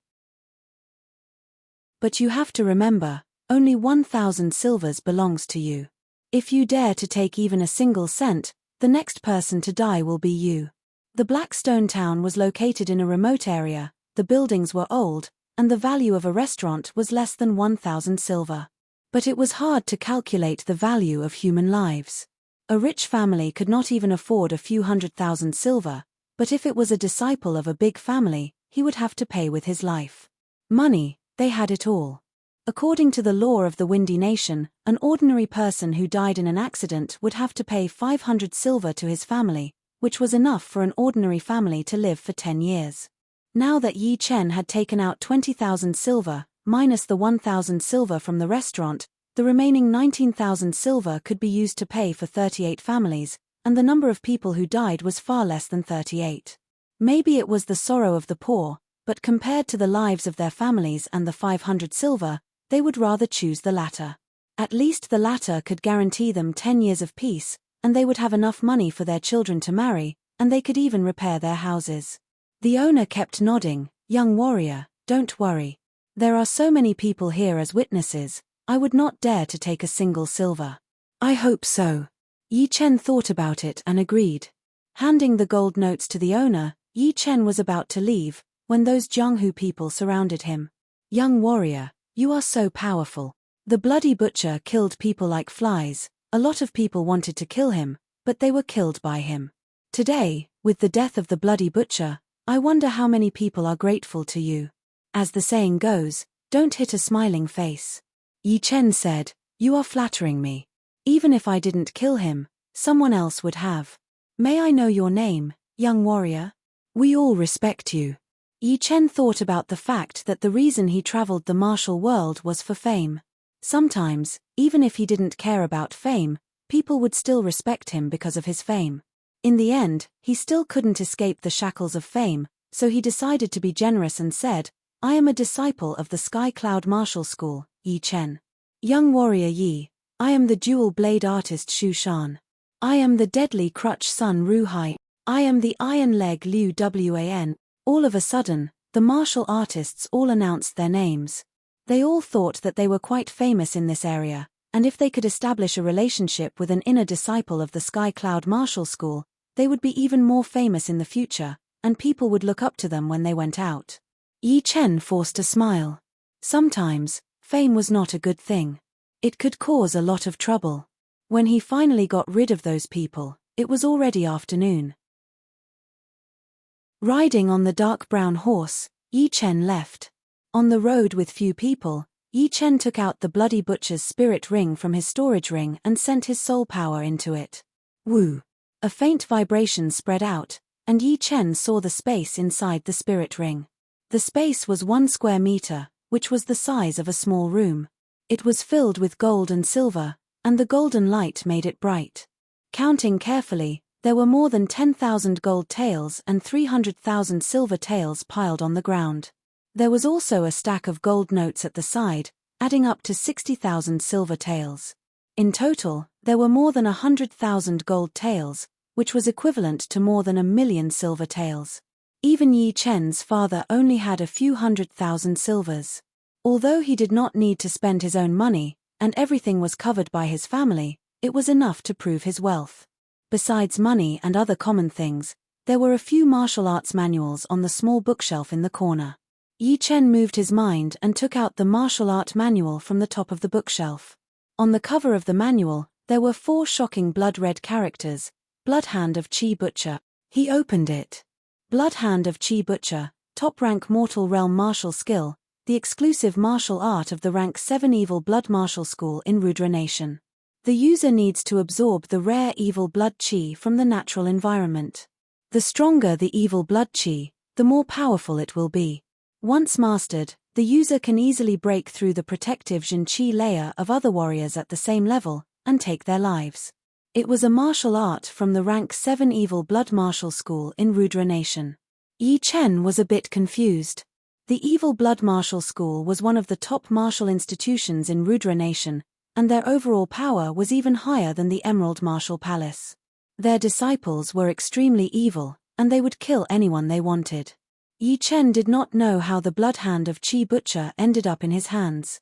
But you have to remember, only 1,000 silvers belongs to you. If you dare to take even a single cent, the next person to die will be you." The Black Stone town was located in a remote area, the buildings were old, and the value of a restaurant was less than 1,000 silver. But it was hard to calculate the value of human lives. A rich family could not even afford a few 100,000 silver, but if it was a disciple of a big family, he would have to pay with his life. Money, they had it all. According to the law of the Windy Nation, an ordinary person who died in an accident would have to pay 500 silver to his family, which was enough for an ordinary family to live for 10 years. Now that Yi Chen had taken out 20,000 silver, minus the 1,000 silver from the restaurant, the remaining 19,000 silver could be used to pay for 38 families, and the number of people who died was far less than 38. Maybe it was the sorrow of the poor, but compared to the lives of their families and the 500 silver, they would rather choose the latter. At least the latter could guarantee them 10 years of peace, and they would have enough money for their children to marry, and they could even repair their houses. The owner kept nodding. "Young warrior, don't worry. There are so many people here as witnesses, I would not dare to take a single silver." "I hope so." Yi Chen thought about it and agreed. Handing the gold notes to the owner, Yi Chen was about to leave, when those Jianghu people surrounded him. "Young warrior, you are so powerful. The bloody butcher killed people like flies, a lot of people wanted to kill him, but they were killed by him. Today, with the death of the bloody butcher, I wonder how many people are grateful to you. As the saying goes, don't hit a smiling face." Yi Chen said, "You are flattering me. Even if I didn't kill him, someone else would have. May I know your name, young warrior? We all respect you." Yi Chen thought about the fact that the reason he traveled the martial world was for fame. Sometimes, even if he didn't care about fame, people would still respect him because of his fame. In the end, he still couldn't escape the shackles of fame, so he decided to be generous and said, "I am a disciple of the Sky Cloud Martial School, Yi Chen. Young warrior Yi, I am the dual blade artist Shu Shan. I am the deadly crutch Sun Ru Hai. I am the iron leg Liu Wan." All of a sudden, the martial artists all announced their names. They all thought that they were quite famous in this area, and if they could establish a relationship with an inner disciple of the Sky Cloud Martial School, they would be even more famous in the future, and people would look up to them when they went out. Yi Chen forced a smile. Sometimes, fame was not a good thing. It could cause a lot of trouble. When he finally got rid of those people, it was already afternoon. Riding on the dark brown horse, Yi Chen left. On the road with few people, Yi Chen took out the bloody butcher's spirit ring from his storage ring and sent his soul power into it. Woo! A faint vibration spread out, and Yi Chen saw the space inside the spirit ring. The space was 1 square meter, which was the size of a small room. It was filled with gold and silver, and the golden light made it bright. Counting carefully, there were more than 10,000 gold taels and 300,000 silver taels piled on the ground. There was also a stack of gold notes at the side, adding up to 60,000 silver taels. In total, there were more than 100,000 gold taels, which was equivalent to more than 1,000,000 silver taels. Even Yi Chen's father only had a few 100,000 silvers. Although he did not need to spend his own money, and everything was covered by his family, it was enough to prove his wealth. Besides money and other common things, there were a few martial arts manuals on the small bookshelf in the corner. Yi Chen moved his mind and took out the martial art manual from the top of the bookshelf. On the cover of the manual, there were 4 shocking blood-red characters, Bloodhand of Qi Butcher. He opened it. Bloodhand of Qi Butcher, top-rank mortal realm martial skill, the exclusive martial art of the rank 7 evil blood martial school in Rudra Nation. The user needs to absorb the rare evil blood qi from the natural environment. The stronger the evil blood qi, the more powerful it will be. Once mastered, the user can easily break through the protective Jin Qi layer of other warriors at the same level, and take their lives. It was a martial art from the rank 7 evil blood martial school in Rudra Nation. Yi Chen was a bit confused. The evil blood martial school was one of the top martial institutions in Rudra Nation, and their overall power was even higher than the Emerald Martial Palace. Their disciples were extremely evil, and they would kill anyone they wanted. Yi Chen did not know how the blood hand of Qi Butcher ended up in his hands.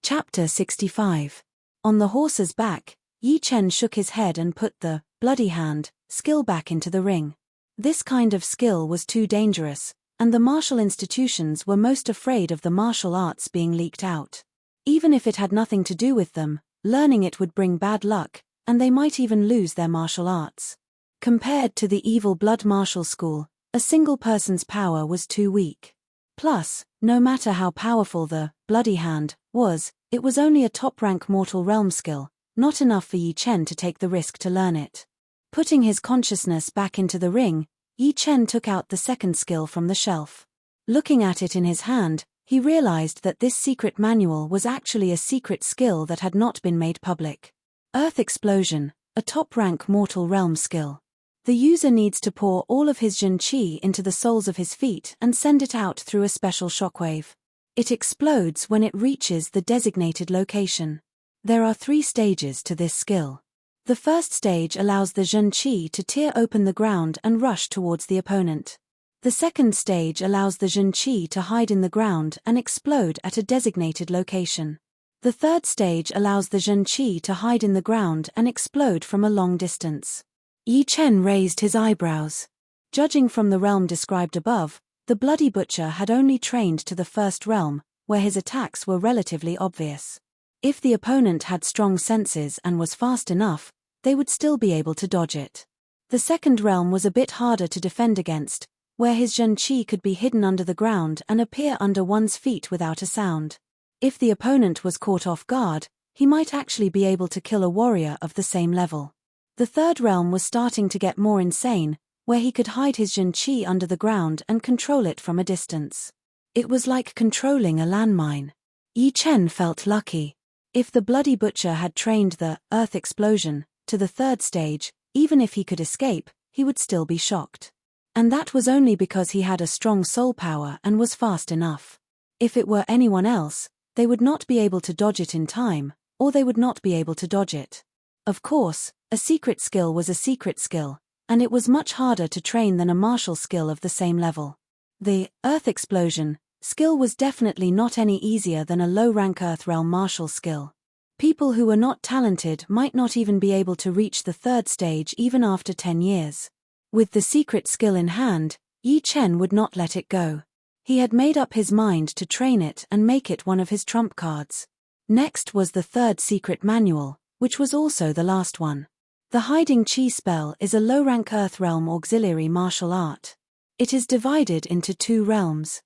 Chapter 65. On the horse's back, Yi Chen shook his head and put the bloody hand skill back into the ring. This kind of skill was too dangerous, and the martial institutions were most afraid of the martial arts being leaked out. Even if it had nothing to do with them, learning it would bring bad luck, and they might even lose their martial arts. Compared to the evil blood martial school, a single person's power was too weak. Plus, no matter how powerful the bloody hand was, it was only a top-rank mortal realm skill, not enough for Yi Chen to take the risk to learn it. Putting his consciousness back into the ring, Yi Chen took out the second skill from the shelf. Looking at it in his hand, he realized that this secret manual was actually a secret skill that had not been made public. Earth Explosion, a top-rank mortal realm skill. The user needs to pour all of his Jin Qi into the soles of his feet and send it out through a special shockwave. It explodes when it reaches the designated location. There are 3 stages to this skill. The first stage allows the Jin Qi to tear open the ground and rush towards the opponent. The second stage allows the Jin Qi to hide in the ground and explode at a designated location. The third stage allows the Jin Qi to hide in the ground and explode from a long distance. Yi Chen raised his eyebrows. Judging from the realm described above, the Bloody Butcher had only trained to the first realm, where his attacks were relatively obvious. If the opponent had strong senses and was fast enough, they would still be able to dodge it. The second realm was a bit harder to defend against, where his Jin Qi could be hidden under the ground and appear under one's feet without a sound. If the opponent was caught off guard, he might actually be able to kill a warrior of the same level. The third realm was starting to get more insane, where he could hide his Jin Qi under the ground and control it from a distance. It was like controlling a landmine. Yi Chen felt lucky. If the Bloody Butcher had trained the Earth Explosion to the third stage, even if he could escape, he would still be shocked. And that was only because he had a strong soul power and was fast enough. If it were anyone else, they would not be able to dodge it in time, or they would not be able to dodge it. Of course, a secret skill was a secret skill, and it was much harder to train than a martial skill of the same level. The Earth Explosion skill was definitely not any easier than a low-rank Earth Realm martial skill. People who were not talented might not even be able to reach the third stage even after 10 years. With the secret skill in hand, Yi Chen would not let it go. He had made up his mind to train it and make it one of his trump cards. Next was the third secret manual, which was also the last one. The Hiding Qi spell is a low-rank Earth Realm auxiliary martial art. It is divided into 2 realms.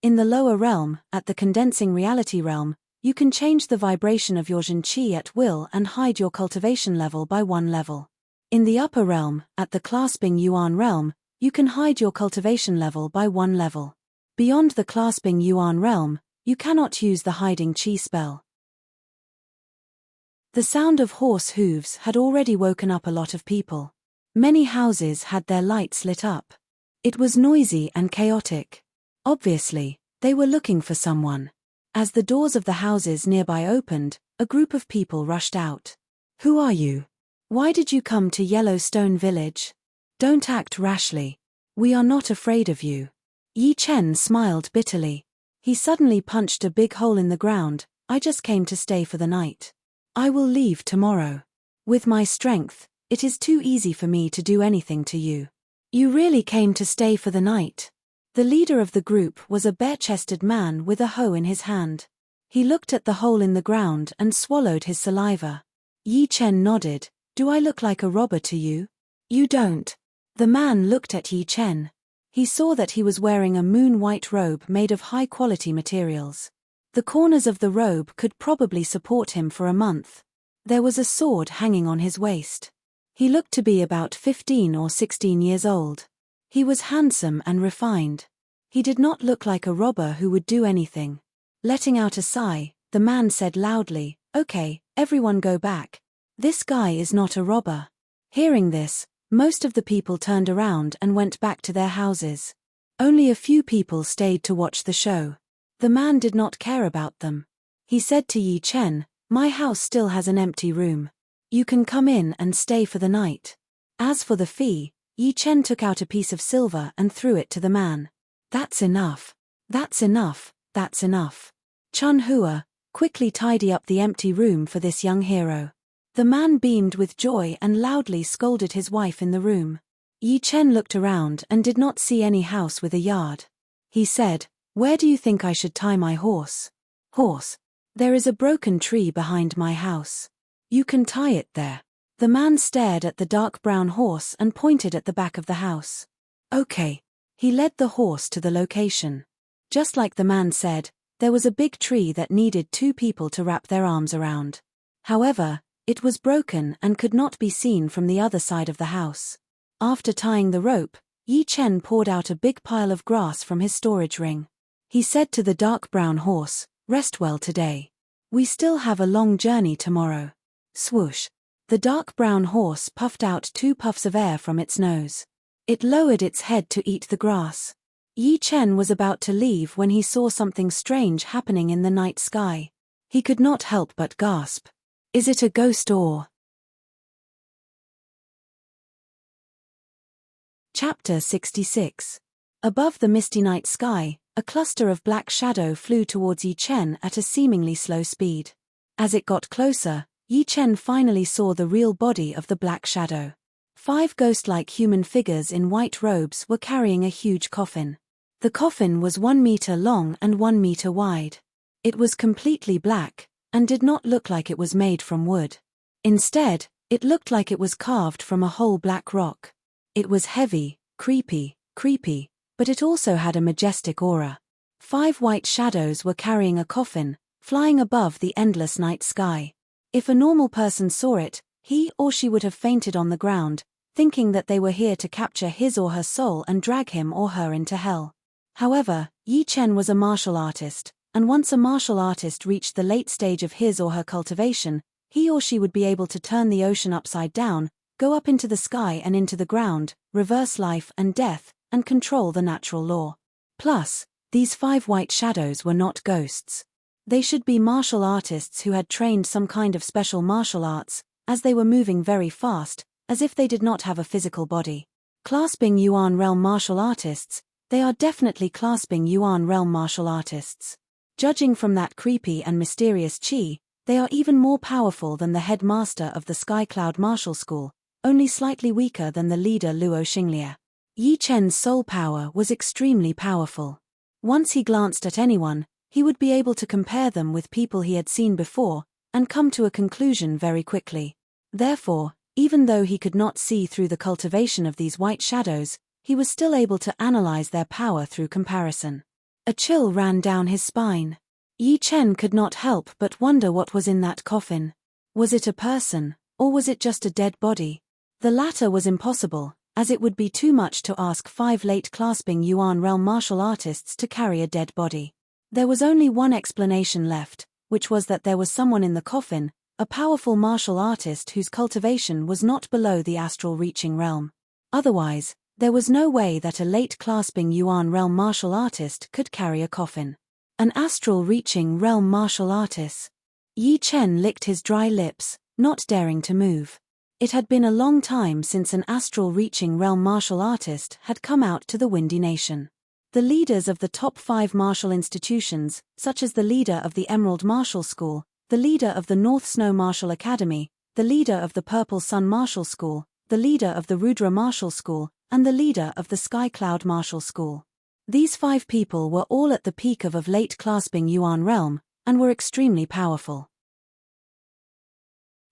In the lower realm, at the Condensing Reality realm, you can change the vibration of your Jin Qi at will and hide your cultivation level by 1 level. In the upper realm, at the Clasping Yuan realm, you can hide your cultivation level by 1 level. Beyond the Clasping Yuan realm, you cannot use the Hiding Qi spell. The sound of horse hooves had already woken up a lot of people. Many houses had their lights lit up. It was noisy and chaotic. Obviously, they were looking for someone. As the doors of the houses nearby opened, a group of people rushed out. "Who are you? Why did you come to Yellowstone Village? Don't act rashly. We are not afraid of you." Yi Chen smiled bitterly. He suddenly punched a big hole in the ground. "I just came to stay for the night. I will leave tomorrow. With my strength, it is too easy for me to do anything to you. You really came to stay for the night?" The leader of the group was a bare-chested man with a hoe in his hand. He looked at the hole in the ground and swallowed his saliva. Yi Chen nodded. "Do I look like a robber to you?" "You don't." The man looked at Yi Chen. He saw that he was wearing a moon-white robe made of high-quality materials. The corners of the robe could probably support him for a month. There was a sword hanging on his waist. He looked to be about 15 or 16 years old. He was handsome and refined. He did not look like a robber who would do anything. Letting out a sigh, the man said loudly, "Okay, everyone go back. This guy is not a robber." Hearing this, most of the people turned around and went back to their houses. Only a few people stayed to watch the show. The man did not care about them. He said to Yi Chen, "My house still has an empty room. You can come in and stay for the night." As for the fee, Yi Chen took out a piece of silver and threw it to the man. "That's enough. That's enough, that's enough. Chun Hua, quickly tidy up the empty room for this young hero." The man beamed with joy and loudly scolded his wife in the room. Yi Chen looked around and did not see any house with a yard. He said, "Where do you think I should tie my horse?" "Horse. There is a broken tree behind my house. You can tie it there." The man stared at the dark brown horse and pointed at the back of the house. "Okay." He led the horse to the location. Just like the man said, there was a big tree that needed 2 people to wrap their arms around. However, it was broken and could not be seen from the other side of the house. After tying the rope, Yi Chen poured out a big pile of grass from his storage ring. He said to the dark brown horse, "Rest well today. We still have a long journey tomorrow." Swoosh. The dark brown horse puffed out 2 puffs of air from its nose. It lowered its head to eat the grass. Yi Chen was about to leave when he saw something strange happening in the night sky. He could not help but gasp. Is it a ghost or? Chapter 66. Above the misty night sky, a cluster of black shadow flew towards Yi Chen at a seemingly slow speed. As it got closer, Yi Chen finally saw the real body of the black shadow. 5 ghost-like human figures in white robes were carrying a huge coffin. The coffin was 1 meter long and 1 meter wide. It was completely black, and did not look like it was made from wood. Instead, it looked like it was carved from a whole black rock. It was heavy, creepy, but it also had a majestic aura. 5 white shadows were carrying a coffin, flying above the endless night sky. If a normal person saw it, he or she would have fainted on the ground, thinking that they were here to capture his or her soul and drag him or her into hell. However, Yi Chen was a martial artist, and once a martial artist reached the late stage of his or her cultivation, he or she would be able to turn the ocean upside down, go up into the sky and into the ground, reverse life and death, and control the natural law. Plus, these 5 white shadows were not ghosts. They should be martial artists who had trained some kind of special martial arts, as they were moving very fast, as if they did not have a physical body. Clasping Yuan realm martial artists, they are definitely clasping Yuan realm martial artists. Judging from that creepy and mysterious chi, they are even more powerful than the headmaster of the Sky Cloud Martial School, only slightly weaker than the leader Luo Xinglia. Yi Chen's soul power was extremely powerful. Once he glanced at anyone, he would be able to compare them with people he had seen before, and come to a conclusion very quickly. Therefore, even though he could not see through the cultivation of these white shadows, he was still able to analyze their power through comparison. A chill ran down his spine. Yi Chen could not help but wonder what was in that coffin. Was it a person, or was it just a dead body? The latter was impossible, as it would be too much to ask 5 late clasping Yuan realm martial artists to carry a dead body. There was only one explanation left, which was that there was someone in the coffin, a powerful martial artist whose cultivation was not below the astral reaching realm. Otherwise, there was no way that a late clasping Yuan realm martial artist could carry a coffin. An astral reaching realm martial artist. Yi Chen licked his dry lips, not daring to move. It had been a long time since an astral reaching realm martial artist had come out to the Windy Nation. The leaders of the top 5 martial institutions, such as the leader of the Emerald Martial School, the leader of the North Snow Martial Academy, the leader of the Purple Sun Martial School, the leader of the Rudra Martial School, and the leader of the Sky Cloud Martial School. These 5 people were all at the peak of late clasping Yuan realm, and were extremely powerful.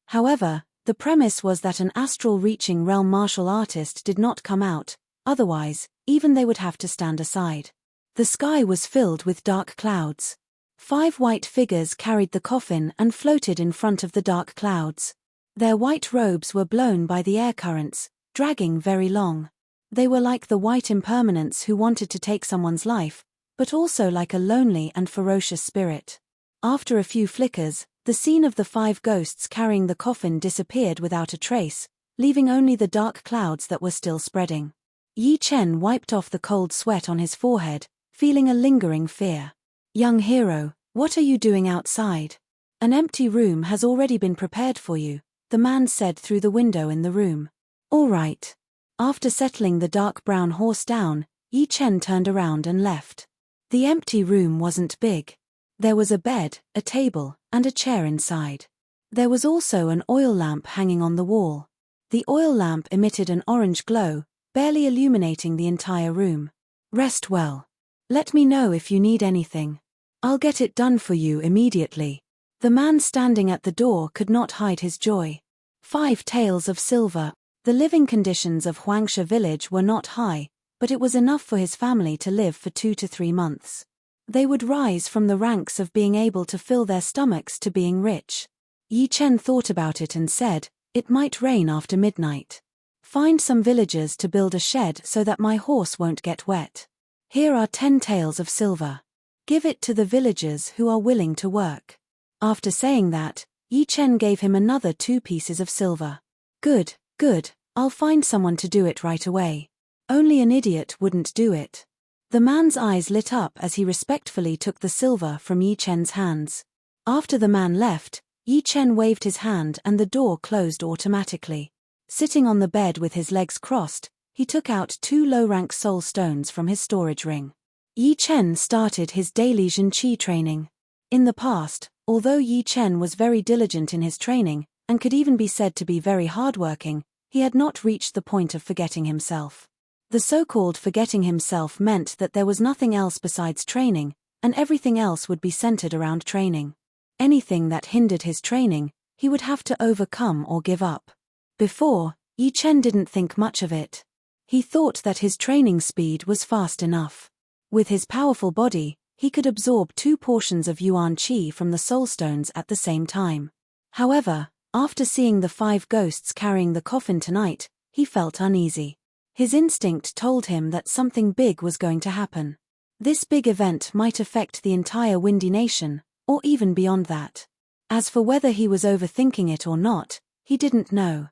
However, the premise was that an astral reaching realm martial artist did not come out, otherwise, even they would have to stand aside. The sky was filled with dark clouds. 5 white figures carried the coffin and floated in front of the dark clouds. Their white robes were blown by the air currents, dragging very long. They were like the white impermanents who wanted to take someone's life, but also like a lonely and ferocious spirit. After a few flickers, the scene of the 5 ghosts carrying the coffin disappeared without a trace, leaving only the dark clouds that were still spreading. Yi Chen wiped off the cold sweat on his forehead, feeling a lingering fear. Young hero, what are you doing outside? An empty room has already been prepared for you, the man said through the window in the room. All right. After settling the dark brown horse down, Yi Chen turned around and left. The empty room wasn't big. There was a bed, a table, and a chair inside. There was also an oil lamp hanging on the wall. The oil lamp emitted an orange glow, barely illuminating the entire room. Rest well. Let me know if you need anything. I'll get it done for you immediately. The man standing at the door could not hide his joy. 5 taels of silver. The living conditions of Huangsha village were not high, but it was enough for his family to live for 2 to 3 months. They would rise from the ranks of being able to fill their stomachs to being rich. Yi Chen thought about it and said, it might rain after midnight. Find some villagers to build a shed so that my horse won't get wet. Here are 10 taels of silver. Give it to the villagers who are willing to work. After saying that, Yi Chen gave him another 2 pieces of silver. Good, good, I'll find someone to do it right away. Only an idiot wouldn't do it. The man's eyes lit up as he respectfully took the silver from Yi Chen's hands. After the man left, Yi Chen waved his hand and the door closed automatically. Sitting on the bed with his legs crossed, he took out 2 low-rank soul stones from his storage ring. Yi Chen started his daily Zhenqi training. In the past, although Yi Chen was very diligent in his training, and could even be said to be very hardworking, he had not reached the point of forgetting himself. The so-called forgetting himself meant that there was nothing else besides training, and everything else would be centered around training. Anything that hindered his training, he would have to overcome or give up. Before, Yi Chen didn't think much of it. He thought that his training speed was fast enough. With his powerful body, he could absorb 2 portions of Yuan Qi from the soul stones at the same time. However, after seeing the 5 ghosts carrying the coffin tonight, he felt uneasy. His instinct told him that something big was going to happen. This big event might affect the entire Windy Nation, or even beyond that. As for whether he was overthinking it or not, he didn't know.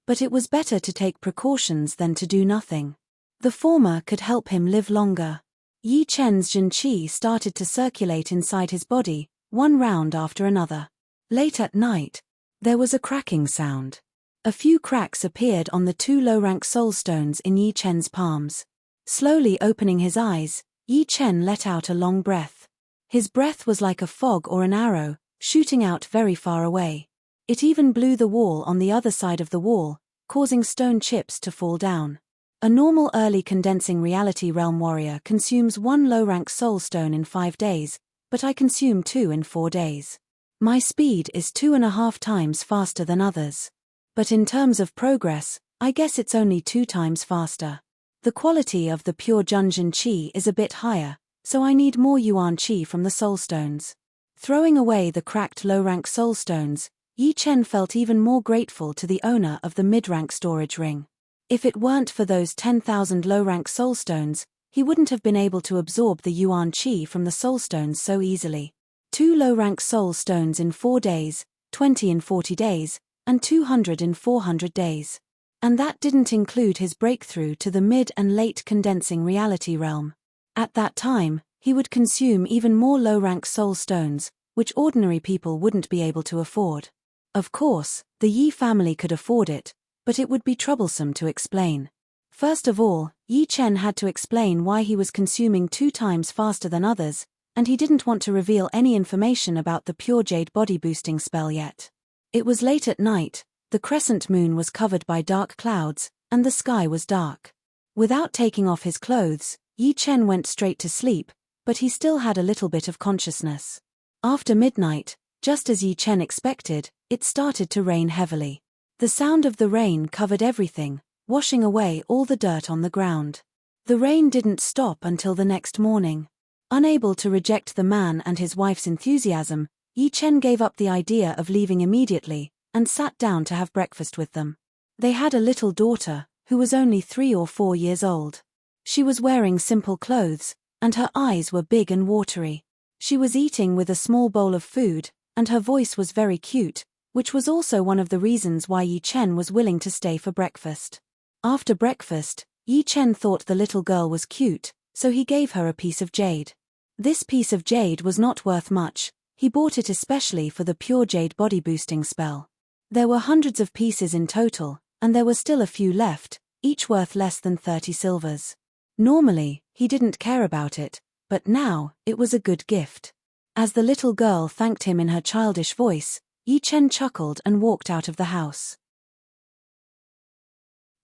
But it was better to take precautions than to do nothing. The former could help him live longer. Yi Chen's Zhenqi started to circulate inside his body, 1 round after another. Late at night, there was a cracking sound. A few cracks appeared on the 2 low-rank soul stones in Yi Chen's palms. Slowly opening his eyes, Yi Chen let out a long breath. His breath was like a fog or an arrow, shooting out very far away. It even blew the wall on the other side of the wall, causing stone chips to fall down. A normal early condensing reality realm warrior consumes 1 low-rank soul stone in 5 days, but I consume 2 in 4 days. My speed is 2.5 times faster than others. But in terms of progress, I guess it's only 2 times faster. The quality of the pure Junjin Qi is a bit higher, so I need more Yuan Qi from the soul stones. Throwing away the cracked low-rank soul stones, Yi Chen felt even more grateful to the owner of the mid-rank storage ring. If it weren't for those 10,000 low-rank soul stones, he wouldn't have been able to absorb the Yuan Qi from the soul stones so easily. 2 low-rank soul stones in 4 days, 20 in 40 days, and 200 in 400 days. And that didn't include his breakthrough to the mid and late condensing reality realm. At that time, he would consume even more low-rank soul stones, which ordinary people wouldn't be able to afford. Of course, the Yi family could afford it, but it would be troublesome to explain. First of all, Yi Chen had to explain why he was consuming 2 times faster than others, and he didn't want to reveal any information about the pure jade body boosting spell yet. It was late at night, the crescent moon was covered by dark clouds, and the sky was dark. Without taking off his clothes, Yi Chen went straight to sleep, but he still had a little bit of consciousness. After midnight, just as Yi Chen expected, it started to rain heavily. The sound of the rain covered everything, washing away all the dirt on the ground. The rain didn't stop until the next morning. Unable to reject the man and his wife's enthusiasm, Yi Chen gave up the idea of leaving immediately, and sat down to have breakfast with them. They had a little daughter, who was only 3 or 4 years old. She was wearing simple clothes, and her eyes were big and watery. She was eating with a small bowl of food, and her voice was very cute, which was also one of the reasons why Yi Chen was willing to stay for breakfast. After breakfast, Yi Chen thought the little girl was cute, so he gave her a piece of jade. This piece of jade was not worth much, he bought it especially for the pure jade body boosting spell. There were hundreds of pieces in total, and there were still a few left, each worth less than 30 silvers. Normally, he didn't care about it, but now, it was a good gift. As the little girl thanked him in her childish voice, Yi Chen chuckled and walked out of the house.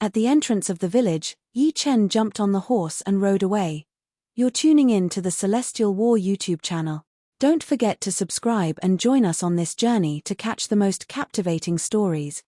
At the entrance of the village, Yi Chen jumped on the horse and rode away. You're tuning in to the Celestial War YouTube channel. Don't forget to subscribe and join us on this journey to catch the most captivating stories.